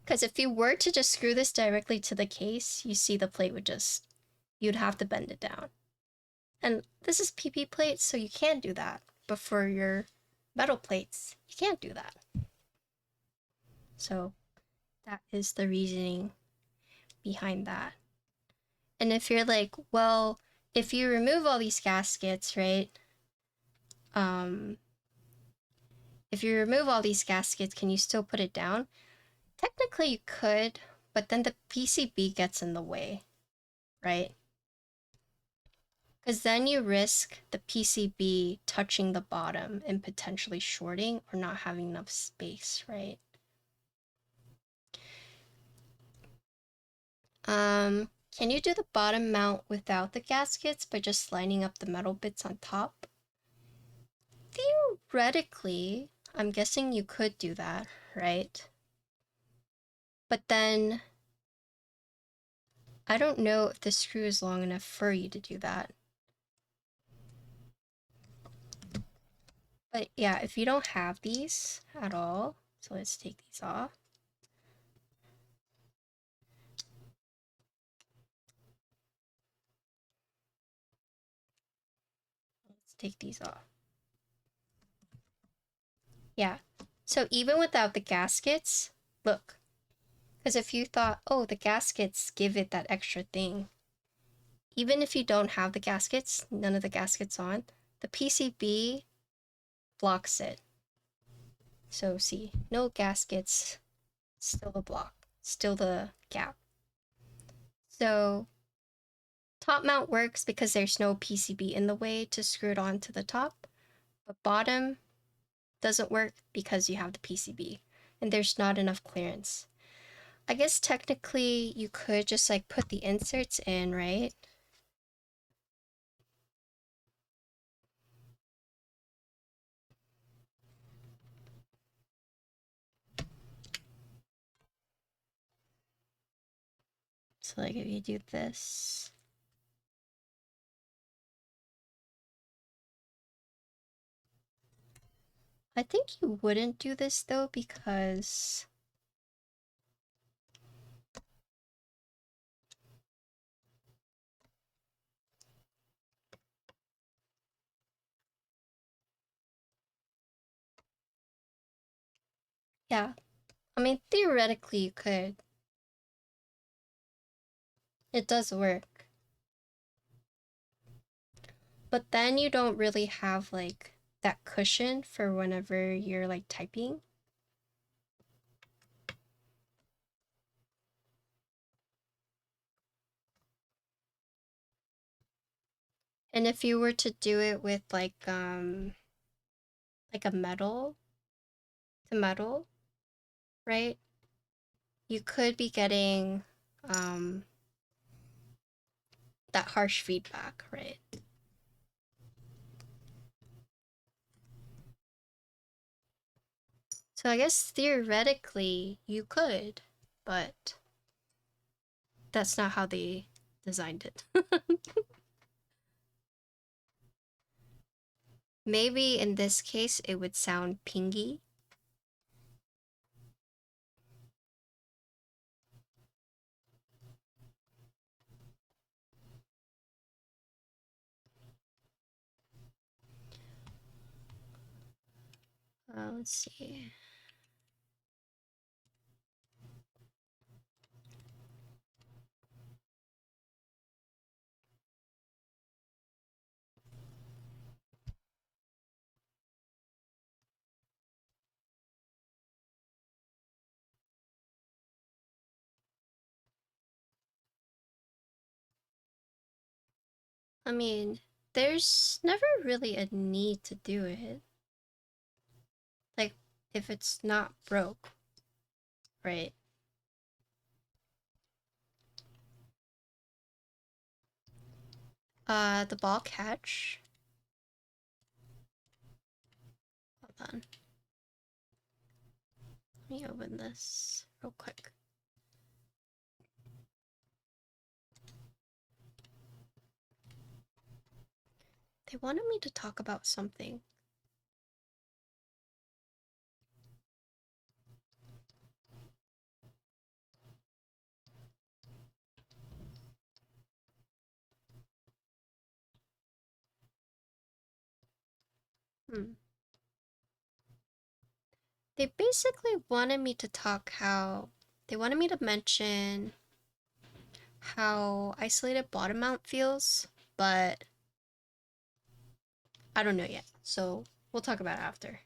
Because if you were to just screw this directly to the case, you see the plate would just, you'd have to bend it down. And this is PP plates, so you can't do that. But for your metal plates, you can't do that. So that is the reasoning behind that. And if you're like, well, if you remove all these gaskets, right? If you remove all these gaskets, can you still put it down? Technically you could, but then the PCB gets in the way, right? Because then you risk the PCB touching the bottom and potentially shorting or not having enough space, right? Can you do the bottom mount without the gaskets by just lining up the metal bits on top? Theoretically, I'm guessing you could do that, right? But then I don't know if the screw is long enough for you to do that. But yeah, if you don't have these at all, so let's take these off. Let's take these off. Yeah, so even without the gaskets, look. Because if you thought, oh, the gaskets give it that extra thing. Even if you don't have the gaskets, none of the gaskets on, the PCB blocks it. So see, no gaskets, still the block, still the gap. So top mount works because there's no PCB in the way to screw it onto the top, but bottom doesn't work because you have the PCB and there's not enough clearance. I guess technically you could just like put the inserts in, right? So like if you do this, I think you wouldn't do this though because yeah, I mean theoretically you could. It does work. But then you don't really have like that cushion for whenever you're like typing. And if you were to do it with like a metal to metal, right? You could be getting that harsh feedback, right? So I guess theoretically you could, but that's not how they designed it. Maybe in this case it would sound pingy. Let's see. I mean, there's never really a need to do it. Like, if it's not broke, right? The ball catch. Hold on. Let me open this real quick. They wanted me to talk about something. They basically wanted me to talk they wanted me to mention how isolated bottom mount feels, but I don't know yet. So we'll talk about it after.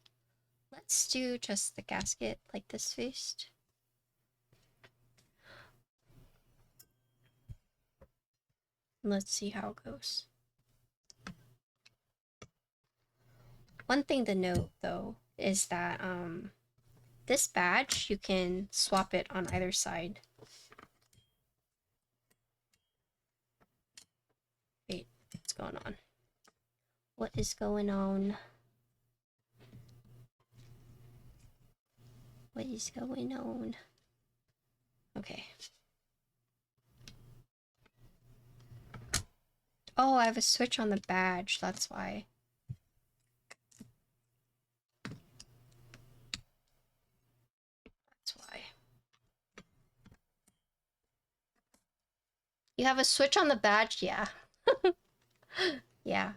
Let's do just the gasket like this first. Let's see how it goes. One thing to note though is that this badge, you can swap it on either side. Wait, what's going on? What is going on? What is going on? Okay. Oh, I have a switch on the badge, that's why. That's why. You have a switch on the badge? Yeah. Yeah.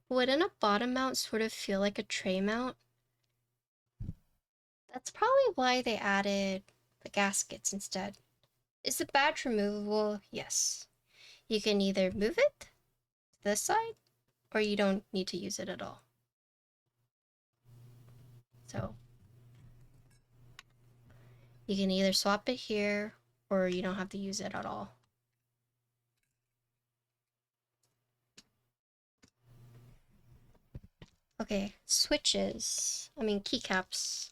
Wouldn't a bottom mount sort of feel like a tray mount? That's probably why they added the gaskets instead. Is the badge removable? Yes. You can either move it to this side, or you don't need to use it at all. So you can either swap it here, or you don't have to use it at all. Okay, switches. I mean, keycaps.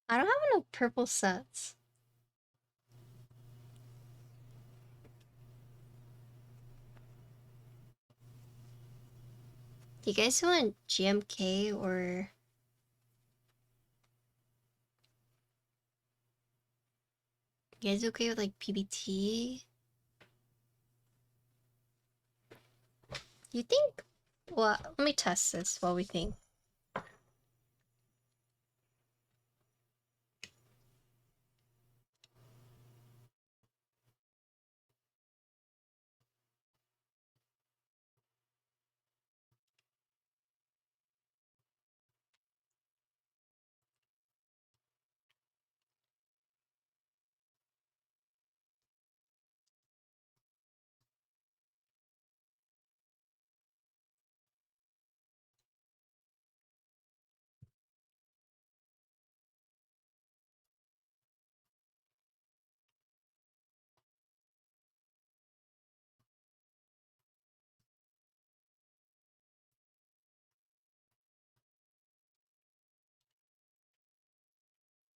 I don't have no purple sets. Do you guys want GMK or... You guys okay with like PBT? You think? Well, let me test this while we think.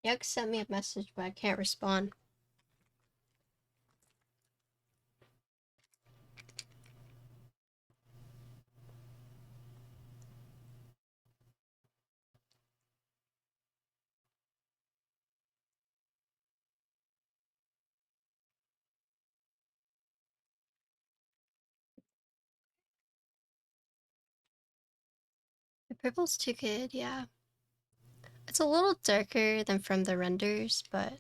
Yux sent me a message, but I can't respond. The purple's too good, yeah. It's a little darker than from the renders, but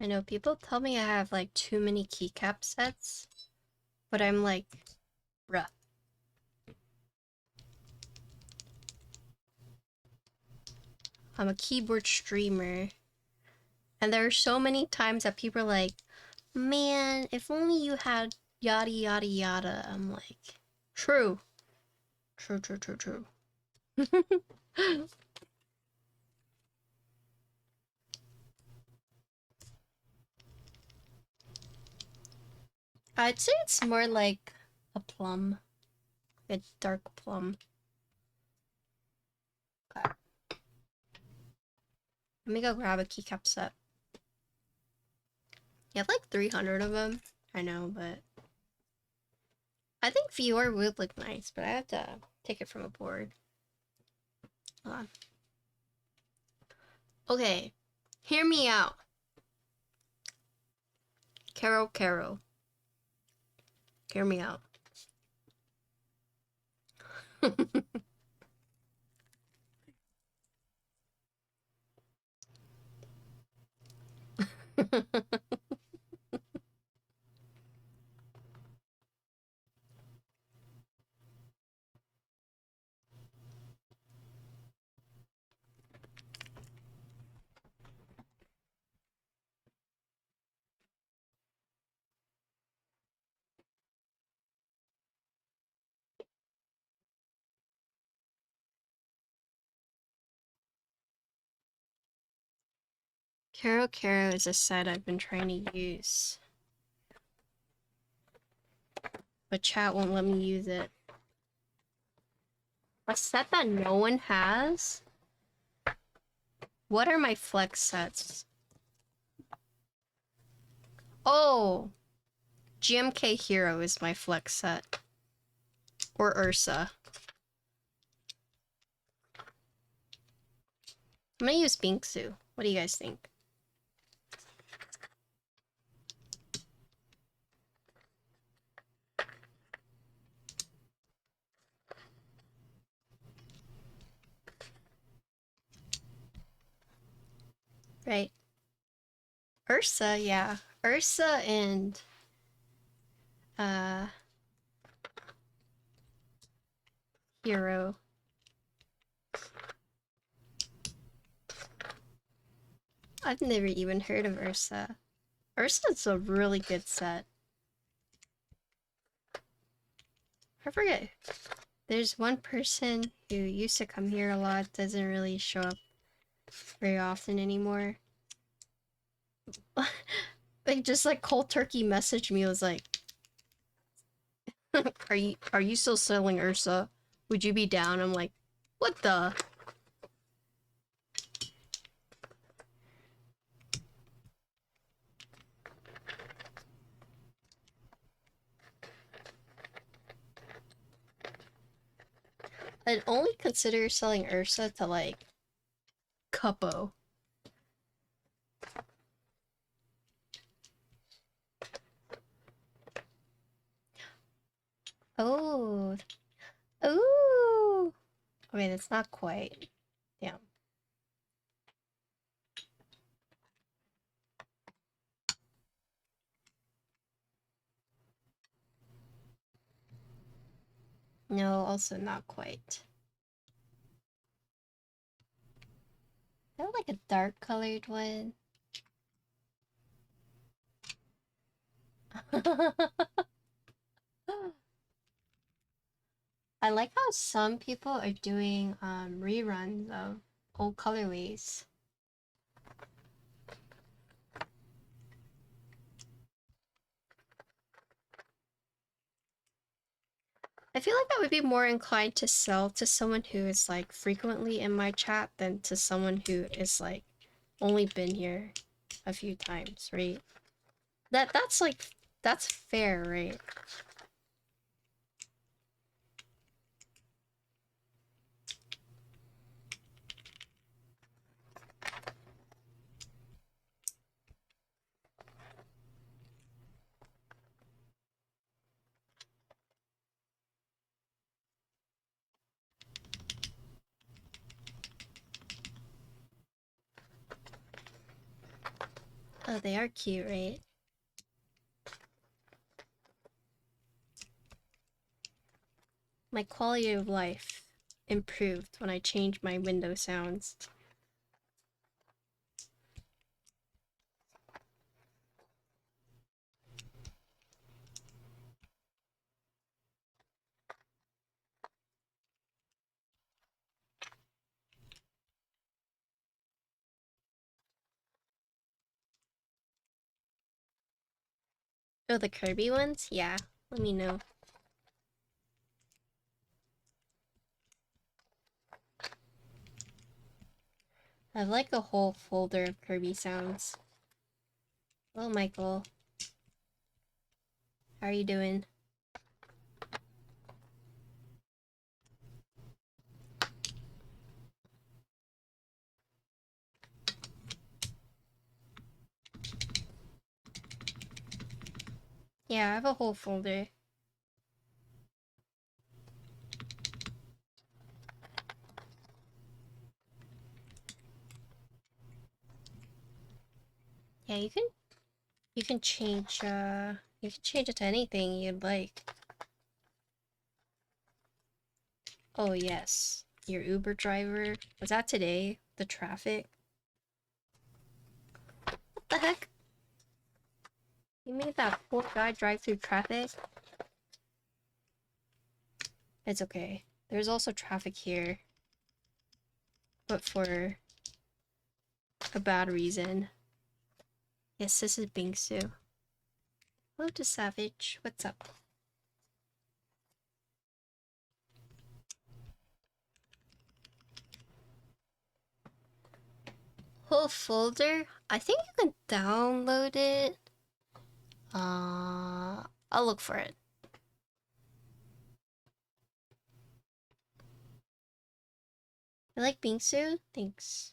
I know people tell me I have like too many keycap sets, but I'm like, bruh. I'm a keyboard streamer, and there are so many times that people are like, man, if only you had yada yada yada. I'm like, true. True, true, true, true. I'd say it's more like a plum. A dark plum. Okay. Let me go grab a keycap set. You have like 300 of them. I know, but I think Fior would look nice, but I have to take it from a board. Hold on. Okay, hear me out. Caro. Hear me out. Caro is a set I've been trying to use, but chat won't let me use it. A set that no one has? What are my flex sets? Oh! GMK Hero is my flex set. Or Ursa. I'm gonna use Bingsu. What do you guys think? Right. Ursa, yeah. Ursa and Hero. I've never even heard of Ursa. Ursa's a really good set. I forget. There's one person who used to come here a lot, doesn't really show up very often anymore. Like just like cold turkey messaged me, was like, are you still selling Ursa? Would you be down? I'm like, what the? I'd only consider selling Ursa to like Cuppo. Oh. Ooh. Okay, that's not quite. Damn. No, also not quite. I have like a dark colored one. I like how some people are doing reruns of old colorways. I feel like I would be more inclined to sell to someone who is like frequently in my chat than to someone who is like only been here a few times, right? That's like that's fair, right? Oh, they are cute, right? My quality of life improved when I changed my window sounds. Oh, the Kirby ones? Yeah, let me know. I have like a whole folder of Kirby sounds. Hello, Michael. How are you doing? Yeah, I have a whole folder. Yeah, you can change it to anything you'd like. Oh yes. Your Uber driver. Was that today? The traffic? What the heck? You made that poor guy drive through traffic? It's okay. There's also traffic here. But for a bad reason. Yes, this is Bingsu. Hello to Savage. What's up? Whole folder? I think you can download it. I'll look for it. You like Bingsu? Thanks.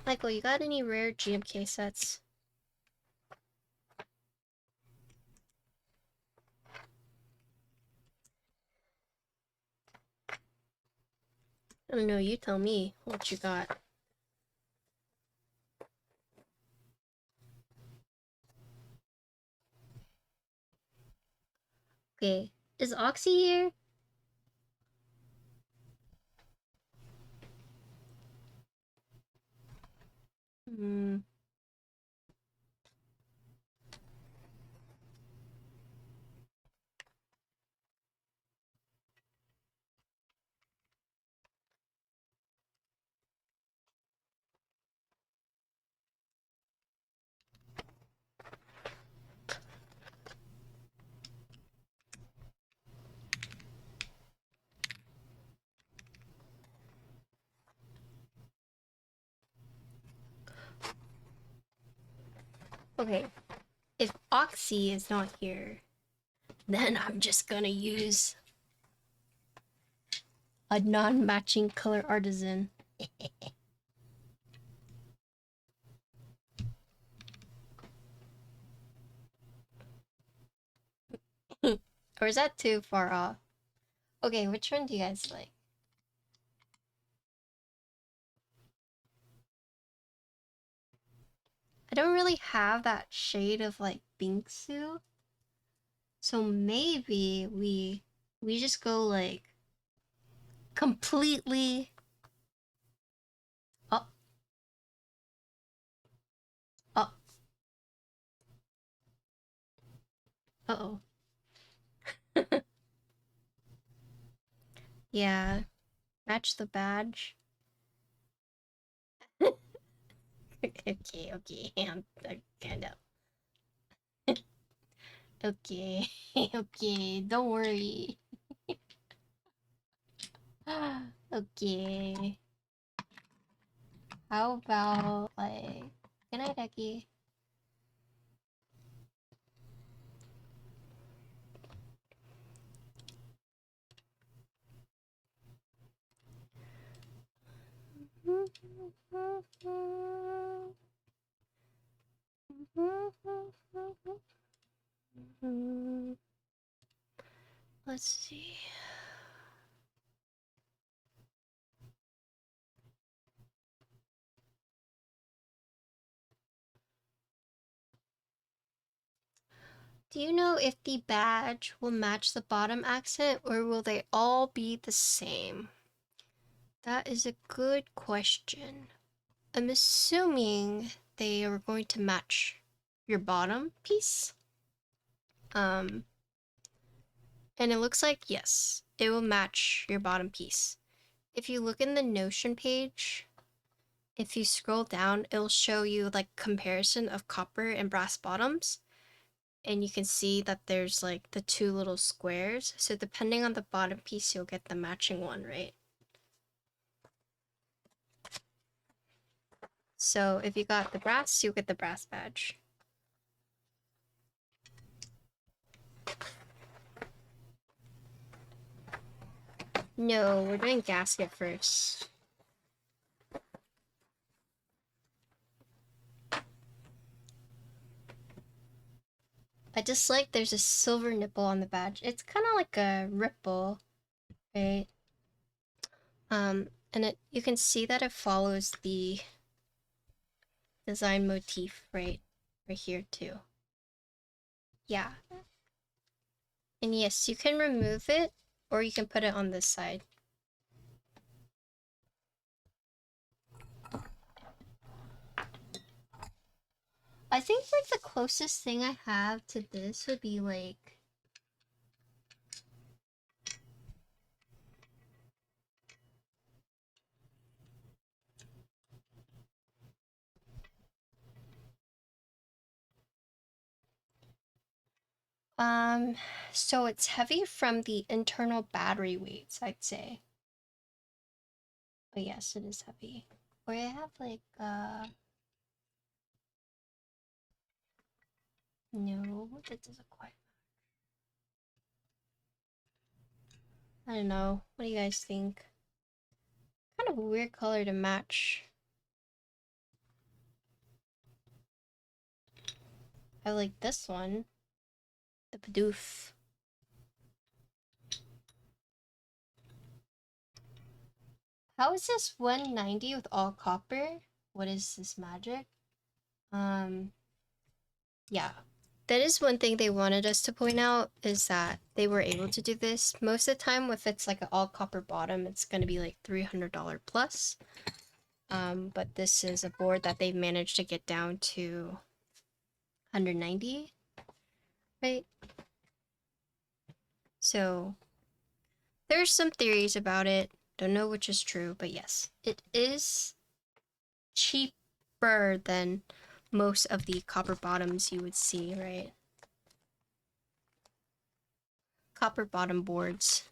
Michael, you got any rare GMK sets? I don't know, you tell me what you got. Okay, is Oxy here? Hmm. Okay, if Oxy is not here, then I'm just gonna use a non-matching color artisan. Or is that too far off? Okay, which one do you guys like? I don't really have that shade of like Bingsu. So maybe we just go like completely up. Uh-oh. Yeah, match the badge. Okay, okay, I'm kind of... Okay, okay, don't worry. Okay. How about, like... Good night, Ducky. Let's see. Do you know if the badge will match the bottom accent or will they all be the same? That is a good question. I'm assuming they are going to match your bottom piece. And it looks like, yes, it will match your bottom piece. If you look in the Notion page, if you scroll down, it'll show you like comparison of copper and brass bottoms. And you can see that there's like the two little squares. So depending on the bottom piece, you'll get the matching one, right? So if you got the brass, you'll get the brass badge. No, we're doing gasket first. I just like there's a silver nipple on the badge. It's kind of like a ripple, right? And you can see that it follows the design motif right here too. Yeah. And yes, you can remove it or you can put it on this side. I think like the closest thing I have to this would be like so it's heavy from the internal battery weights, I'd say. But yes, it is heavy. Or I have like no, that doesn't quite. I don't know. What do you guys think? Kind of a weird color to match. I like this one. The Bidoof. How is this 190 with all copper? What is this magic? Yeah. That is one thing they wanted us to point out is that they were able to do this. Most of the time, if it's like an all copper bottom, it's going to be like $300 plus. But this is a board that they've managed to get down to 190, right? So there's some theories about it. Don't know which is true, but yes, it is cheaper than most of the copper bottoms you would see, right? Copper bottom boards.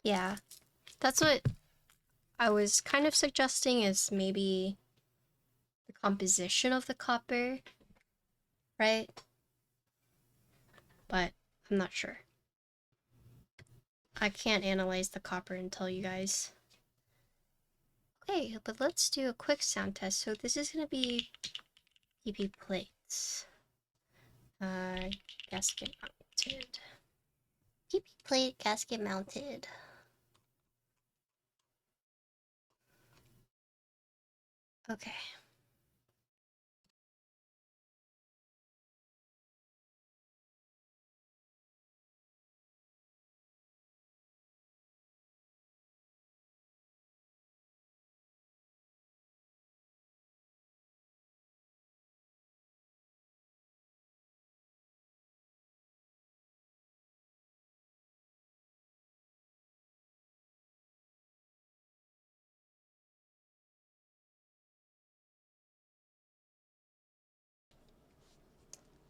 Yeah, that's what I was kind of suggesting is maybe the composition of the copper, right? But I'm not sure. I can't analyze the copper and tell you guys. Okay, but let's do a quick sound test. So this is gonna be EP plates. Gasket mounted. EP plate, gasket mounted. Okay.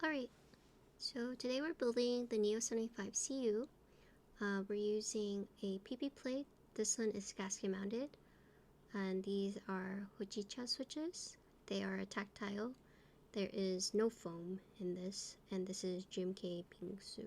Alright, so today we're building the Neo75 CU. We're using a PP plate. This one is gasket mounted, and these are Hojicha switches. They are tactile. There is no foam in this, and this is GMK Bingsu.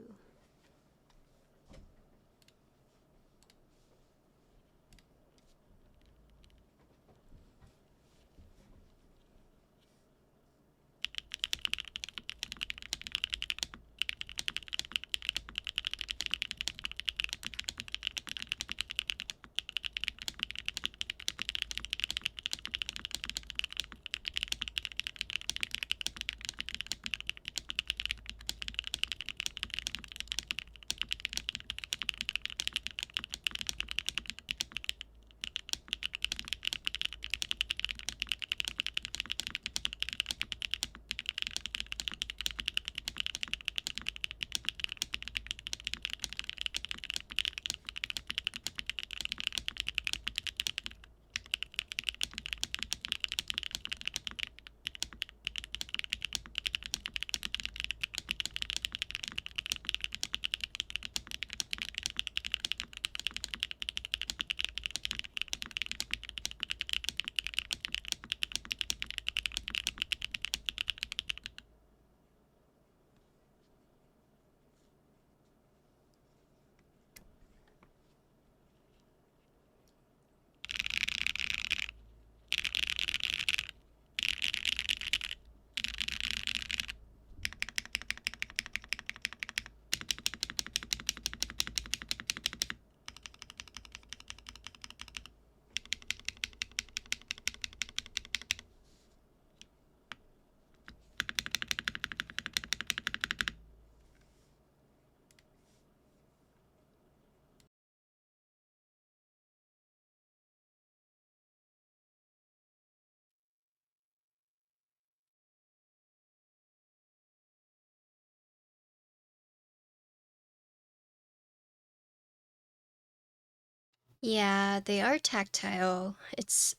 Yeah, they are tactile. It's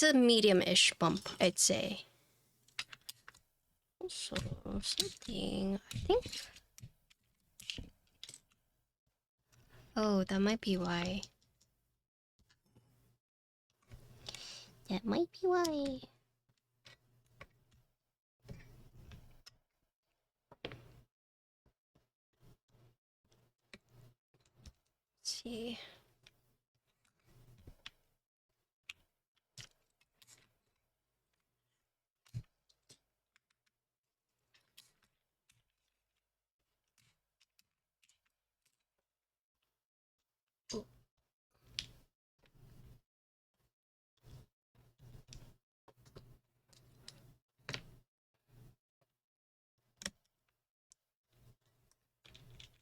a medium-ish bump, I'd say. Also, something I think. Oh, that might be why. That might be why. Let's see.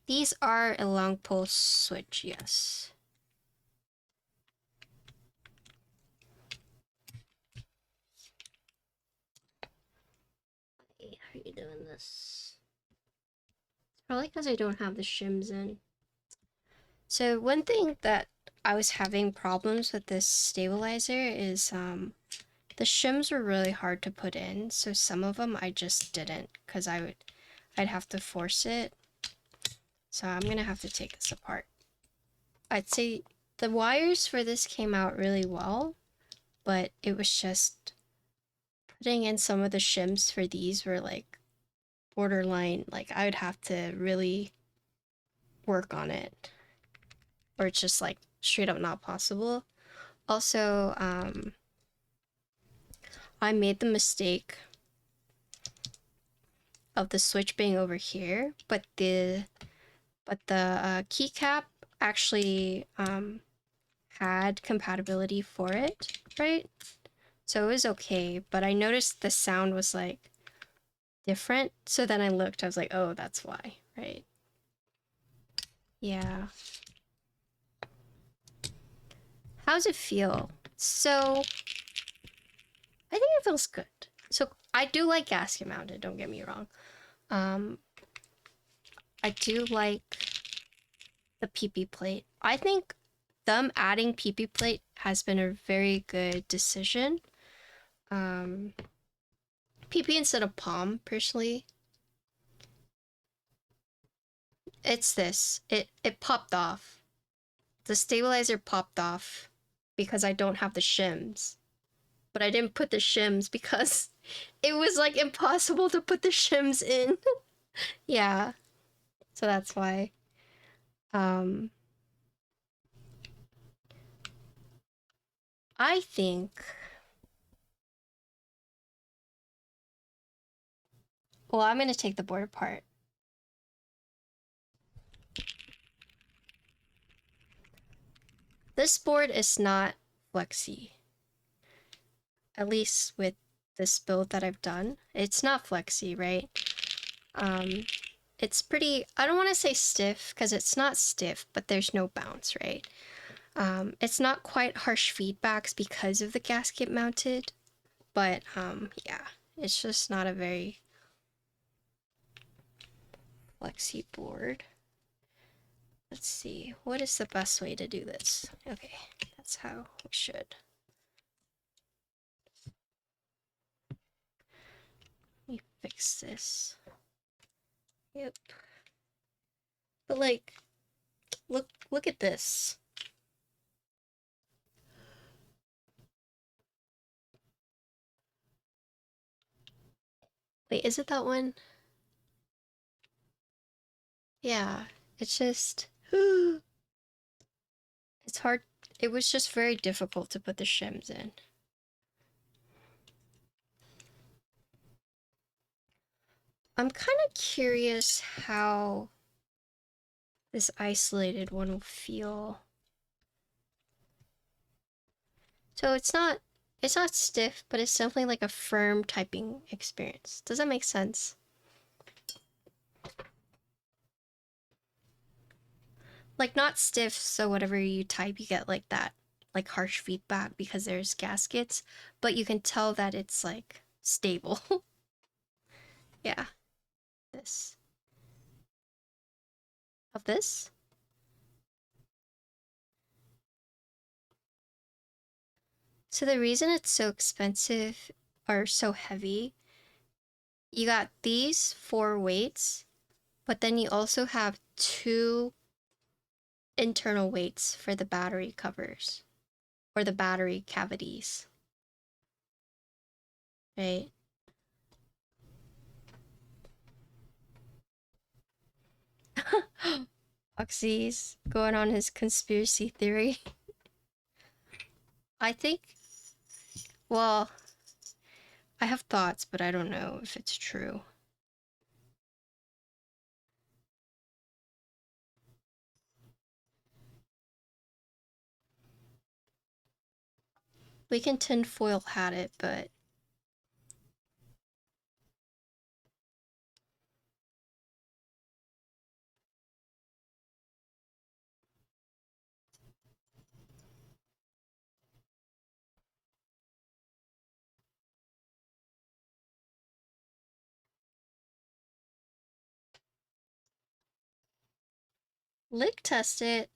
These are a long pulse switch, yes. Hey, how are you doing this? It's probably because I don't have the shims in. So one thing that I was having problems with this stabilizer is the shims were really hard to put in, so some of them I just didn't because I'd have to force it. So I'm gonna have to take this apart. I'd say the wires for this came out really well, but it was just putting in some of the shims for these were like borderline, like I would have to really work on it, or it's just like straight up not possible. Also, I made the mistake of the switch being over here, but the keycap actually had compatibility for it, right? So it was okay, but I noticed the sound was like different. So then I looked, I was like, oh, that's why, right? Yeah. How's it feel? So I think it feels good. So I do like gasket mounted, don't get me wrong. I do like the PP plate. I think them adding PP plate has been a very good decision. PP instead of palm, personally. It's this. It popped off. The stabilizer popped off because I don't have the shims. But I didn't put the shims because it was like impossible to put the shims in. Yeah. So that's why. I think, well, I'm gonna take the board apart. This board is not flexy. At least with this build that I've done. It's not flexy, right? It's pretty, I don't want to say stiff because it's not stiff, but there's no bounce, right? It's not quite harsh feedbacks because of the gasket mounted, but yeah, it's just not a very flexy board. Let's see, what is the best way to do this? Okay, that's how we should. Let me fix this. Yep. But like, look at this. Wait, is it that one? Yeah, it's just it's hard. It was just very difficult to put the shims in. I'm kind of curious how this isolated one will feel. So it's not stiff, but it's definitely like a firm typing experience. Does that make sense? Like not stiff, so whatever you type, you get like that, like harsh feedback because there's gaskets, but you can tell that it's like stable. Yeah, this. Of this? So the reason it's so expensive or so heavy, you got these 4 weights, but then you also have 2 internal weights for the battery covers or the battery cavities, right? Oxy's going on his conspiracy theory. I think, well, I have thoughts, but I don't know if it's true. We can tinfoil hat it, but lick test it.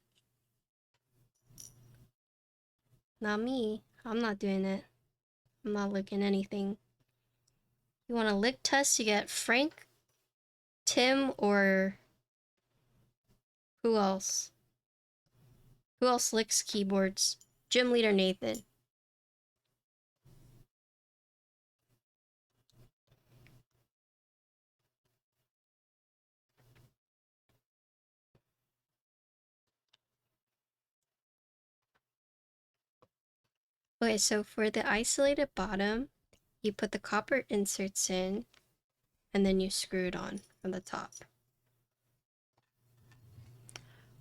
Not me. I'm not doing it. I'm not licking anything. You want a lick test? You get Frank, Tim, or who else? Who else licks keyboards? Gym leader Nathan. Okay, so for the isolated bottom, you put the copper inserts in, and then you screw it on from the top.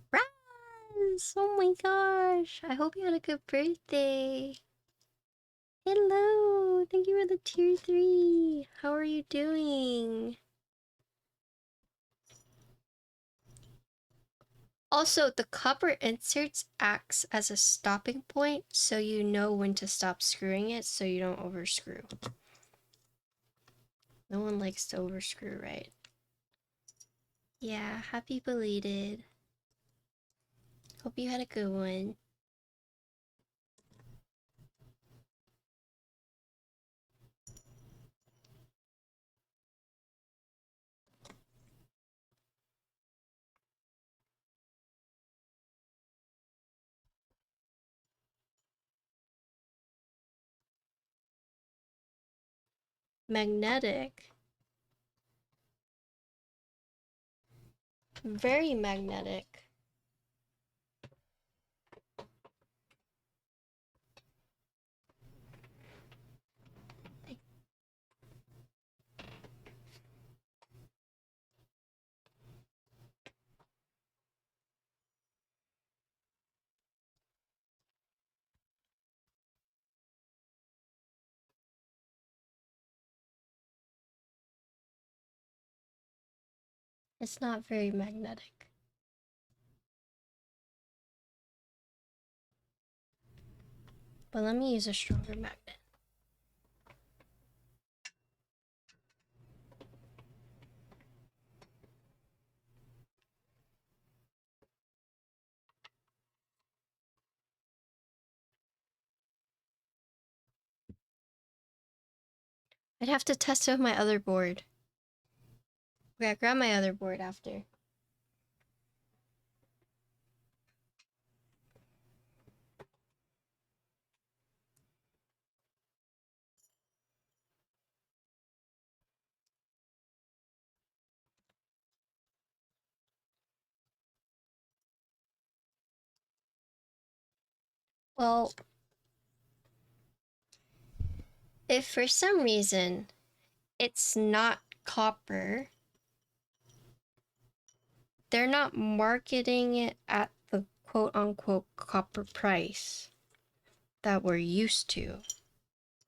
Raz! Oh my gosh! I hope you had a good birthday! Hello! Thank you for the tier 3! How are you doing? Also, the copper inserts acts as a stopping point, so you know when to stop screwing it so you don't overscrew. No one likes to overscrew, right? Yeah, happy belated. Hope you had a good one. magnetic. Very magnetic. It's not very magnetic. But let me use a stronger magnet. I'd have to test it with my other board. Okay, I'll grab my other board after. Well, if for some reason it's not copper, they're not marketing it at the quote-unquote copper price that we're used to,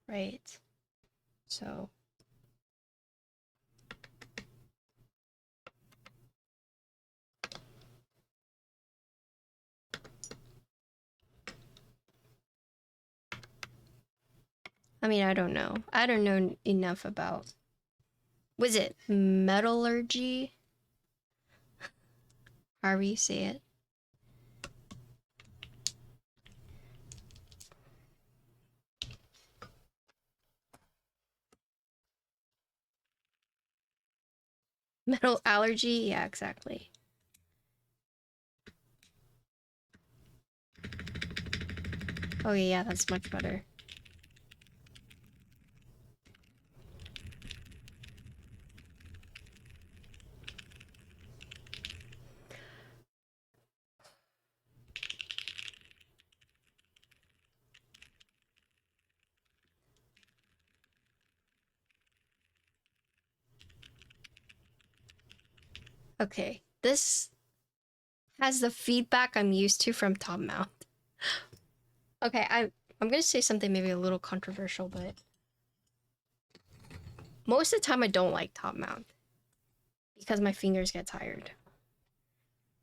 right? So I mean, I don't know. I don't know enough about, was it metallurgy? However you say it. Metal allergy? Yeah, exactly. Oh yeah, that's much better. Okay, this has the feedback I'm used to from top mount. Okay, I'm gonna say something maybe a little controversial, but most of the time I don't like top mount because my fingers get tired.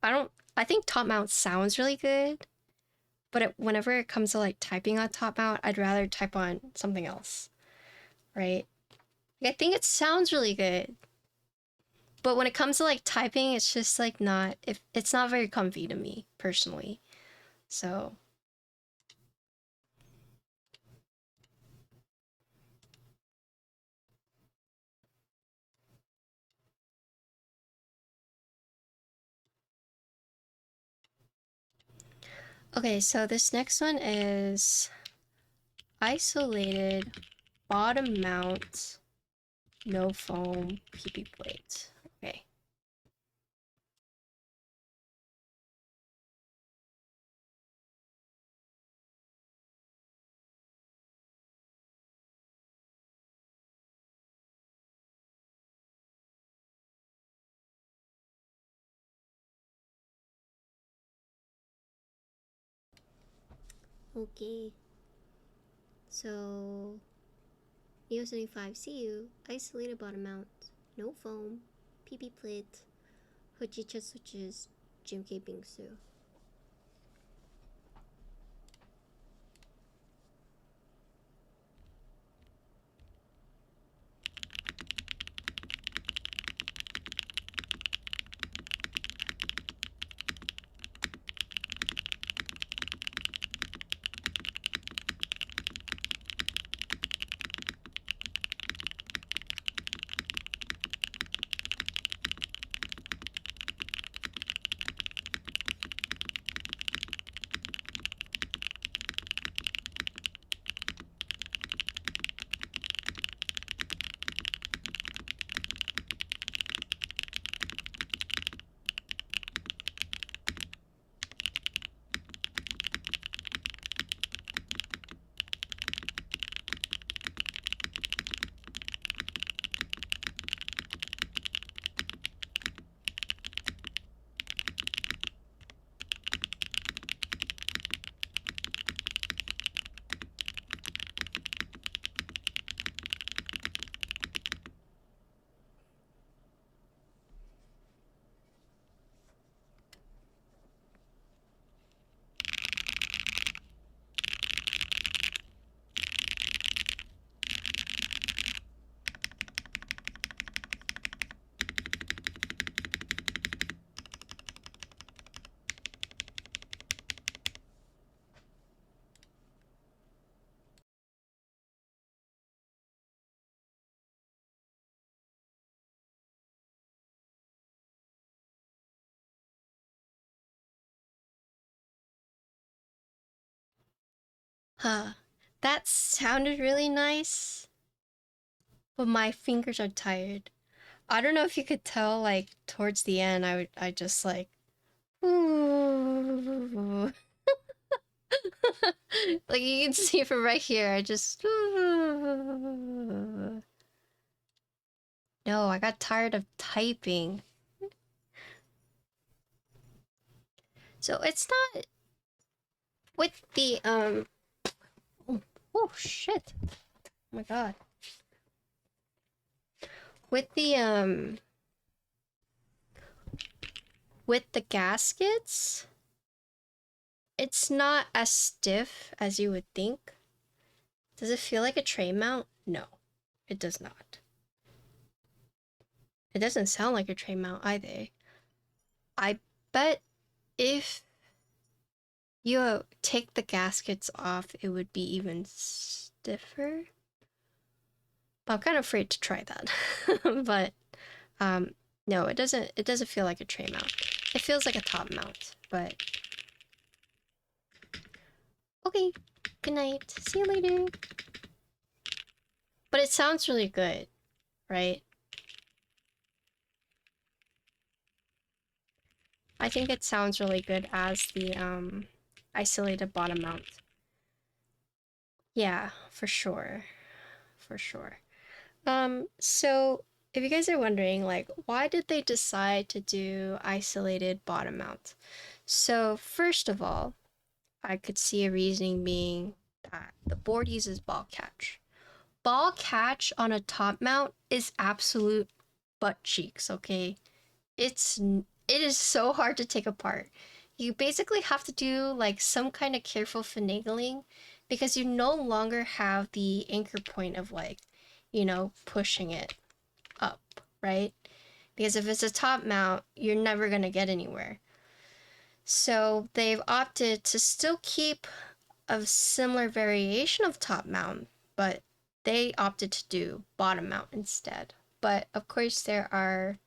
I think top mount sounds really good, but whenever it comes to like typing on top mount, I'd rather type on something else, right? I think it sounds really good, but when it comes to like typing, it's just like it's not very comfy to me personally. So okay, so this next one is isolated bottom mount no foam PP plate. Okay. Okay. So Neo75 CU, isolated bottom mount, no foam, PP plate, Hojicha switches, GMK Bingsu. Huh. That sounded really nice, but my fingers are tired. I don't know if you could tell, like, towards the end, I just like, ooh. Like, you can see from right here, I just, ooh. No, I got tired of typing. So it's not with the, oh shit. Oh my god. With the, with the gaskets, it's not as stiff as you would think. Does it feel like a tray mount? No, it does not. It doesn't sound like a tray mount either. I bet if you take the gaskets off, it would be even stiffer. But I'm kind of afraid to try that. But no, it doesn't feel like a tray mount. It feels like a top mount, but okay. Good night. See you later. But it sounds really good, right? I think it sounds really good as the isolated bottom mount. Yeah, for sure. For sure. So if you guys are wondering, like, why did they decide to do isolated bottom mount? So first of all, I could see a reasoning being that the board uses ball catch. Ball catch on a top mount is absolute butt cheeks, okay? It is so hard to take apart. You basically have to do like some kind of careful finagling because you no longer have the anchor point of like, you know, pushing it up, right? Because if it's a top mount, you're never going to get anywhere. So they've opted to still keep a similar variation of top mount, but they opted to do bottom mount instead. But of course, there are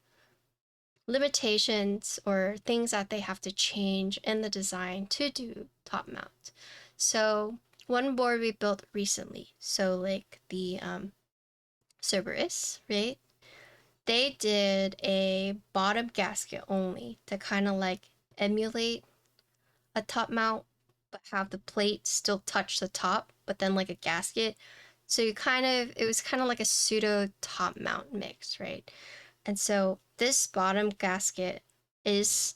limitations or things that they have to change in the design to do top mount. So one board we built recently, so like the Cerberus, right? They did a bottom gasket only to kind of like emulate a top mount, but have the plate still touch the top, but then like a gasket. So it was kind of like a pseudo top mount mix, right? And so this bottom gasket is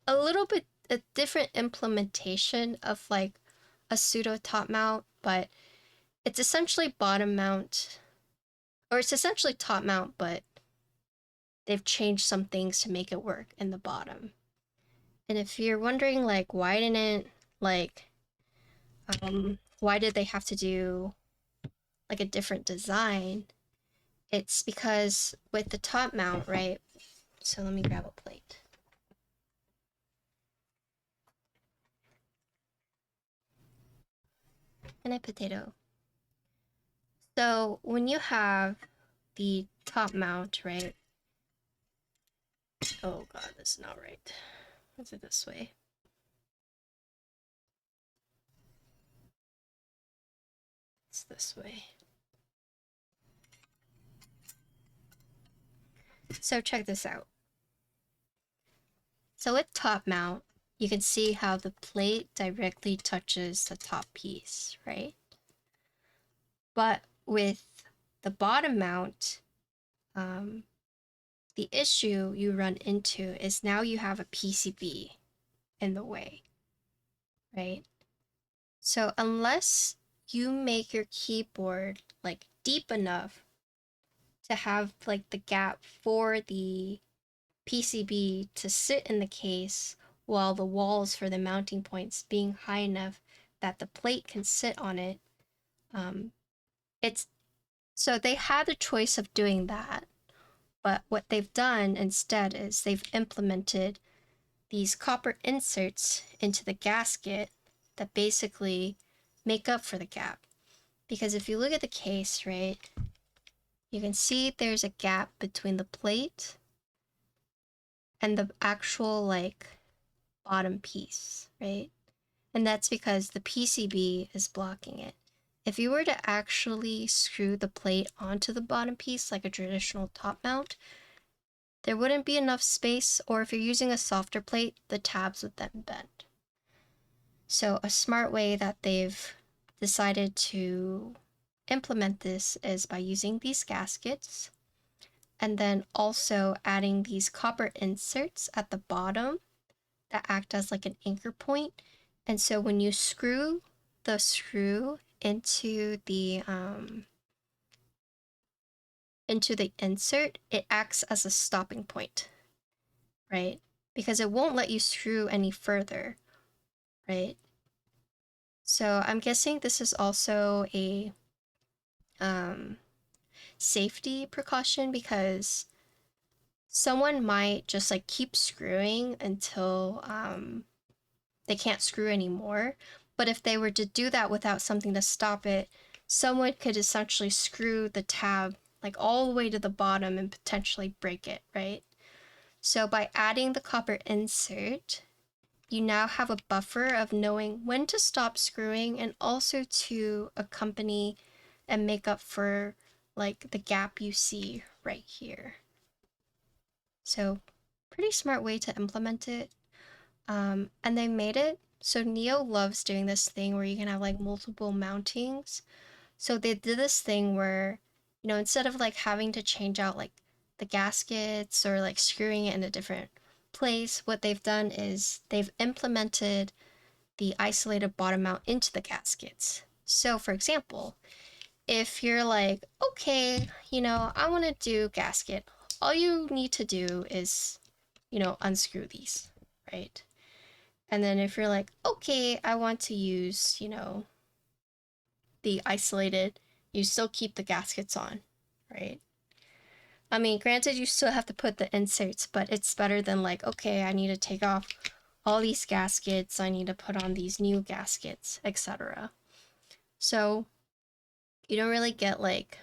a little bit a different implementation of like a pseudo top mount, but it's essentially bottom mount, or it's essentially top mount, but they've changed some things to make it work in the bottom. And if you're wondering like why did they have to do like a different design? It's because with the top mount, right? So let me grab a plate. And a potato. So when you have the top mount, right? Oh god, this is not right. Is it this way? It's this way. So check this out. So with top mount, you can see how the plate directly touches the top piece, right? But with the bottom mount, the issue you run into is now you have a PCB in the way, right? So unless you make your keyboard like deep enough to have like the gap for the PCB to sit in the case while the walls for the mounting points being high enough that the plate can sit on it, it's so they had a choice of doing that, but what they've done instead is they've implemented these copper inserts into the gasket that basically make up for the gap. Because if you look at the case, right, you can see there's a gap between the plate and the actual like bottom piece, right? and that's because the PCB is blocking it. If you were to actually screw the plate onto the bottom piece like a traditional top mount, there wouldn't be enough space, or if you're using a softer plate, the tabs would then bend. So a smart way that they've decided to implement this is by using these gaskets, and then also adding these copper inserts at the bottom that act as like an anchor point. And so when you screw the screw into the insert, it acts as a stopping point, right? Because it won't let you screw any further, right? So I'm guessing this is also a safety precaution, because someone might just like keep screwing until they can't screw anymore. But if they were to do that without something to stop it, someone could essentially screw the tab like all the way to the bottom and potentially break it, right? So by adding the copper insert, you now have a buffer of knowing when to stop screwing, and also to accompany and make up for like the gap you see right here. So pretty smart way to implement it. And they made it so Neo loves doing this thing where you can have like multiple mountings. So they did this thing where, you know, instead of like having to change out like the gaskets or like screwing it in a different place, what they've done is they've implemented the isolated bottom mount into the gaskets. So for example, if you're like, okay, you know, I want to do gasket, all you need to do is, you know, unscrew these, right? And then if you're like, okay, I want to use, you know, the isolated, you still keep the gaskets on, right? I mean, granted, you still have to put the inserts, but it's better than like, okay, I need to take off all these gaskets, I need to put on these new gaskets, etc. So you don't really get like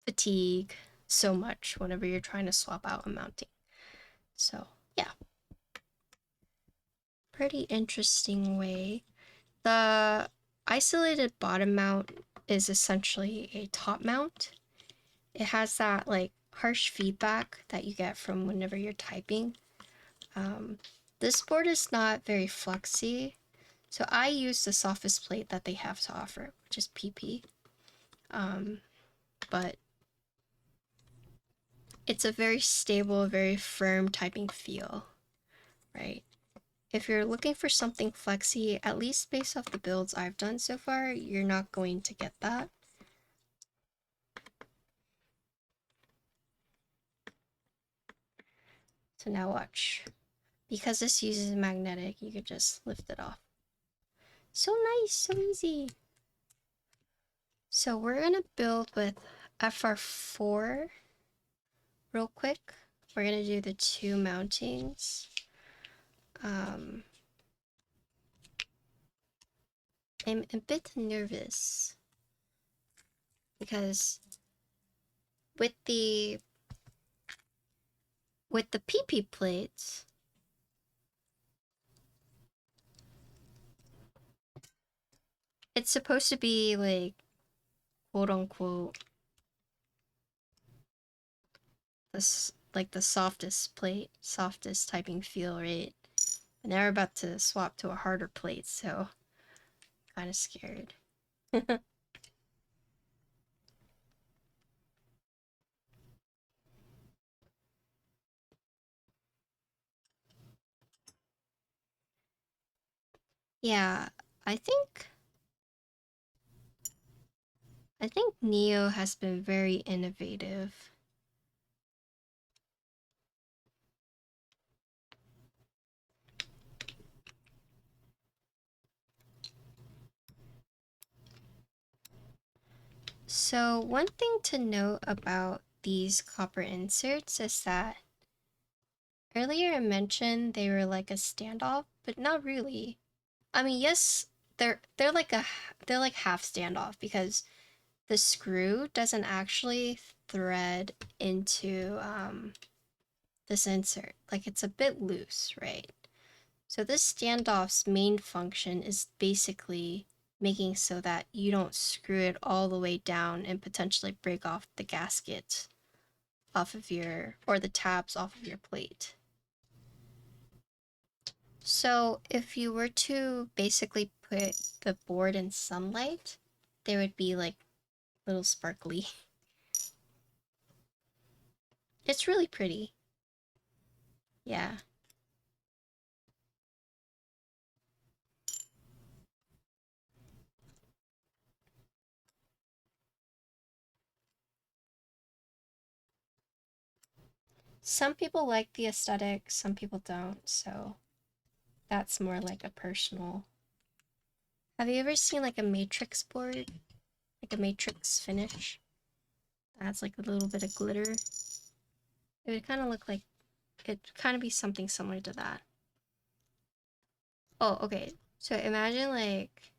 fatigue so much whenever you're trying to swap out a mounting. So yeah, pretty interesting way. The isolated bottom mount is essentially a top mount. It has that like harsh feedback that you get from whenever you're typing. This board is not very flexy, so I use the softest plate that they have to offer, which is PP. But it's a very stable, very firm typing feel, right? If you're looking for something flexy, at least based off the builds I've done so far, you're not going to get that. So now watch. Because this uses magnetic, you could just lift it off. So nice, so easy. So we're gonna build with FR4 real quick. We're gonna do the two mountings. I'm a bit nervous because with the PP plates, it's supposed to be like quote unquote this like the softest plate, softest typing feel, right? And now we're about to swap to a harder plate, so kind of scared. Yeah, I think Neo has been very innovative. So one thing to note about these copper inserts is that earlier I mentioned they were like a standoff, but not really. I mean, yes, they're like half standoff, because the screw doesn't actually thread into this insert. Like, it's a bit loose, right? So this standoff's main function is basically making so that you don't screw it all the way down and potentially break off the gasket off of your, or the tabs off of your plate. So if you were to basically put the board in sunlight, they would be like little sparkly. It's really pretty. Yeah. Some people like the aesthetic, some people don't, so that's more like a personal. Have you ever seen like a matrix board? Like a matrix finish? That has like a little bit of glitter. It would kind of look like, it'd kind of be something similar to that. Oh, okay. So imagine like,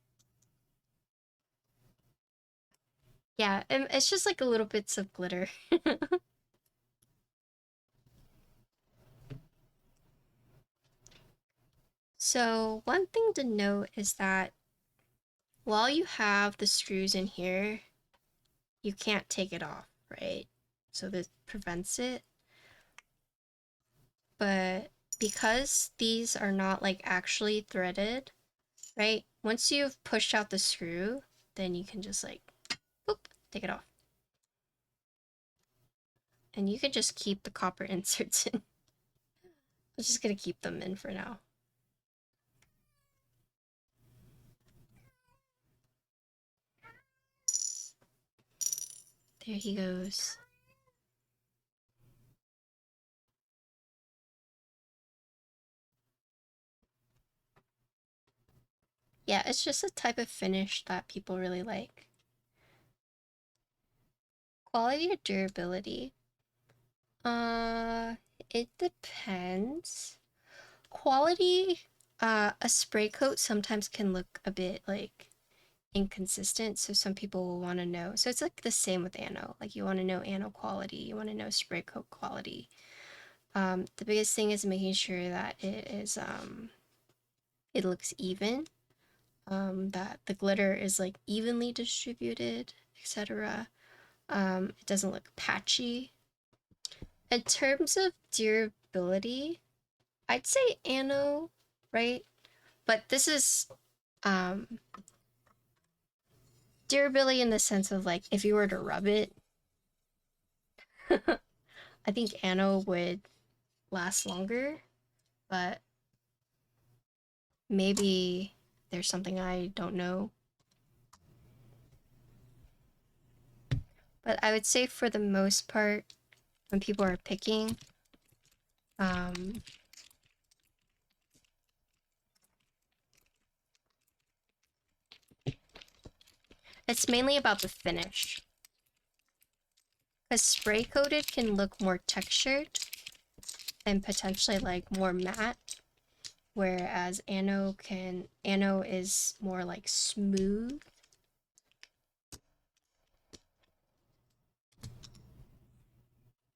yeah, it's just like a little bits of glitter. So one thing to note is that while you have the screws in here, you can't take it off, right? So this prevents it. But because these are not like actually threaded, right? Once you've pushed out the screw, then you can just like, boop, take it off. And you can just keep the copper inserts in. I'm just gonna keep them in for now. There he goes. Yeah, it's just a type of finish that people really like. Quality or durability? It depends. Quality, a spray coat sometimes can look a bit like inconsistent, so some people will want to know. So it's like the same with ano. Like you want to know ano quality, you want to know spray coat quality. The biggest thing is making sure that it is it looks even, that the glitter is like evenly distributed, etc. It doesn't look patchy. In terms of durability, I'd say ano, right? But this is um durability in the sense of like if you were to rub it, I think ano would last longer, but maybe there's something I don't know. But I would say for the most part, when people are picking, um, it's mainly about the finish. Because spray coated can look more textured and potentially like more matte, whereas ano is more like smooth.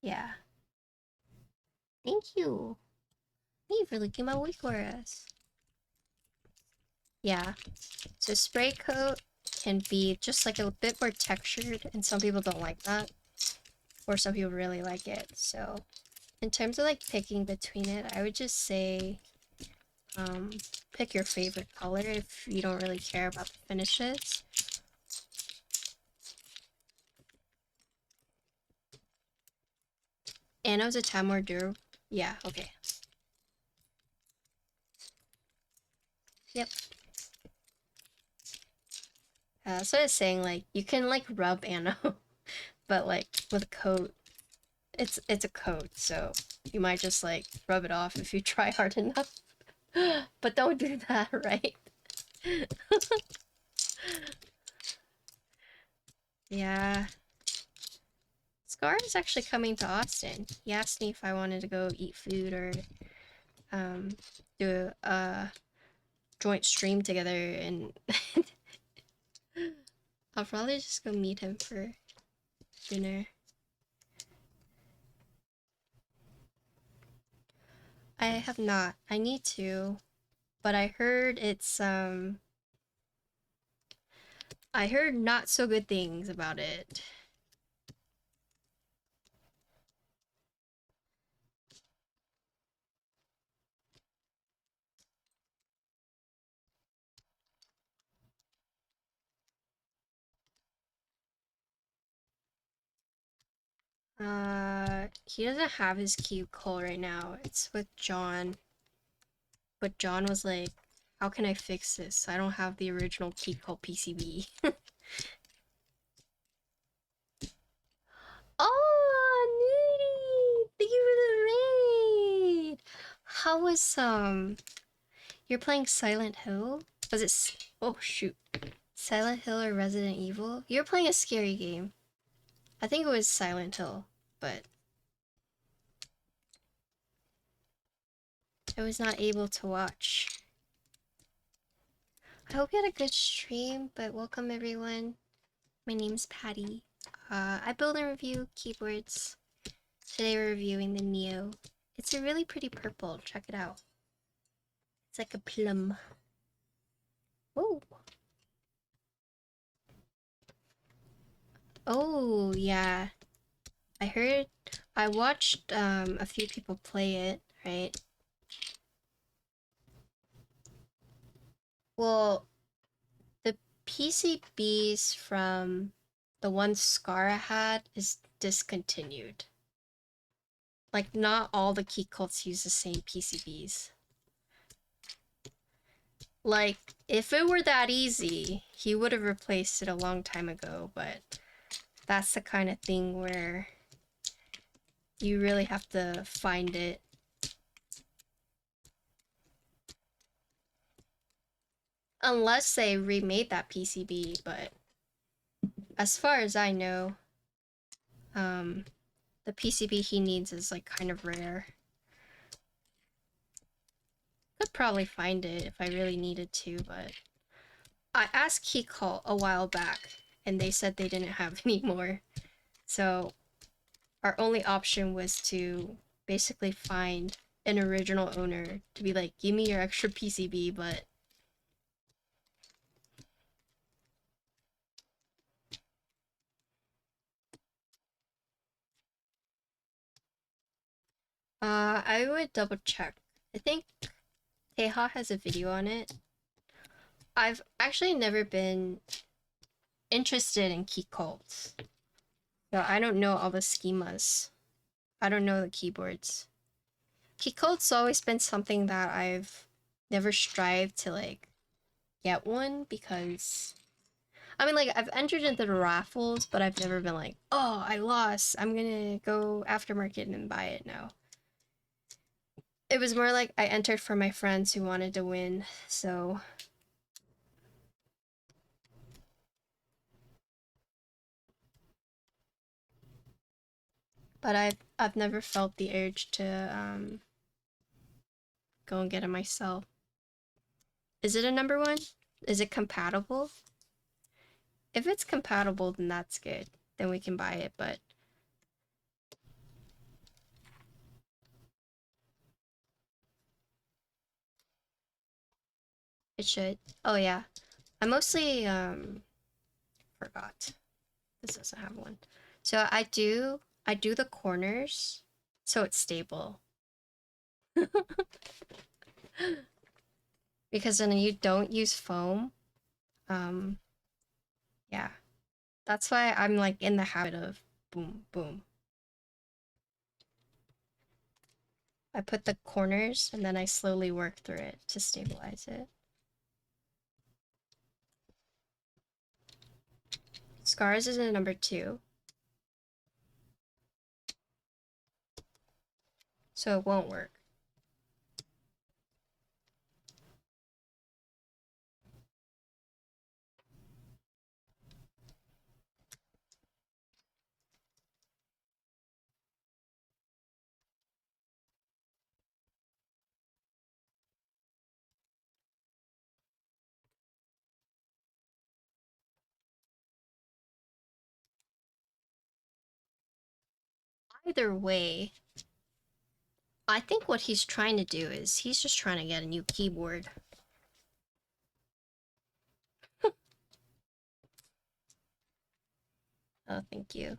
Yeah. Thank you. Thank you for looking my week for us. Yeah. So spray coat can be just like a bit more textured, and some people don't like that. Or some people really like it. So in terms of like picking between it, I would just say pick your favorite color if you don't really care about the finishes. Ano's a tad more durable. Yeah, okay. Yep. So I was saying, like, you can like rub ano, but like with a coat, it's a coat, so you might just like rub it off if you try hard enough. But don't do that, right? Yeah. Scar is actually coming to Austin. He asked me if I wanted to go eat food or do a joint stream together, and I'll probably just go meet him for dinner. I have not. I need to. but I heard it's I heard not so good things about it. He doesn't have his keep call right now. It's with John. But John was like, how can I fix this? I don't have the original keep call PCB. Oh, Nudie! Thank you for the raid! How was, you're playing Silent Hill? Was it, oh shoot. Silent Hill or Resident Evil? You're playing a scary game. I think it was Silent Hill, but I was not able to watch. I hope you had a good stream, but welcome everyone. My name's Patty. I build and review keyboards. Today we're reviewing the Neo. It's a really pretty purple, check it out. It's like a plum. Whoa. Oh, yeah. I watched a few people play it, right? Well, the PCBs from the one Scara had is discontinued. Like, not all the key cults use the same PCBs. Like, if it were that easy, he would have replaced it a long time ago, but that's the kind of thing where you really have to find it. Unless they remade that PCB, but as far as I know, the PCB he needs is like kind of rare. Could probably find it if I really needed to, but I asked Keycult a while back and they said they didn't have any more. So our only option was to basically find an original owner to be like, give me your extra PCB, but I would double check. I think Teha has a video on it. I've actually never been interested in key cults. So I don't know all the schemas. I don't know the keyboards. Key cult's always been something that I've never strived to like get one because I mean like I've entered into the raffles, but I've never been like, oh, I lost. I'm gonna go aftermarket and buy it now. It was more like I entered for my friends who wanted to win, so but I've never felt the urge to go and get it myself. Is it a number one? Is it compatible? If it's compatible, then that's good. Then we can buy it, but it should. Oh yeah. I mostly forgot. This doesn't have one. So I do the corners so it's stable. Because when you don't use foam, yeah. That's why I'm like in the habit of boom, boom. I put the corners and then I slowly work through it to stabilize it. Scars is a number 2. So it won't work. Either way, I think what he's trying to do is he's just trying to get a new keyboard. Oh, thank you.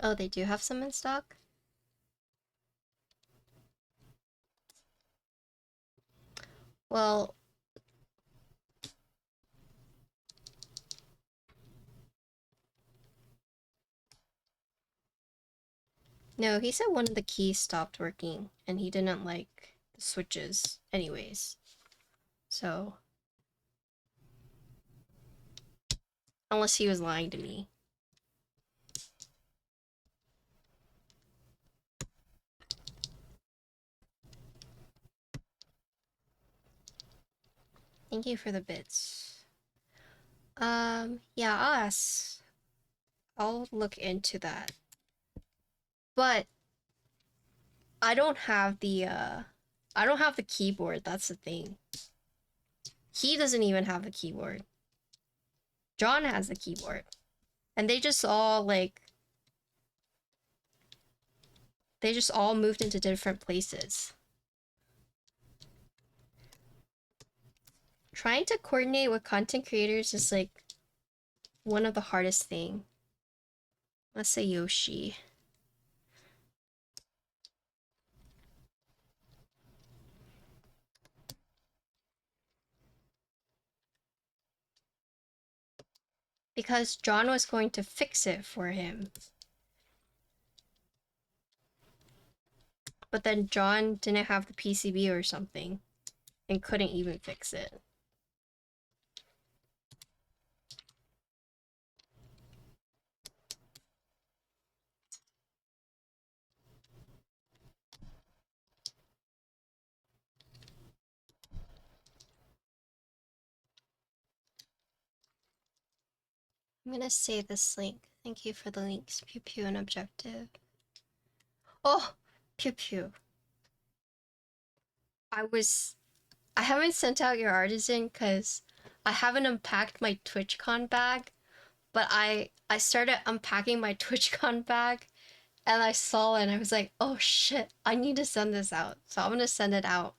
Oh, they do have some in stock? Well, no, he said one of the keys stopped working and he didn't like the switches anyways. So, unless he was lying to me. Thank you for the bits. Yeah, I'll ask. I'll look into that. But I don't have the keyboard, that's the thing. He doesn't even have the keyboard. John has the keyboard. And they just all moved into different places. Trying to coordinate with content creators is like one of the hardest thing. Let's say Yoshi. Because John was going to fix it for him. But then John didn't have the PCB or something and couldn't even fix it. I'm gonna save this link. Thank you for the links. Pew Pew and Objective. Oh! Pew Pew. I haven't sent out your artisan because I haven't unpacked my TwitchCon bag, but I started unpacking my TwitchCon bag and I saw it and I was like, oh shit, I need to send this out. So I'm gonna send it out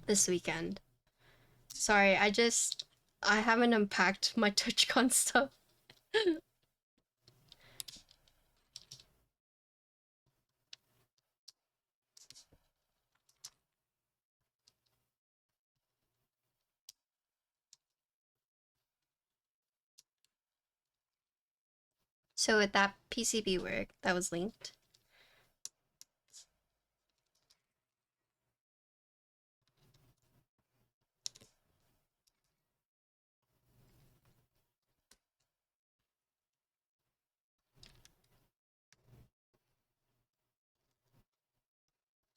this weekend. Sorry, I haven't unpacked my TwitchCon stuff. So with that PCB work that was linked.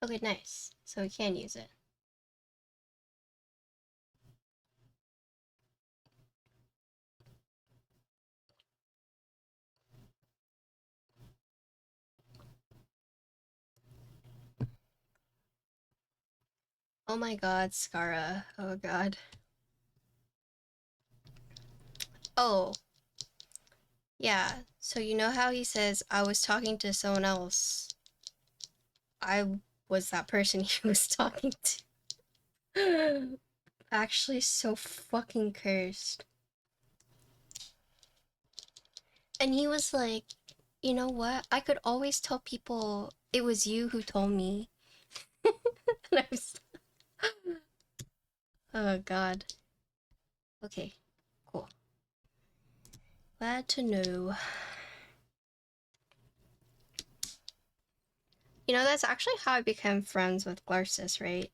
Okay, nice. So we can use it. Oh my god, Skara. Oh god. Oh. Yeah, so you know how he says, I was talking to someone else? I was that person he was talking to. Actually, so fucking cursed. And he was like, you know what? I could always tell people it was you who told me. And I was... Oh god. Okay, cool. Glad to know. You know, that's actually how I became friends with Glarsis, right?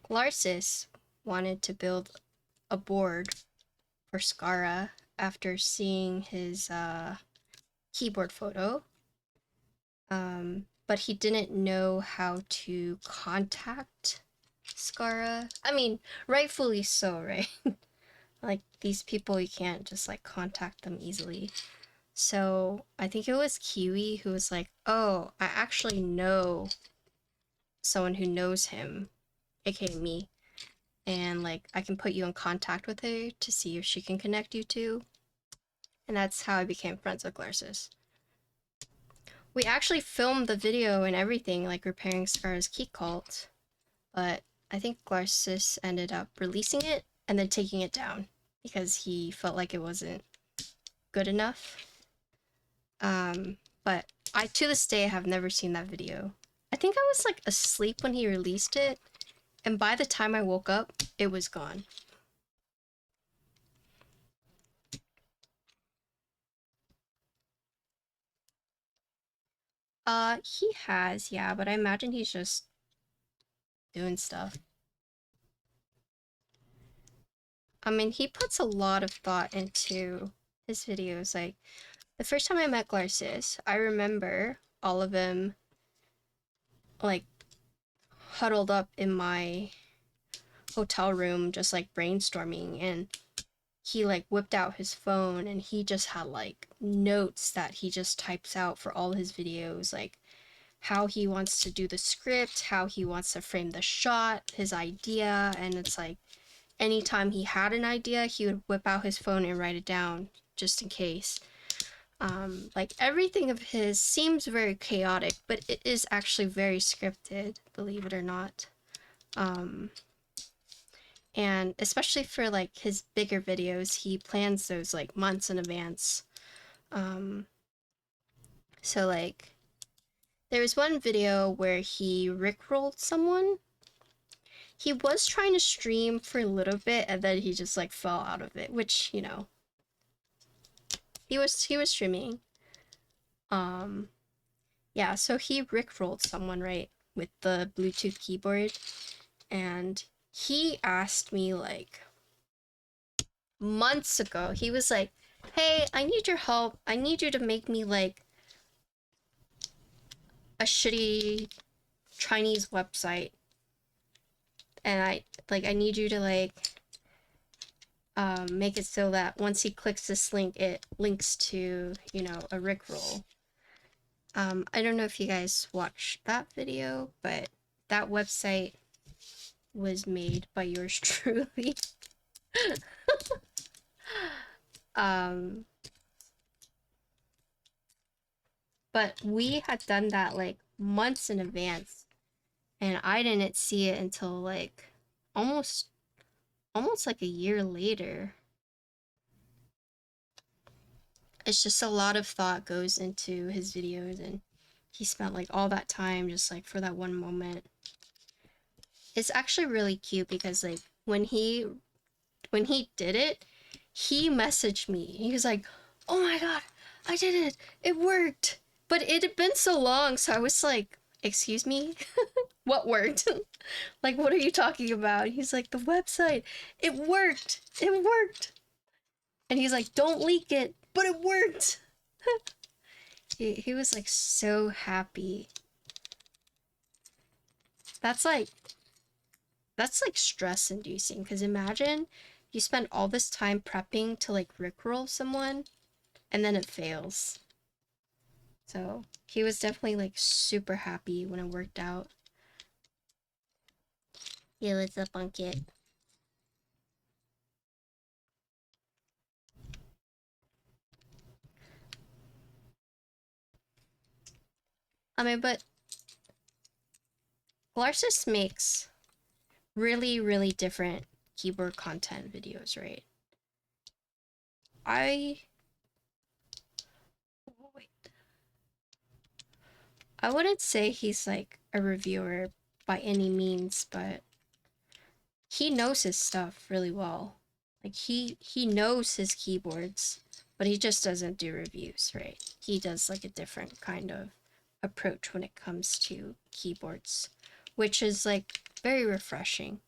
Glarsis wanted to build a board for Skara after seeing his keyboard photo. But he didn't know how to contact Skara. I mean, rightfully so, right? Like, these people, you can't just like contact them easily. So I think it was Kiwi who was like, oh, I actually know someone who knows him, aka me, and like I can put you in contact with her to see if she can connect you two. And that's how I became friends with Glarsis. We actually filmed the video and everything, like repairing Scar's key cult, but I think Glarsis ended up releasing it and then taking it down because he felt like it wasn't good enough. But I, to this day, have never seen that video. I think I was like asleep when he released it, and by the time I woke up, it was gone. He has, yeah, but I imagine he's just doing stuff. I mean, he puts a lot of thought into his videos. Like, the first time I met Glarsis, I remember all of them, like, huddled up in my hotel room, just, like, brainstorming, and he, like, whipped out his phone, and he just had, like, notes that he just types out for all his videos, like, how he wants to do the script, how he wants to frame the shot, his idea, and it's like, anytime he had an idea, he would whip out his phone and write it down, just in case. Like, everything of his seems very chaotic, but it is actually very scripted, believe it or not. And especially for, like, his bigger videos, he plans those, like, months in advance. So, like, there was one video where he rickrolled someone. He was trying to stream for a little bit, and then he just, like, fell out of it, which, you know, he was streaming. Yeah, so he rickrolled someone, right, with the Bluetooth keyboard, and he asked me, like, months ago, he was like, hey, I need your help. I need you to make me, like, a shitty Chinese website. And I need you to, like, make it so that once he clicks this link, it links to, you know, a rickroll. I don't know if you guys watched that video, but that website was made by yours truly. But we had done that, like, months in advance, and I didn't see it until, like, almost like a year later. It's just a lot of thought goes into his videos, and he spent, like, all that time just, like, for that one moment. It's actually really cute because, like, when he did it, he messaged me. He was like, oh my god, I did it! It worked! But it had been so long, so I was like, excuse me? What worked? Like, what are you talking about? He's like, the website. It worked! It worked! And he's like, don't leak it! But it worked! He was, like, so happy. That's like stress inducing, because imagine you spend all this time prepping to, like, rickroll someone and then it fails. So he was definitely, like, super happy when it worked out. Yeah, let's up on Kit. I mean, but Glarsis makes really, really different keyboard content videos, right? I wouldn't say he's, like, a reviewer by any means, but he knows his stuff really well. Like, he knows his keyboards, but he just doesn't do reviews, right? He does, like, a different kind of approach when it comes to keyboards, which is, like, very refreshing,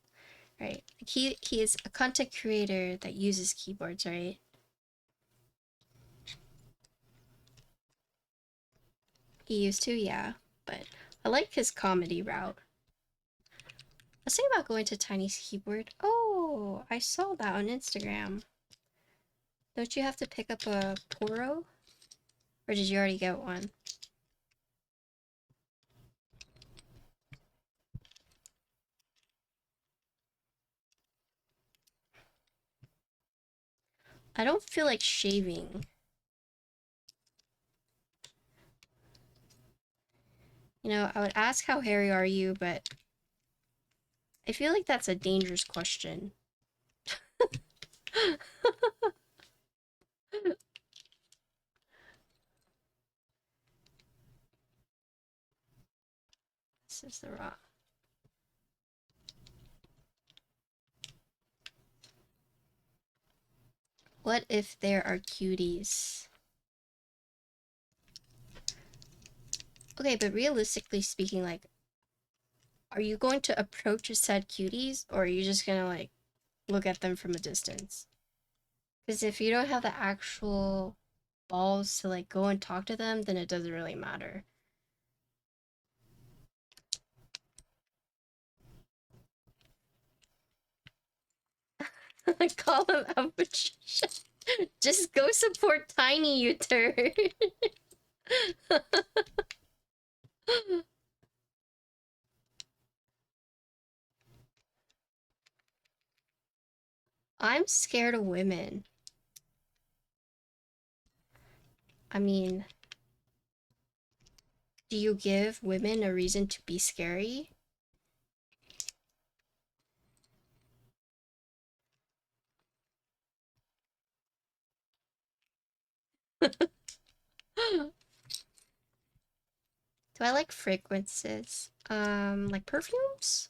right? Like, he is a content creator that uses keyboards, right? He used to, yeah, but I like his comedy route. Let's think about going to Tiny's keyboard. Oh, I saw that on Instagram. Don't you have to pick up a Poro? Or did you already get one? I don't feel like shaving. You know, I would ask how hairy are you, but I feel like that's a dangerous question. This is the raw. What if there are cuties? Okay, but realistically speaking, like, are you going to approach a said cuties, or are you just gonna, like, look at them from a distance? Because if you don't have the actual balls to, like, go and talk to them, then it doesn't really matter. Call him out, just go support Tiny, you turd. I'm scared of women. I mean, do you give women a reason to be scary? Do I like fragrances? Like perfumes?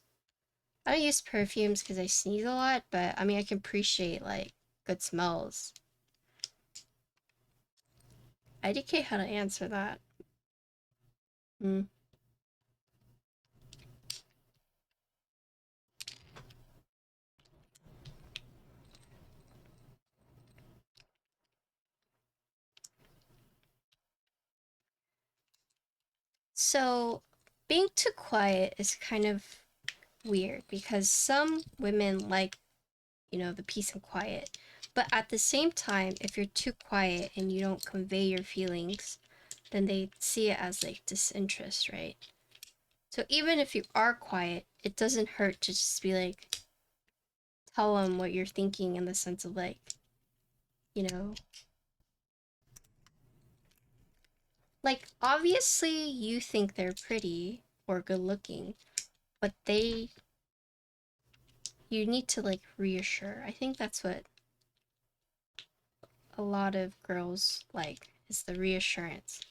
I don't use perfumes because I sneeze a lot, but I mean, I can appreciate like good smells. IDK how to answer that. Hmm. So, being too quiet is kind of weird because some women like, you know, the peace and quiet. But at the same time, if you're too quiet and you don't convey your feelings, then they see it as like disinterest, right? So even if you are quiet, it doesn't hurt to just be like, tell them what you're thinking in the sense of like, you know, like obviously you think they're pretty or good looking, but you need to like reassure. I think that's what a lot of girls like, is the reassurance.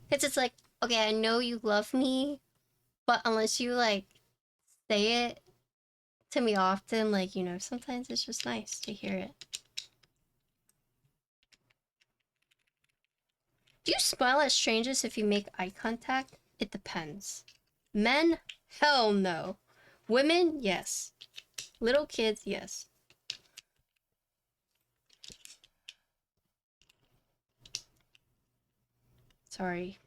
Because it's like, okay, I know you love me, but unless you like say it to me often, like, you know, sometimes it's just nice to hear it. Do you smile at strangers if you make eye contact? It depends. Men? Hell no. Women? Yes. Little kids? Yes. Sorry.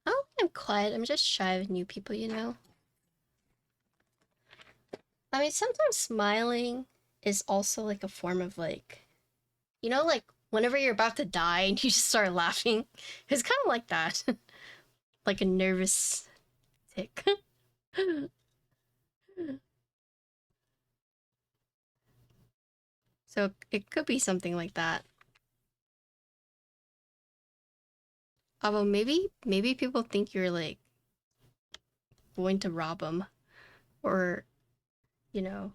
Oh, I'm quiet. I'm just shy of new people, you know? I mean, sometimes smiling is also like a form of like, you know, like whenever you're about to die and you just start laughing. It's kind of like that. Like a nervous tick. So it could be something like that. Although maybe people think you're like going to rob them, or you know,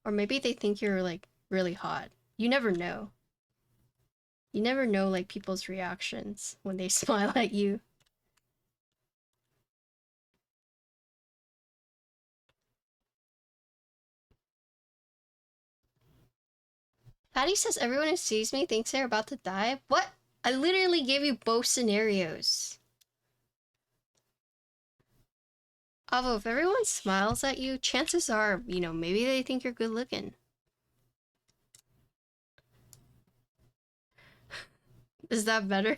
or maybe they think you're like really hot. You never know. You never know like people's reactions when they smile at you. Patty says everyone who sees me thinks they're about to die. What? I literally gave you both scenarios. Although if everyone smiles at you, chances are, you know, maybe they think you're good looking. Is that better?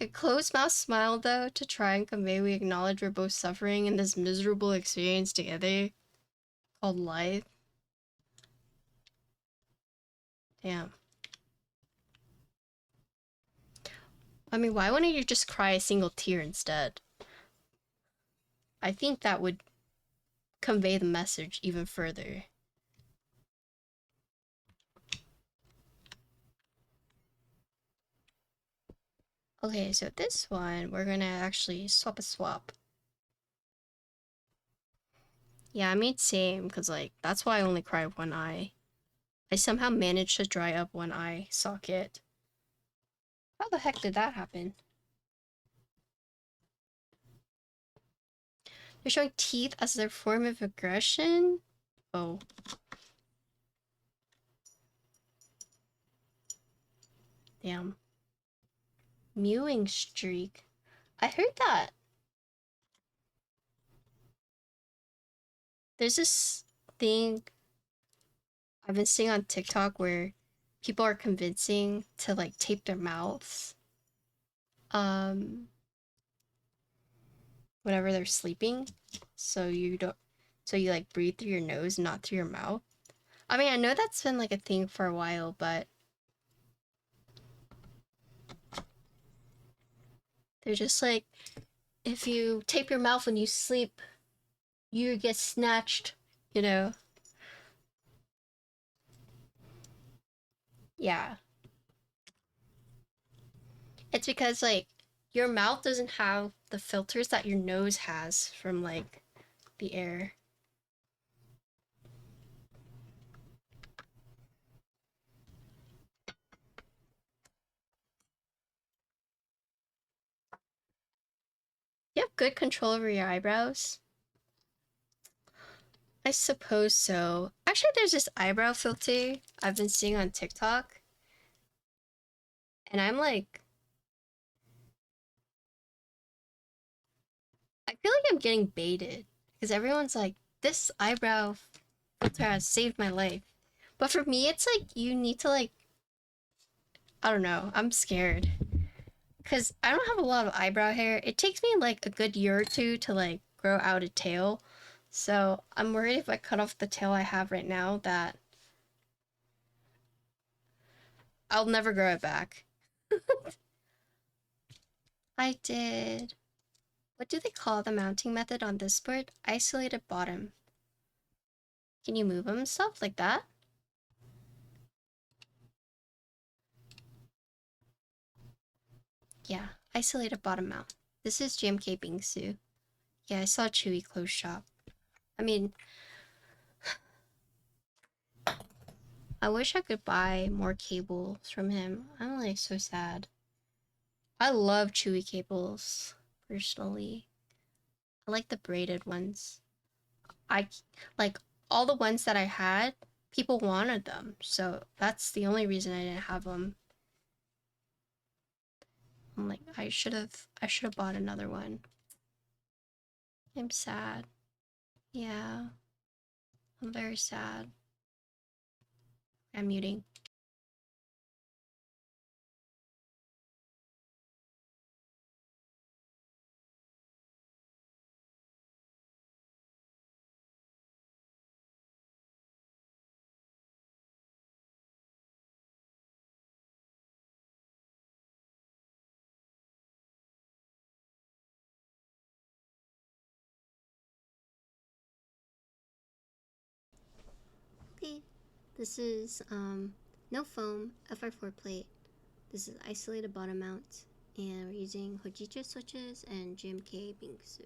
A closed mouth smile, though, to try and convey we acknowledge we're both suffering in this miserable experience together called life. Damn. I mean, why wouldn't you just cry a single tear instead? I think that would convey the message even further. Okay, so this one, we're gonna actually swap a swap. Yeah, I made same, because, like, that's why I only cry one eye. I somehow managed to dry up one eye socket. How the heck did that happen? They're showing teeth as their form of aggression? Oh. Damn. Mewing streak. I heard that. There's this thing I've been seeing on TikTok where people are convincing to like tape their mouths. Whenever they're sleeping. So you like breathe through your nose, not through your mouth. I mean, I know that's been like a thing for a while, but they're just like, if you tape your mouth when you sleep, you get snatched, you know? Yeah. It's because, like, your mouth doesn't have the filters that your nose has from, like, the air. You have good control over your eyebrows? I suppose so. Actually, there's this eyebrow filter I've been seeing on TikTok. And I'm like, I feel like I'm getting baited. Because everyone's like, this eyebrow filter has saved my life. But for me, it's like, you need to like, I don't know, I'm scared. Because I don't have a lot of eyebrow hair. It takes me like a good year or two to like grow out a tail. So I'm worried if I cut off the tail I have right now that I'll never grow it back. I did. What do they call the mounting method on this board? Isolated bottom. Can you move them and stuff like that? Yeah, isolated bottom mount. This is GMK Bingsu. Yeah, I saw Chewy close shop. I mean, I wish I could buy more cables from him. I'm like so sad. I love Chewy cables, personally. I like the braided ones. I like all the ones that I had, people wanted them. So that's the only reason I didn't have them. I'm like, I should have bought another one. I'm sad. Yeah. I'm very sad. I'm muting. Okay. This is no foam, FR4 plate. This is isolated bottom mount. And we're using Hojicha switches and GMK Bingsu.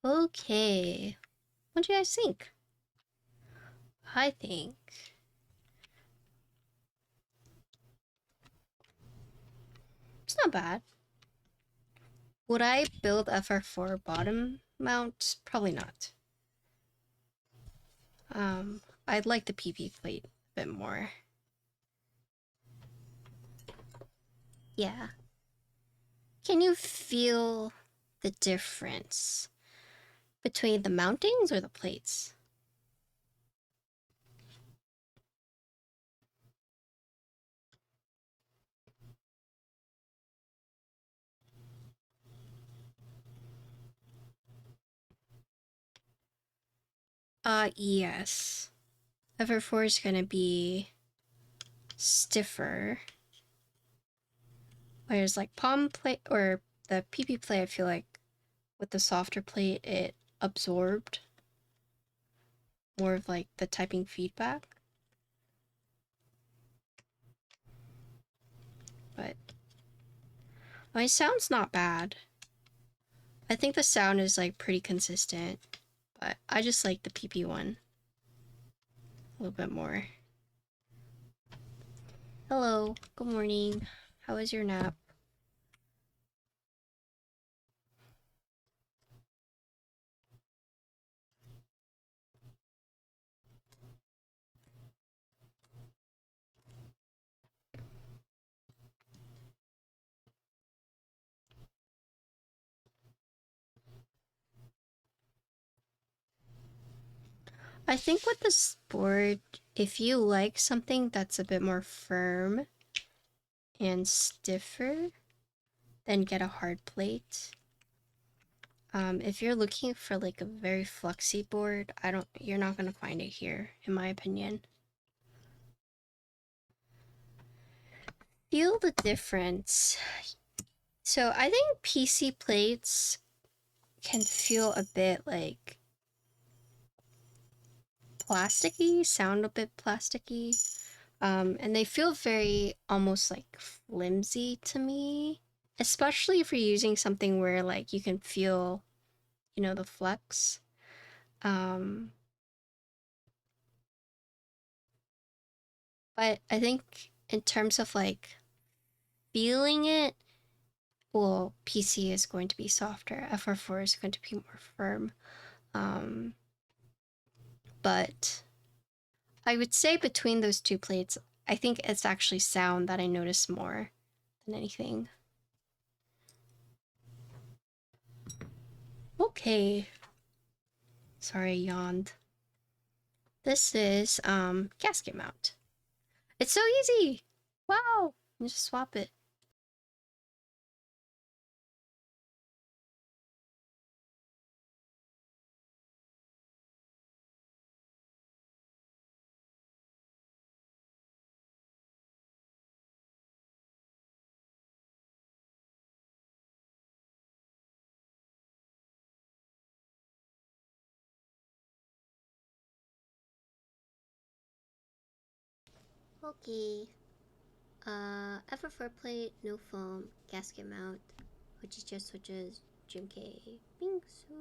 Okay. What do you guys think? I think it's not bad. Would I build FR4 bottom mount? Probably not. I'd like the PP plate a bit more. Yeah. Can you feel the difference between the mountings or the plates? Yes. FR4 is gonna be stiffer. Whereas like palm plate or the PP plate, I feel like with the softer plate, it absorbed more of like the typing feedback. But my sound's not bad. I think the sound is like pretty consistent, but I just like the PP one a little bit more. Hello, good morning. How was your nap? I think with this board, if you like something that's a bit more firm and stiffer, then get a hard plate. If you're looking for like a very flexy board, you're not gonna find it here, in my opinion. Feel the difference. So I think PC plates can feel a bit like plasticky, sound a bit plasticky. And they feel very almost like flimsy to me, especially if you're using something where like you can feel, you know, the flex. But I think in terms of like feeling it, well, PC is going to be softer. FR4 is going to be more firm. But I would say between those two plates, I think it's actually sound that I notice more than anything. Okay. Sorry, I yawned. This is gasket mount. It's so easy. Wow. You just swap it. Okay. FR4 plate, no foam, gasket mount, Hojicha switches, GMK Bingsu.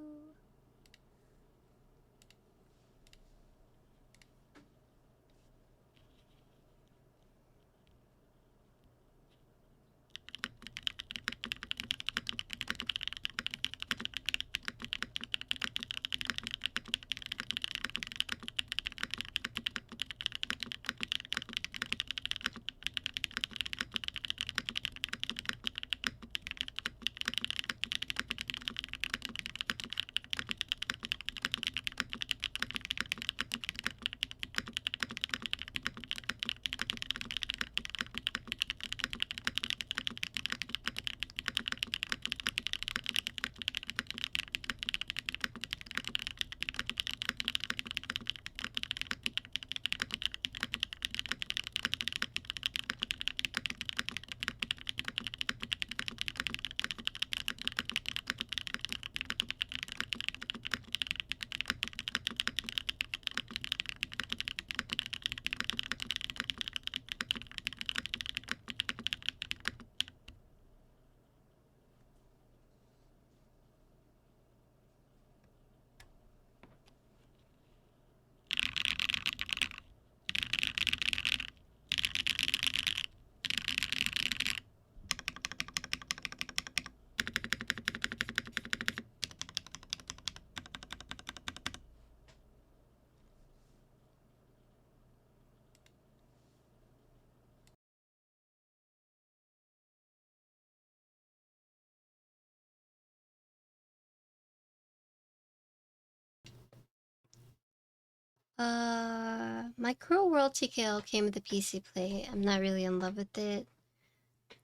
My Cruel World TKL came with a PC plate. I'm not really in love with it.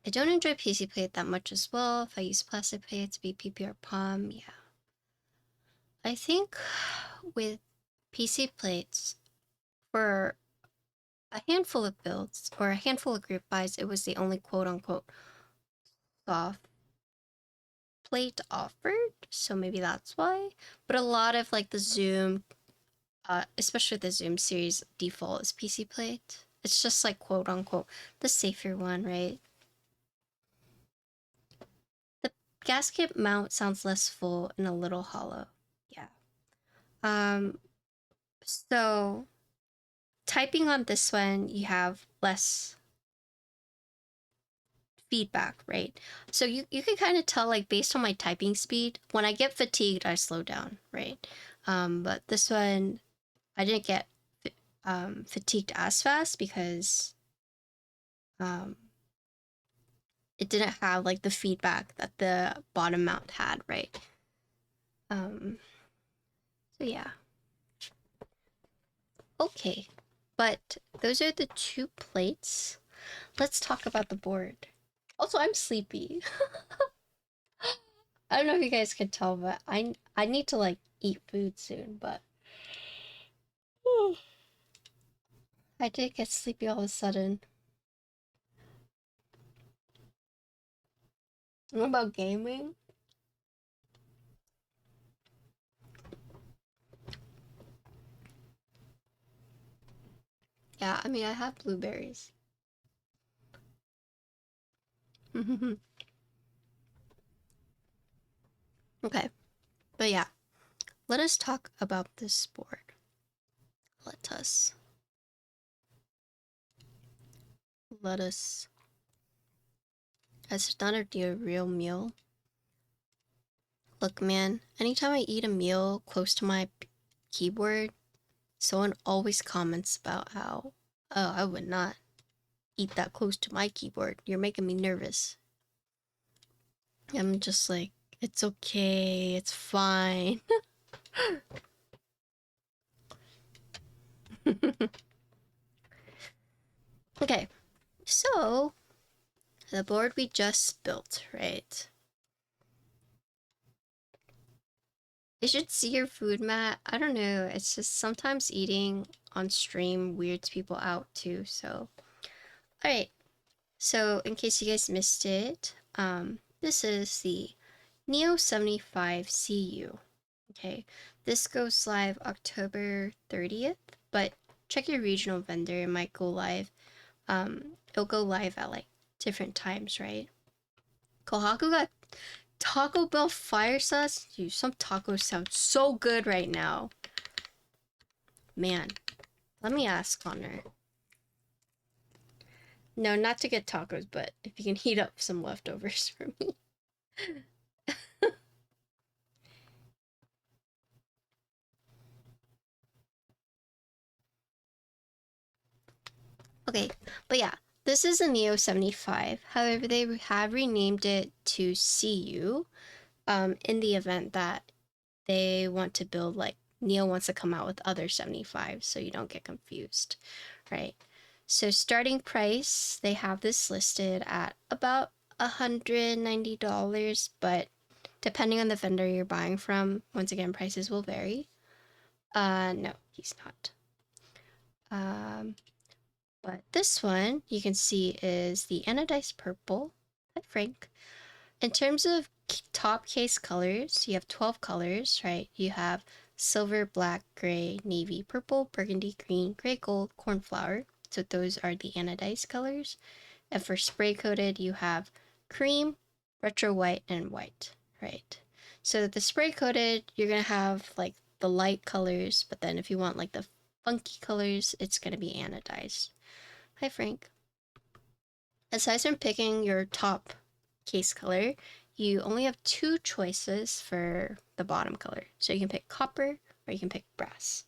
I don't enjoy PC plate that much as well. If I use plastic plate to be PP or POM, yeah. I think with PC plates, for a handful of builds or a handful of group buys, it was the only quote-unquote soft plate offered, so maybe that's why. But a lot of like the Zoom, especially the Zoom series default is PC plate. It's just like quote-unquote the safer one, right? The gasket mount sounds less full and a little hollow. Yeah. So typing on this one, you have less feedback, right? So you can kind of tell, like, based on my typing speed, when I get fatigued, I slow down, right? But this one, I didn't get fatigued as fast because um, it didn't have like the feedback that the bottom mount had, right? So yeah. Okay, but those are the two plates. Let's talk about the board. Also, I'm sleepy. I don't know if you guys can tell, but I need to like eat food soon, but I did get sleepy all of a sudden. What about gaming? Yeah, I mean, I have blueberries. Okay, but yeah, let us talk about this board. Let us. Let us. As it's not a real meal. Look, man, anytime I eat a meal close to my keyboard, someone always comments about how, oh, I would not eat that close to my keyboard. You're making me nervous. I'm just like, it's okay, it's fine. Okay, so the board we just built, right? You should see your food, Matt. I don't know, it's just sometimes eating on stream weirds people out too, so. Alright, so in case you guys missed it, this is the Neo75 CU. Okay, this goes live October 30th, but check your regional vendor, it might go live. It'll go live at like different times, right? Kohaku got Taco Bell fire sauce. Dude, some tacos sound so good right now. Man, let me ask Connor. No, not to get tacos, but if you can heat up some leftovers for me. Okay, but yeah, this is a Neo75. However, they have renamed it to CU in the event that they want to build, like, Neo wants to come out with other 75s, so you don't get confused, right? So starting price, they have this listed at about $190, but depending on the vendor you're buying from, once again, prices will vary. No, he's not. But this one you can see is the anodized purple. Hi, Frank. In terms of top case colors, you have 12 colors, right? You have silver, black, gray, navy, purple, burgundy, green, gray, gold, cornflower. So those are the anodized colors. And for spray coated, you have cream, retro white, and white, right? So the spray coated, you're gonna have like the light colors, but then if you want like the funky colors, it's gonna be anodized. Hi, Frank. Aside from picking your top case color, you only have two choices for the bottom color. So you can pick copper or you can pick brass.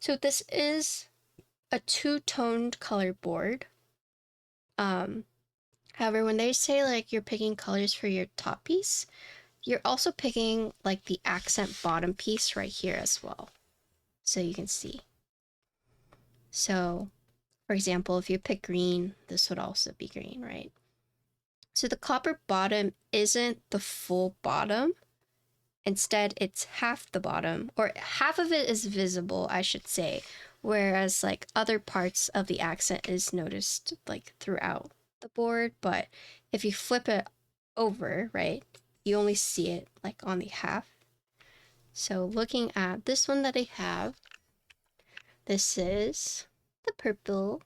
So this is a two-toned color board. However, when they say like you're picking colors for your top piece, you're also picking like the accent bottom piece right here as well. So you can see. So, for example, if you pick green, this would also be green, right? So the copper bottom isn't the full bottom. Instead, it's half the bottom, or half of it is visible, I should say, whereas like other parts of the accent is noticed like throughout the board. But if you flip it over, right, you only see it like on the half. So looking at this one that I have, this is the purple,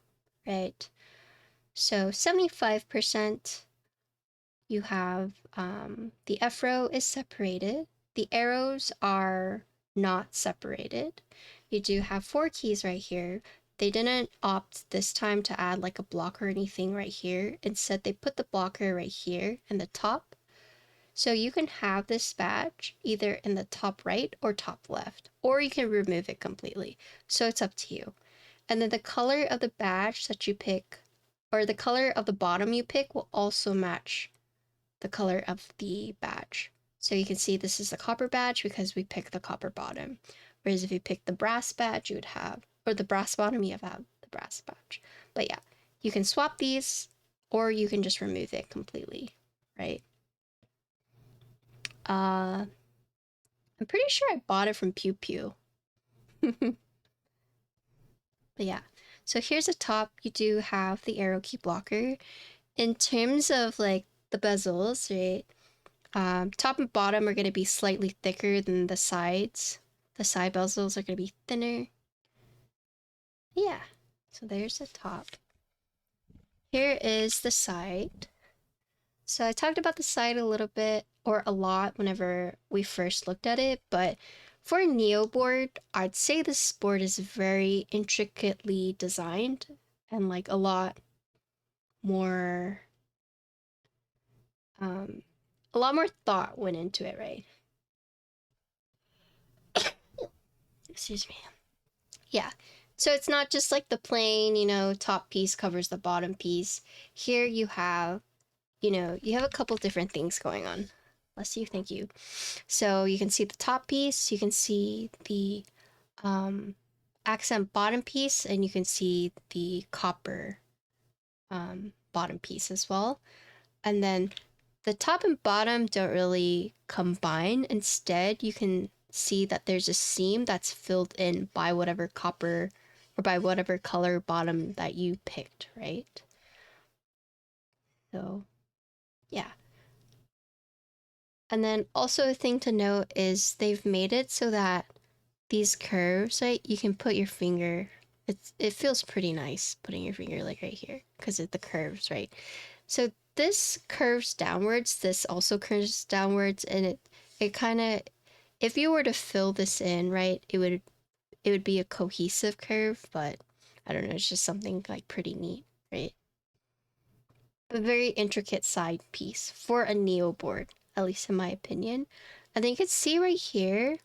right? So 75%, you have the F row is separated. The arrows are not separated. You do have 4 keys right here. They didn't opt this time to add like a blocker or anything right here. Instead, they put the blocker right here in the top. So you can have this badge either in the top right or top left, or you can remove it completely. So it's up to you. And then the color of the badge that you pick, or the color of the bottom you pick, will also match the color of the badge. So you can see this is the copper badge because we picked the copper bottom. Whereas if you pick the brass badge, you would have, or the brass bottom, you have the brass badge. But yeah, you can swap these or you can just remove it completely, right? I'm pretty sure I bought it from Pew Pew. But yeah, so here's the top. You do have the arrow key blocker. In terms of like the bezels, right? Top and bottom are going to be slightly thicker than the sides. The side bezels are going to be thinner. Yeah, so there's the top. Here is the side. So I talked about the side a little bit, or a lot, whenever we first looked at it, but for a Neo board, I'd say this board is very intricately designed and like a lot more, a lot more thought went into it, right? Excuse me. Yeah. So it's not just like the plain, top piece covers the bottom piece. Here you have, you have a couple different things going on. Bless you, thank you. So you can see the top piece, you can see the accent bottom piece, and you can see the copper bottom piece as well. And then the top and bottom don't really combine. Instead, you can see that there's a seam that's filled in by whatever copper or by whatever color bottom that you picked, right? So, yeah. And then also a thing to note is they've made it so that these curves, right, you can put your finger, it feels pretty nice putting your finger like right here because of the curves, right? So this curves downwards, this also curves downwards, and it kind of, if you were to fill this in, right, it would be a cohesive curve, but I don't know, it's just something like pretty neat, right? A very intricate side piece for a Neo board, at least in my opinion. And then you can see right here,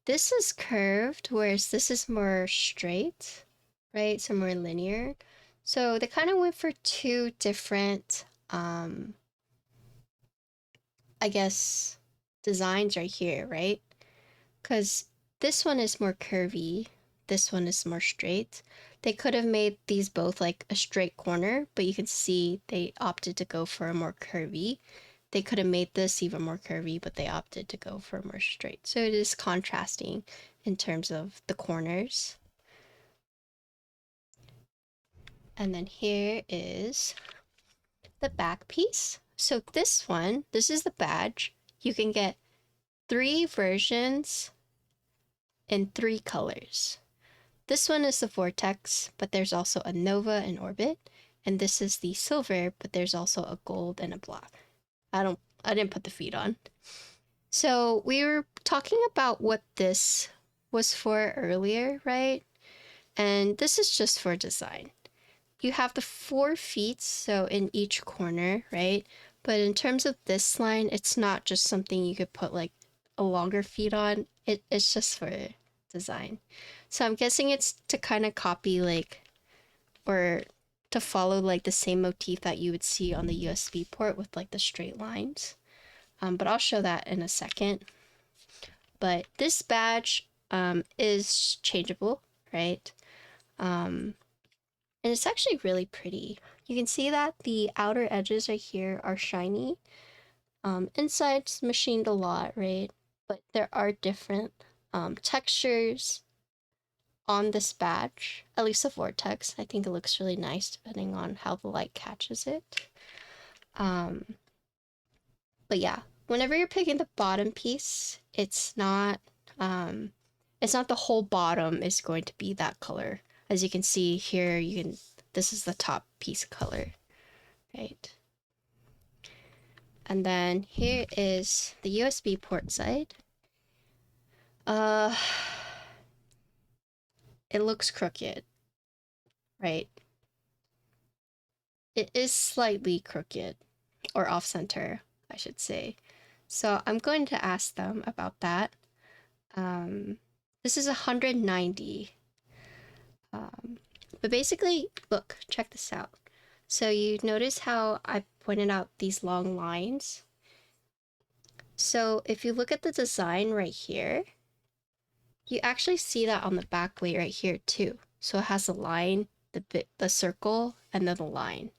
this is curved, whereas this is more straight, right? So more linear. So they kind of went for two different, I guess, designs right here, right? Because this one is more curvy, this one is more straight. They could have made these both like a straight corner, but you can see they opted to go for a more curvy. They could have made this even more curvy, but they opted to go for more straight. So it is contrasting in terms of the corners. And then here is the back piece. So this one, this is the badge. You can get 3 versions in 3 colors. This one is the Vortex, but there's also a Nova and Orbit. And this is the silver, but there's also a gold and a black. I didn't put the feet on. So we were talking about what this was for earlier, right? And this is just for design. You have the 4 feet, so in each corner, right? But in terms of this line, it's not just something you could put like a longer feet on. It's just for design. So I'm guessing it's to kind of copy like, or to follow like the same motif that you would see on the USB port with like the straight lines. But I'll show that in a second. But this badge is changeable, right? And it's actually really pretty. You can see that the outer edges right here are shiny. Inside's machined a lot, right? But there are different textures on this badge, at least the vortex. I think it looks really nice depending on how the light catches it. But yeah, whenever you're picking the bottom piece, it's not the whole bottom is going to be that color. As you can see here, this is the top piece color, right? And then here is the USB port side. It looks crooked, right? It is slightly crooked, or off center, I should say. So I'm going to ask them about that. This is 190. But basically, look, check this out. So you notice how I pointed out these long lines? So if you look at the design right here, you actually see that on the back plate right here too. So it has a line, the circle, and then the line.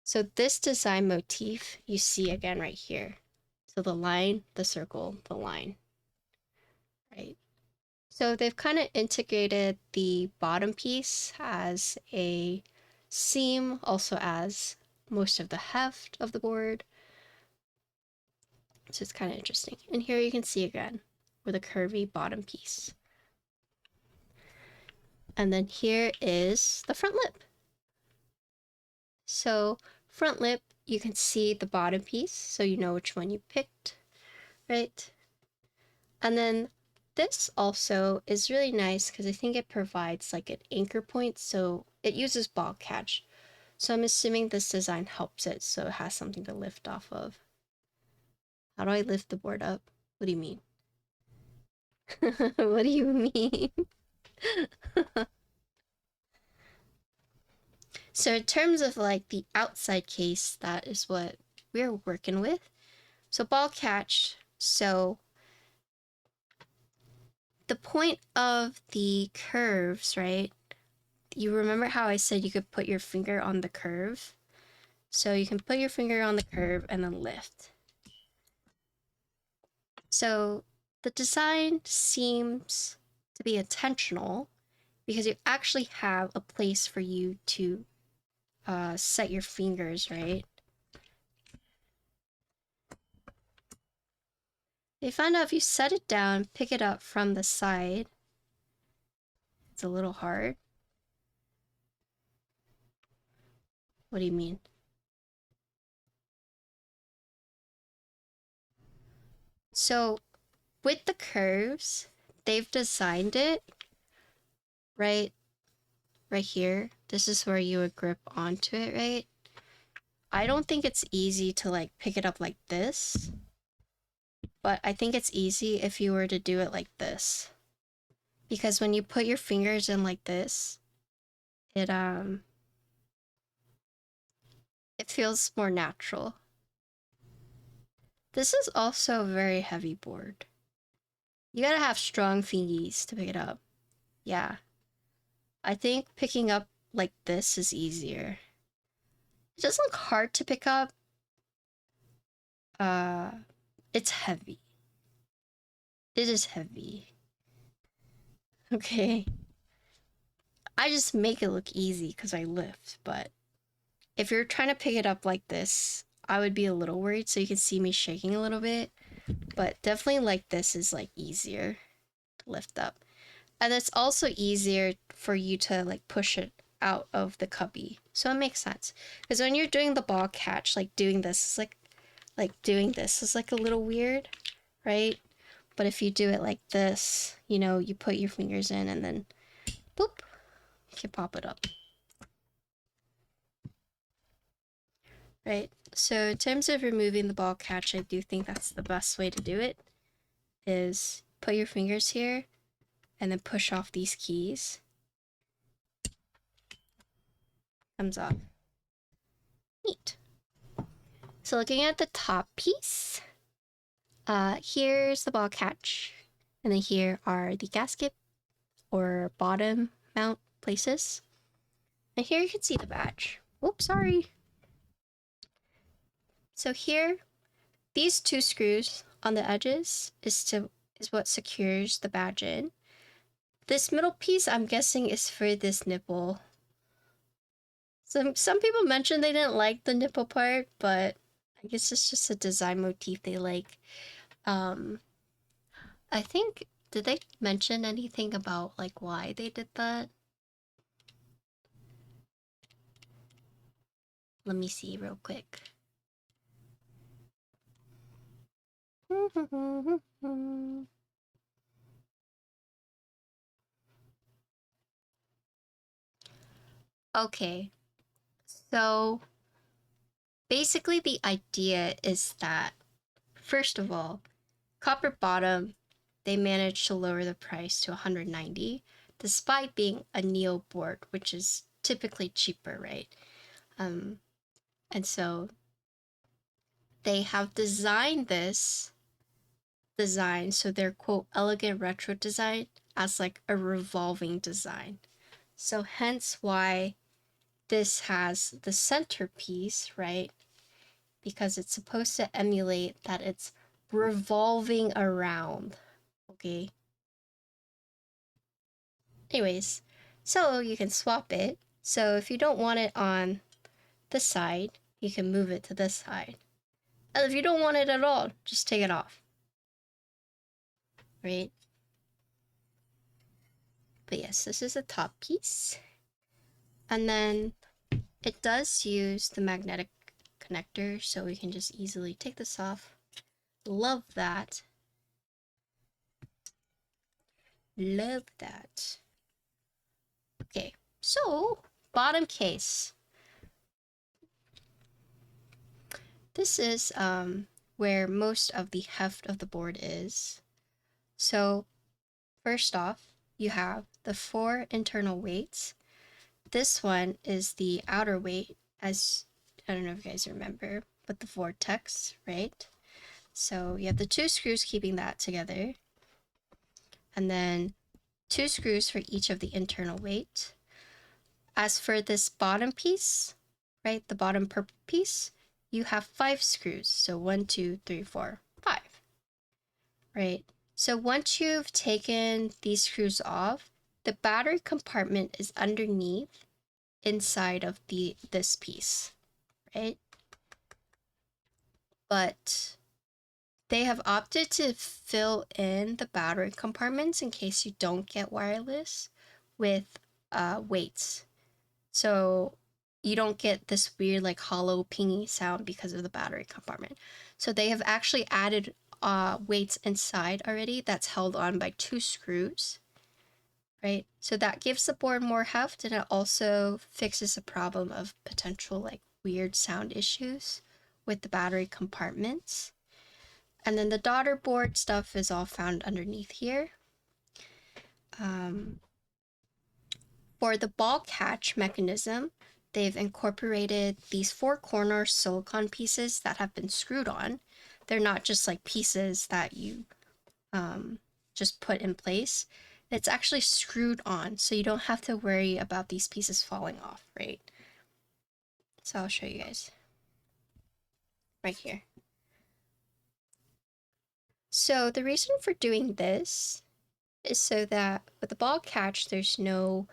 So this design motif you see again right here. So the line, the circle, the line, right? So they've kind of integrated the bottom piece as a seam, also as most of the heft of the board. So it's kind of interesting. And here you can see again with a curvy bottom piece. And then here is the front lip. So front lip, you can see the bottom piece, so you know which one you picked, right? And then this also is really nice because I think it provides like an anchor point, so it uses ball catch. So I'm assuming this design helps it, so it has something to lift off of. How do I lift the board up? What do you mean? What do you mean? So in terms of like the outside case, that is what we're working with. So ball catch. So the point of the curves, right? You remember how I said you could put your finger on the curve? So you can put your finger on the curve and then lift. So the design seems to be intentional because you actually have a place for you to set your fingers, right? They found out if you set it down, pick it up from the side, it's a little hard. What do you mean? So with the curves, they've designed it right here. This is where you would grip onto it, right? I don't think it's easy to like pick it up like this, but I think it's easy if you were to do it like this. Because when you put your fingers in like this, it feels more natural. This is also a very heavy board. You gotta have strong fingies to pick it up. Yeah. I think picking up like this is easier. It doesn't look hard to pick up. It's heavy. It is heavy. Okay. I just make it look easy because I lift, but if you're trying to pick it up like this, I would be a little worried, so you can see me shaking a little bit. But definitely like this is like easier to lift up. And it's also easier for you to like push it out of the cubby. So it makes sense. Because when you're doing the ball catch, like doing this is like doing this is like a little weird, right? But if you do it like this, you know, you put your fingers in and then boop, you can pop it up. Right? So in terms of removing the ball catch, I do think that's the best way to do it, is put your fingers here and then push off these keys. Comes off. Neat. So looking at the top piece, here's the ball catch, and then here are the gasket or bottom mount places. And here you can see the badge. Oops, sorry. So here, these 2 screws on the edges is what secures the badge in. This middle piece, I'm guessing, is for this nipple. Some people mentioned they didn't like the nipple part, but I guess it's just a design motif they like. I think, did they mention anything about like why they did that? Let me see real quick. Okay, so basically the idea is that, first of all, copper bottom, they managed to lower the price to 190, despite being a Neo board, which is typically cheaper, right? And so they have designed this design, so their quote elegant retro design, as like a revolving design. So hence why this has the centerpiece, right? Because it's supposed to emulate that it's revolving around, okay? Anyways, so you can swap it. So if you don't want it on this side, you can move it to this side. And if you don't want it at all, just take it off, right? But yes, this is a top piece. And then it does use the magnetic connector, so we can just easily take this off. Love that. Love that. Okay, so bottom case. This is where most of the heft of the board is. So first off, you have the 4 internal weights. This one is the outer weight, as I don't know if you guys remember, but the vortex, right? So you have the 2 screws keeping that together, and then 2 screws for each of the internal weight. As for this bottom piece, right, the bottom purple piece, you have 5 screws. So 1, 2, 3, 4, 5, right? So once you've taken these screws off, the battery compartment is underneath inside of this piece, right? But they have opted to fill in the battery compartments in case you don't get wireless with weights. So you don't get this weird like hollow pingy sound because of the battery compartment. So they have actually added weights inside already that's held on by 2 screws, right? So that gives the board more heft, and it also fixes the problem of potential like weird sound issues with the battery compartments. And then the daughter board stuff is all found underneath here. For the ball catch mechanism, they've incorporated these 4 corner silicone pieces that have been screwed on. They're not just like pieces that you just put in place. It's actually screwed on, so you don't have to worry about these pieces falling off, right? So I'll show you guys right here. So the reason for doing this is so that with the ball catch, there's no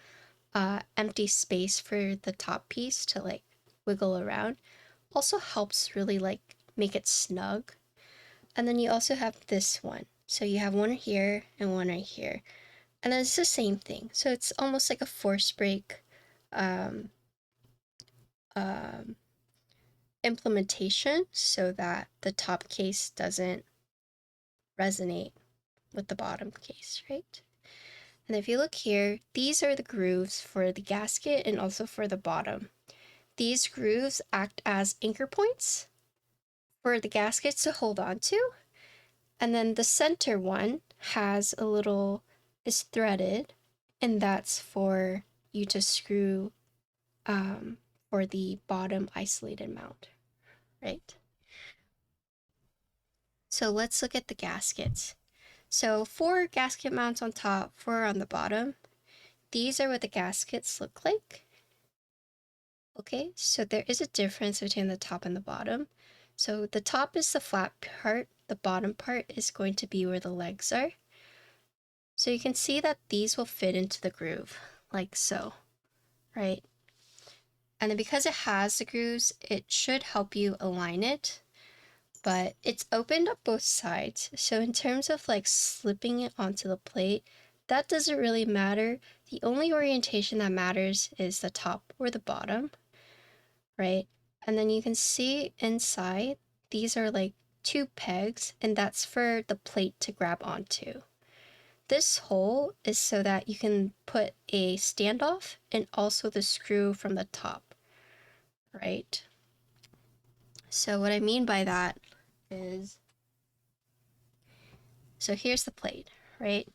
empty space for the top piece to like wiggle around. Also helps really like make it snug. And then you also have this one. So you have one here and one right here. And then it's the same thing. So it's almost like a force break implementation so that the top case doesn't resonate with the bottom case, right? And if you look here, these are the grooves for the gasket and also for the bottom. These grooves act as anchor points for the gaskets to hold on to. And then the center one has a little, is threaded, and that's for you to screw for the bottom isolated mount, right? So let's look at the gaskets. So 4 gasket mounts on top, 4 on the bottom. these are what the gaskets look like. Okay, so there is a difference between the top and the bottom. So the top is the flat part, the bottom part is going to be where the legs are. So you can see that these will fit into the groove, like so, right? And then because it has the grooves, it should help you align it, but it's opened up both sides. So in terms of like slipping it onto the plate, that doesn't really matter. The only orientation that matters is the top or the bottom, right? And then you can see inside, these are like 2 pegs, and that's for the plate to grab onto. This hole is so that you can put a standoff and also the screw from the top, right? So what I mean by that is, so here's the plate, right?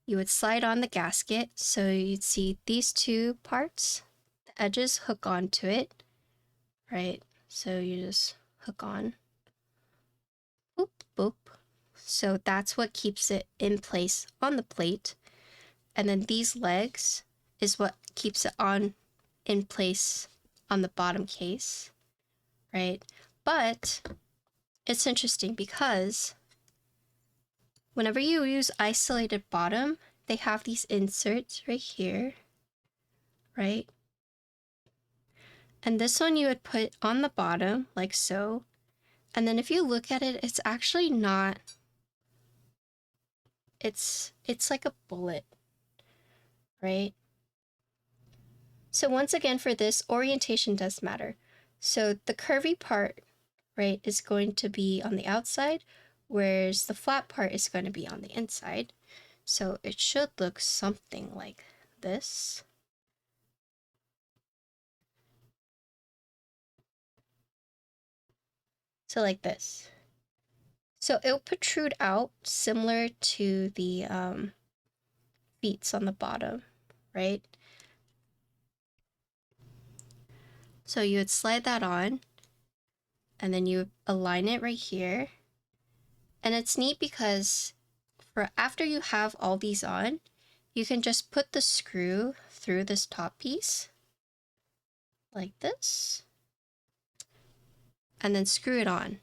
You would slide on the gasket, so you'd see these 2 parts. The edges hook onto it, right? So you just hook on, boop, boop. So that's what keeps it in place on the plate. And then these legs is what keeps it on in place on the bottom case, right? But it's interesting because whenever you use isolated bottom, they have these inserts right here, right? And this one you would put on the bottom like so. And then if you look at it, it's actually not, it's like a bullet, right? So once again, for this, orientation does matter. So the curvy part, right, is going to be on the outside, whereas the flat part is going to be on the inside. So it should look something like this. So like this. So it'll protrude out similar to the feet on the bottom, right? So you would slide that on, and then you align it right here. And it's neat because for after you have all these on, you can just put the screw through this top piece like this, and then screw it on.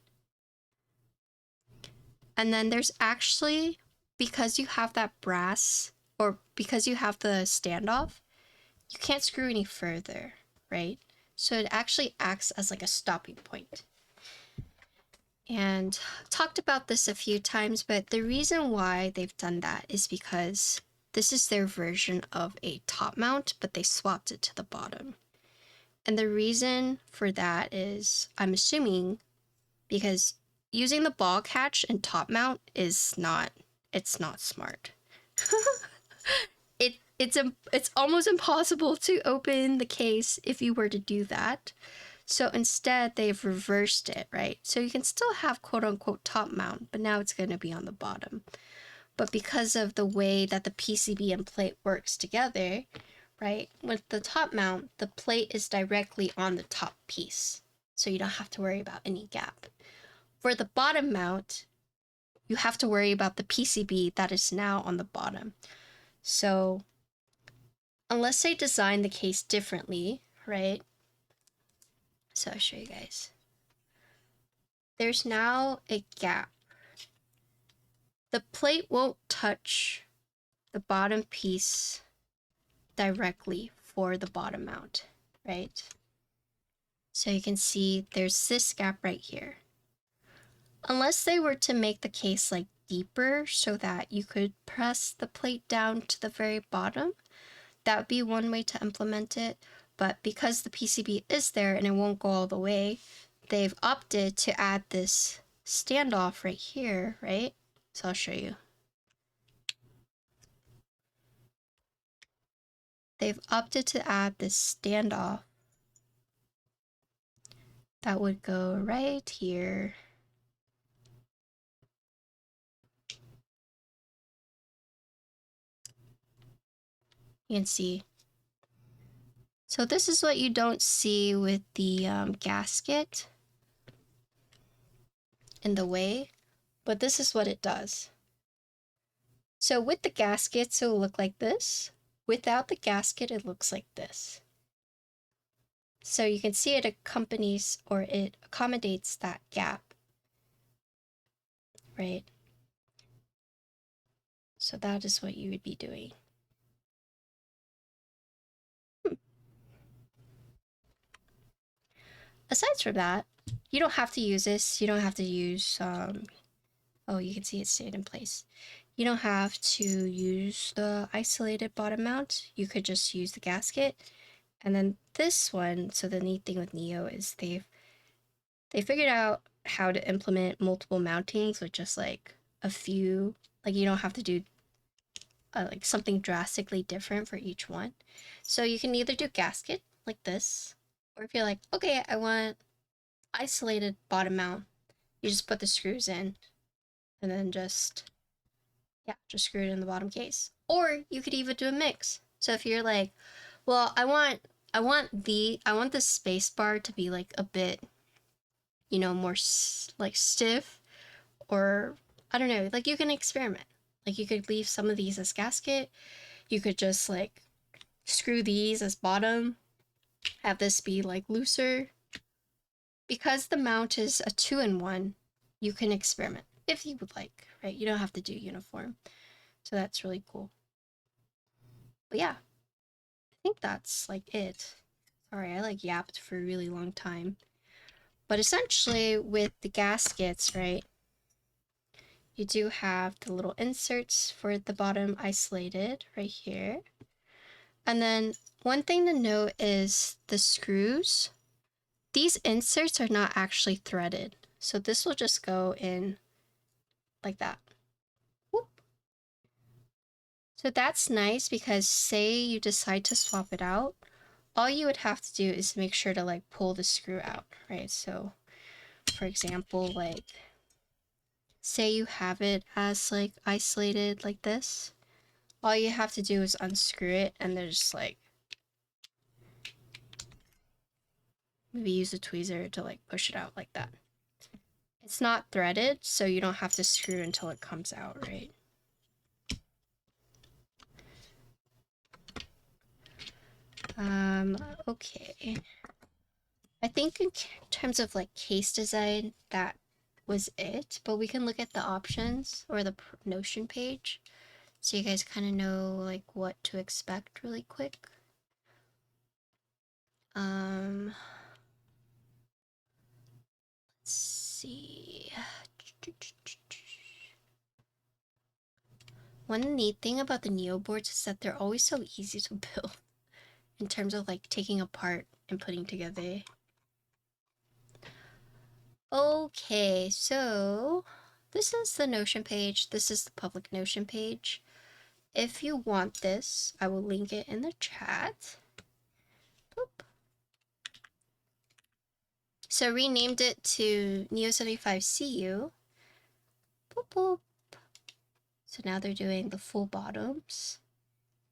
And then there's actually, because you have that brass, or because you have the standoff, you can't screw any further, right? So it actually acts as like a stopping point. And I've talked about this a few times, but the reason why they've done that is because this is their version of a top mount, but they swapped it to the bottom. And the reason for that is, I'm assuming, because using the ball catch and top mount is not, it's not smart. It's almost impossible to open the case if you were to do that. So instead, they've reversed it, right? So you can still have quote-unquote top mount, but now it's going to be on the bottom. But because of the way that the PCB and plate works together, right, with the top mount, the plate is directly on the top piece, so you don't have to worry about any gap. For the bottom mount, you have to worry about the PCB that is now on the bottom. So unless they design the case differently, right? So I'll show you guys. There's now a gap. The plate won't touch the bottom piece directly for the bottom mount, right? So you can see there's this gap right here. Unless they were to make the case like deeper so that you could press the plate down to the very bottom, that would be one way to implement it. But because the PCB is there and it won't go all the way, they've opted to add this standoff right here, right? So I'll show you. They've opted to add this standoff that would go right here. You can see. So this is what you don't see with the gasket in the way, but this is what it does. So with the gaskets, it will look like this. Without the gasket, it looks like this. So you can see it accompanies or it accommodates that gap, right? So that is what you would be doing. Aside from that, you don't have to use this. You don't have to use, oh, you can see it stayed in place. You don't have to use the isolated bottom mount. You could just use the gasket. And then this one, so the neat thing with Neo is they figured out how to implement multiple mountings with just like a few, like you don't have to do like something drastically different for each one. So you can either do gasket like this, or if you're like, okay, I want isolated bottom mount, you just put the screws in and then just screw it in the bottom case. Or you could even do a mix. So if you're like, well, I want the space bar to be like a bit, you know, more like stiff, or I don't know, like you can experiment. Like you could leave some of these as gasket. You could just like screw these as bottom, have this be like looser. Because the mount is a 2-in-1, you can experiment if you would like, right? You don't have to do uniform. So that's really cool. But yeah, I think that's like it. Sorry, I like yapped for a really long time. But essentially with the gaskets, right, you do have the little inserts for the bottom isolated right here. And then one thing to note is the screws. These inserts are not actually threaded. So this will just go in like that. Whoop. So that's nice because say you decide to swap it out, all you would have to do is make sure to like pull the screw out, right? So for example, like say you have it as like isolated like this, all you have to do is unscrew it and there's like maybe use a tweezer to like push it out like that. It's not threaded, so you don't have to screw until it comes out, right? Okay. I think in terms of like case design, that was it, but we can look at the options or the Notion page so you guys kind of know like what to expect really quick. Let's see. One neat thing about the Neo boards is that they're always so easy to build in terms of like taking apart and putting together. Okay, so this is the Notion page. This is the public Notion page. If you want this, I will link it in the chat. Boop. So renamed it to Neo75 CU. Boop, boop. So now they're doing the full bottoms.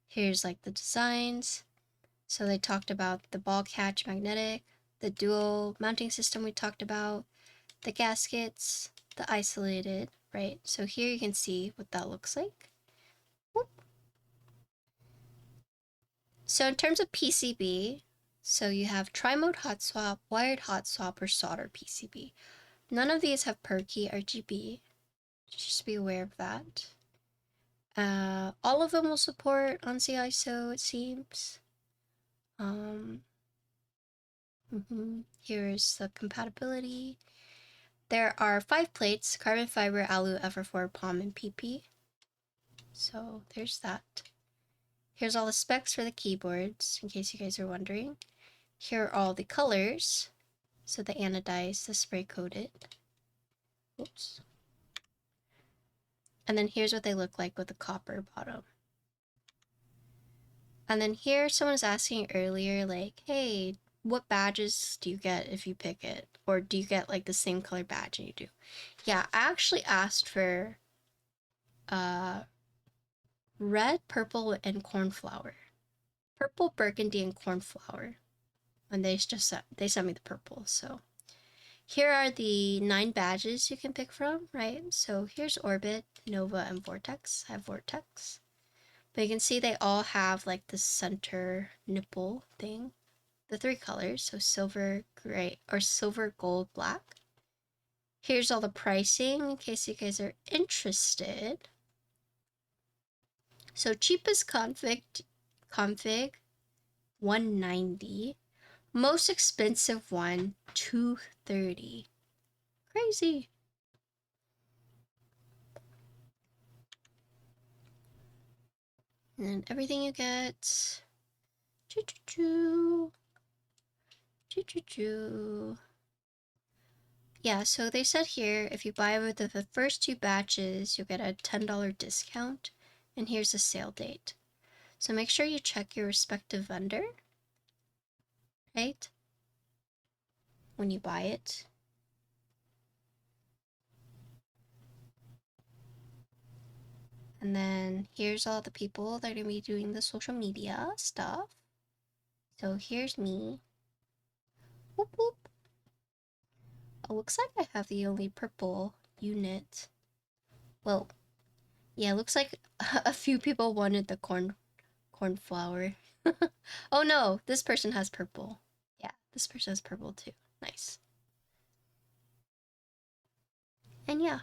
Here's like the designs. So they talked about the ball catch magnetic, the dual mounting system we talked about, the gaskets, the isolated, right? So here you can see what that looks like. Whoop. So in terms of PCB, so you have tri-mode hot swap, wired hot swap, or solder PCB. None of these have perky RGB. Just be aware of that. All of them will support ONSI ISO, it seems. Here's the compatibility. There are 5 plates: carbon fiber, alu, FR4, POM, and PP. So there's that. Here's all the specs for the keyboards, in case you guys are wondering. Here are all the colors. So the anodized, the spray coated. Oops. And then here's what they look like with the copper bottom. And then here someone was asking earlier, like, hey, what badges do you get if you pick it? Or do you get like the same color badge and you do? Yeah, I actually asked for red, purple, and cornflower. Purple, burgundy, and cornflower. And they sent me the purple, so. Here are the 9 badges you can pick from, right? So here's Orbit, Nova, and Vortex. I have Vortex. But you can see they all have like the center nipple thing. The 3 colors, so silver, gray, or silver, gold, black. Here's all the pricing in case you guys are interested. So cheapest config, 190. Most expensive one, 230. Crazy. And then everything you get. Yeah, so they said here, if you buy with the first 2 batches, you'll get a $10 discount. And here's the sale date. So make sure you check your respective vendor, right? When you buy it. And then here's all the people that are gonna be doing the social media stuff. So here's me. Whoop whoop. Oh, looks like I have the only purple unit. Well, yeah, looks like a few people wanted the cornflower. Oh no, this person has purple. Yeah, this person has purple too. Nice. And yeah,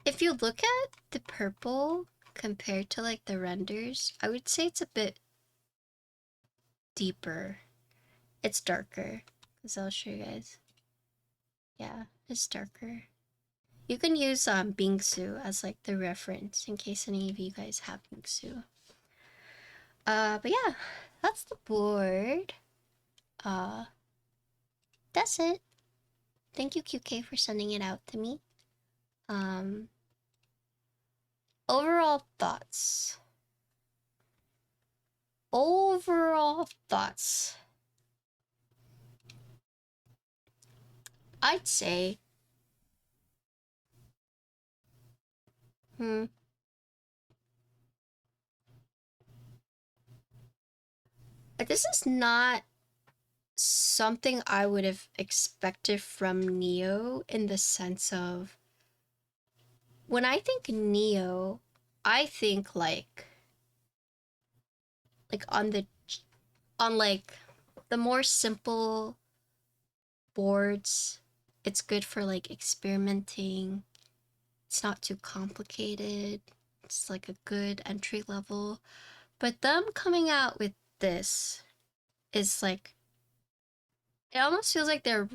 if you look at the purple compared to like the renders, I would say it's a bit deeper. It's darker, because I'll show you guys. Yeah, it's darker. You can use Bingsu as like the reference in case any of you guys have Bingsu. But yeah, that's the board. That's it. Thank you, QK, for sending it out to me. Overall thoughts. I'd say, this is not something I would have expected from Neo in the sense of, when I think Neo, I think like on like the more simple boards, it's good for like experimenting. It's not too complicated. It's like a good entry level. But them coming out with this is like, it almost feels like they're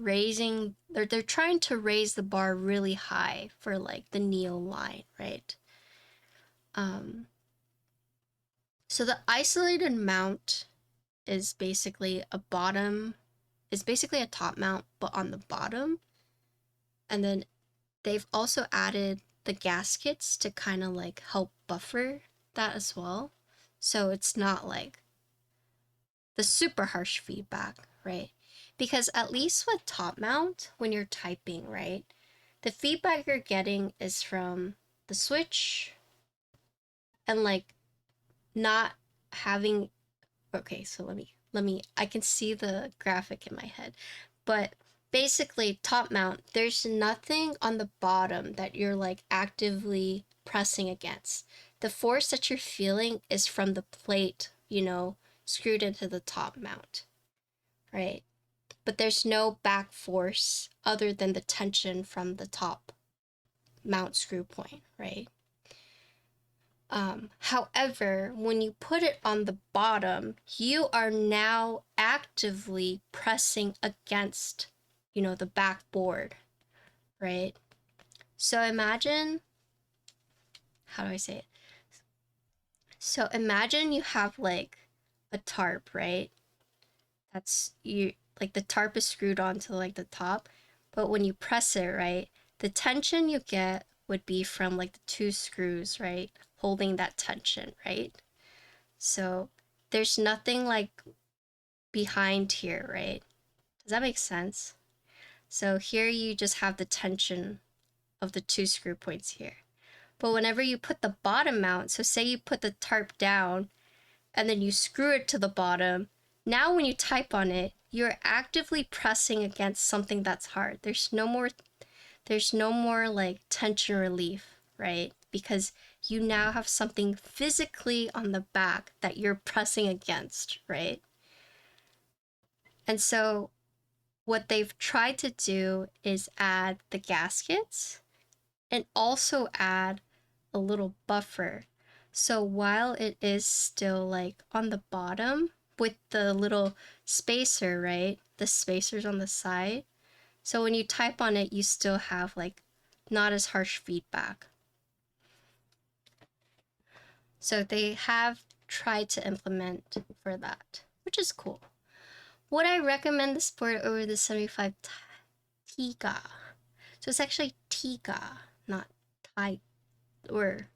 trying to raise the bar really high for like the Neo line, right? So the isolated mount is basically a top mount, but on the bottom. And then they've also added the gaskets to kind of like help buffer that as well. So it's not like the super harsh feedback, right? Because at least with top mount, when you're typing, right, the feedback you're getting is from the switch and like not having, okay, so let me, I can see the graphic in my head, but basically top mount, there's nothing on the bottom that you're like actively pressing against. The force that you're feeling is from the plate, you know, screwed into the top mount, right? But there's no back force other than the tension from the top mount screw point, right? However, when you put it on the bottom, you are now actively pressing against, you know, the backboard, right? So imagine, how do I say it? So imagine you have like a tarp, right? That's you, like the tarp is screwed onto like the top, but when you press it, right, the tension you get would be from like the 2 screws, right, holding that tension, right? So there's nothing like behind here, right? Does that make sense? So here you just have the tension of the 2 screw points here. But whenever you put the bottom mount, so say you put the tarp down and then you screw it to the bottom, now when you type on it, you're actively pressing against something that's hard. There's no more like tension relief, right? because you now have something physically on the back that you're pressing against, right? And so what they've tried to do is add the gaskets and also add a little buffer. So while it is still like on the bottom with the little spacer, right? The spacers on the side. So when you type on it, you still have like not as harsh feedback. So they have tried to implement for that, which is cool. Would I recommend this board over the 75 Tiga? So it's actually Tiga, not Tai, or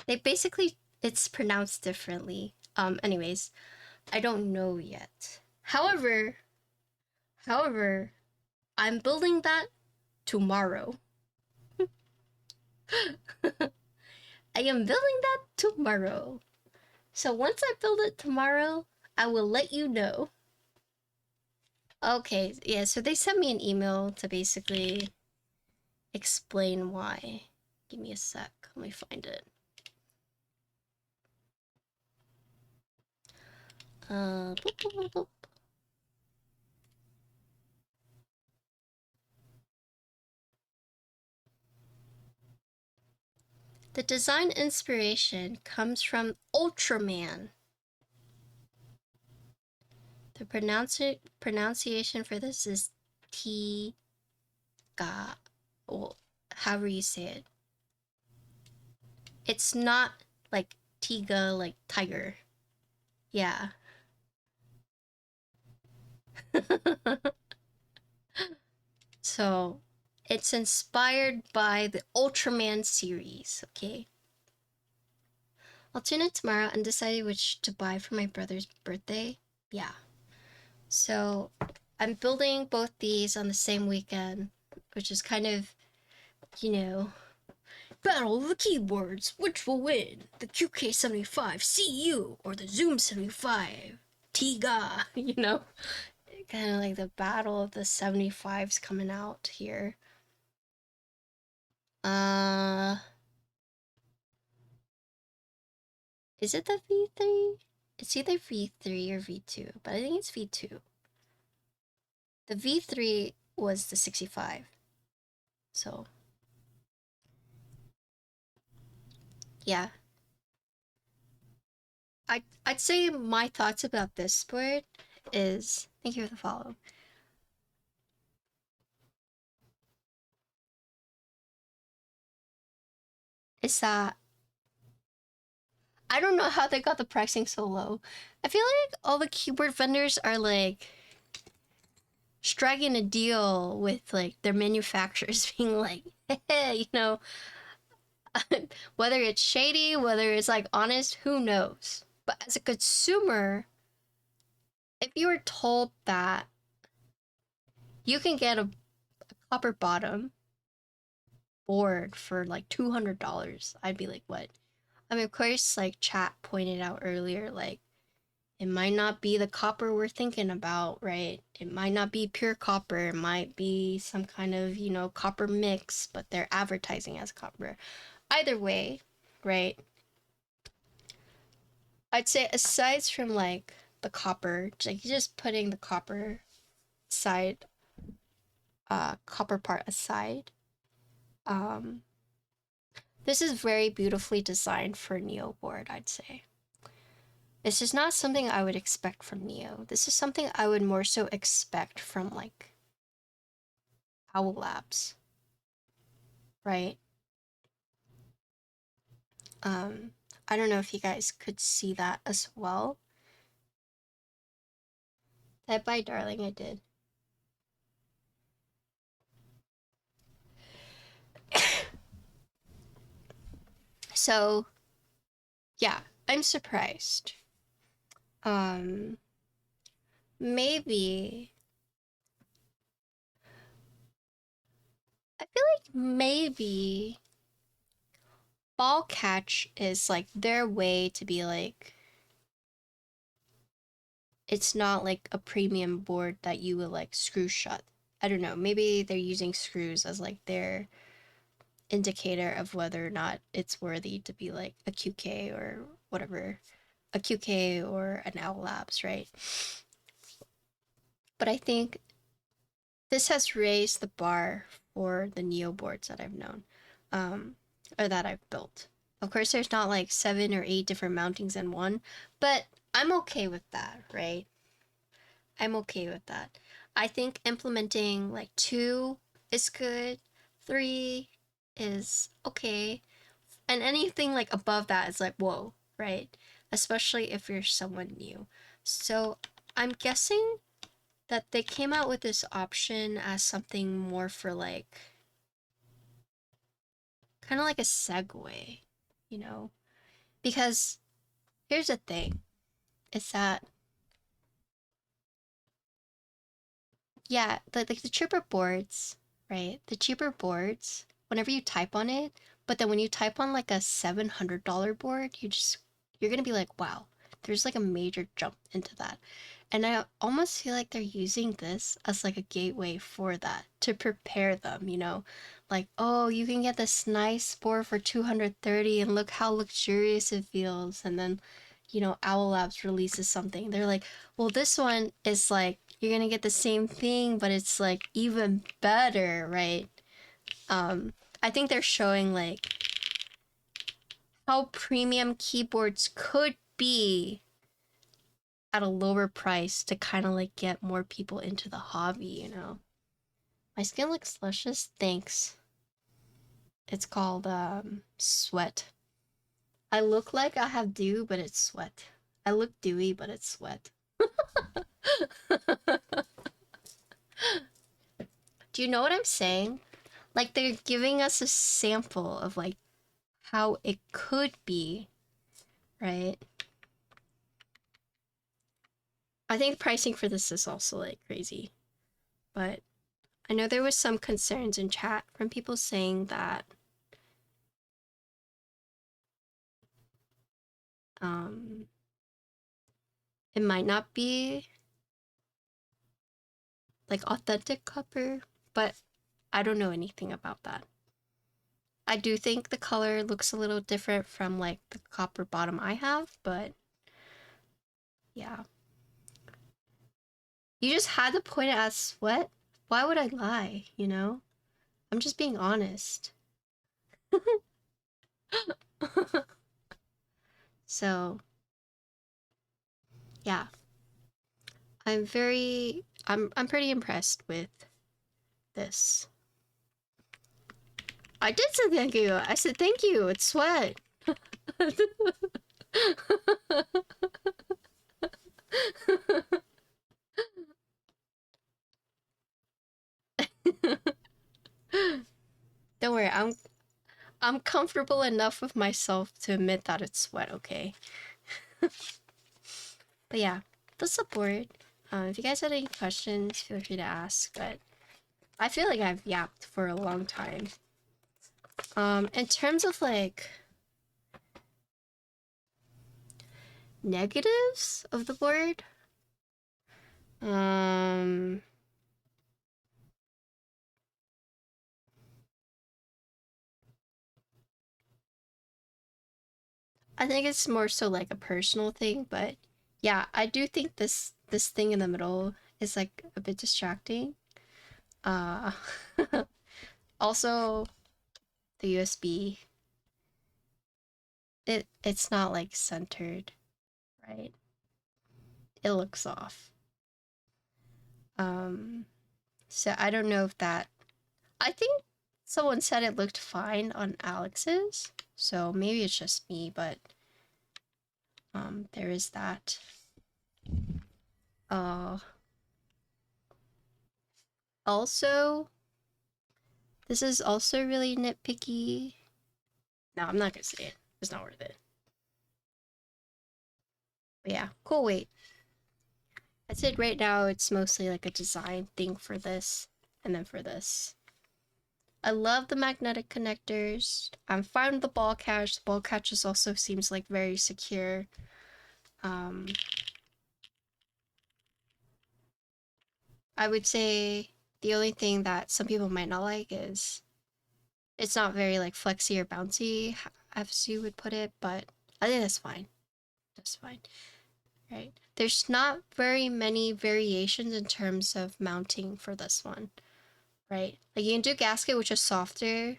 they basically, it's pronounced differently. Anyways, I don't know yet. However, I'm building that tomorrow. I am building that tomorrow. So once I build it tomorrow, I will let you know. Okay, yeah, so they sent me an email to basically explain why. Give me a sec, let me find it. Boop, boop, boop, boop. The design inspiration comes from Ultraman. The pronunciation for this is Tiga, well, however you say it. It's not like Tiga, like tiger. Yeah. So, it's inspired by the Ultraman series, okay? I'll tune in tomorrow and decide which to buy for my brother's birthday. Yeah. So, I'm building both these on the same weekend, which is kind of, you know, battle of the keyboards. Which will win? The QK75 CU or the Zoom 75 Tiga, you know? Kind of like the battle of the 75s coming out here. Is it the V3? It's either V3 or V2, but I think it's V2. The V3 was the 65. So, yeah. I'd say my thoughts about this sport is, thank you for the follow. Is that I don't know how they got the pricing so low. I feel like all the keyboard vendors are like striking a deal with like their manufacturers being like, hey, you know, whether it's shady, whether it's like honest, who knows? But as a consumer, if you were told that you can get a copper bottom board for like $200, I'd be like, what? I mean, of course, like chat pointed out earlier, like it might not be the copper we're thinking about, right? It might not be pure copper. It might be some kind of, you know, copper mix, but they're advertising as copper. Either way, right? I'd say aside from like the copper, like just putting the copper side, copper part aside, this is very beautifully designed for a Neo board, I'd say. This is not something I would expect from Neo. This is something I would more so expect from like Owl Labs, right? I don't know if you guys could see that as well. Did I buy Darling? I did. So, yeah, I'm surprised. Maybe I feel like maybe Ball Catch is like their way to be like, it's not like a premium board that you would like screw shut. I don't know, maybe they're using screws as like their indicator of whether or not it's worthy to be like a QK or whatever, a QK or an Owl Labs, right? But I think this has raised the bar for the Neo boards that I've known, or that I've built. Of course, there's not like 7 or 8 different mountings in one, but I'm okay with that, right? I'm okay with that. I think implementing like 2 is good, 3 is okay, and anything like above that is like, whoa, right? Especially if you're someone new. So I'm guessing that they came out with this option as something more for like, kind of like a segue, you know? Because here's the thing, it's that, yeah, the cheaper boards, right? The cheaper boards, whenever you type on it, but then when you type on like a $700 board, you're gonna be like, wow, there's like a major jump into that. And I almost feel like they're using this as like a gateway for that to prepare them, you know? Like, oh, you can get this nice board for 230 and look how luxurious it feels. And then, you know, Owl Labs releases something. They're like, well, this one is like, you're gonna get the same thing, but it's like even better, right? I think they're showing like how premium keyboards could be at a lower price to kind of like get more people into the hobby, you know? My skin looks luscious, thanks. It's called sweat. I look like I have dew, but it's sweat. I look dewy, but it's sweat. Do you know what I'm saying? Like they're giving us a sample of like how it could be, right? I think pricing for this is also like crazy, but I know there was some concerns in chat from people saying that it might not be like authentic copper, but I don't know anything about that. I do think the color looks a little different from like the copper bottom I have, but yeah. You just had to point it as sweat? Why would I lie, you know? I'm just being honest. So, yeah. I'm pretty impressed with this. I did say thank you. I said thank you. It's sweat. Don't worry, I'm comfortable enough with myself to admit that it's sweat, okay? But yeah, the support. If you guys had any questions, feel free to ask, but I feel like I've yapped for a long time. In terms of like negatives of the board, I think it's more so like a personal thing, but yeah, I do think this thing in the middle is like a bit distracting. Uh Also the USB, it's not like centered, right? It looks off. So I don't know if that, I think someone said it looked fine on Alex's, so maybe it's just me, but there is that. Also, this is also really nitpicky. No, I'm not gonna say it. It's not worth it. But yeah, cool weight. I'd say right now it's mostly like a design thing for this, and then for this. I love the magnetic connectors. I'm fine with the ball catch. The ball catches also seems like very secure. I would say the only thing that some people might not like is It's not very like flexy or bouncy as you would put it, but I think that's fine. That's fine. Right. There's not very many variations in terms of mounting for this one. Right. Like you can do gasket, which is softer,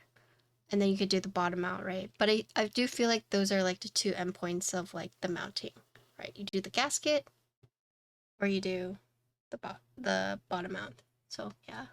and then you could do the bottom mount, right? But I do feel like those are like the two endpoints of like the mounting, right? You do the gasket or you do the bottom mount. So yeah.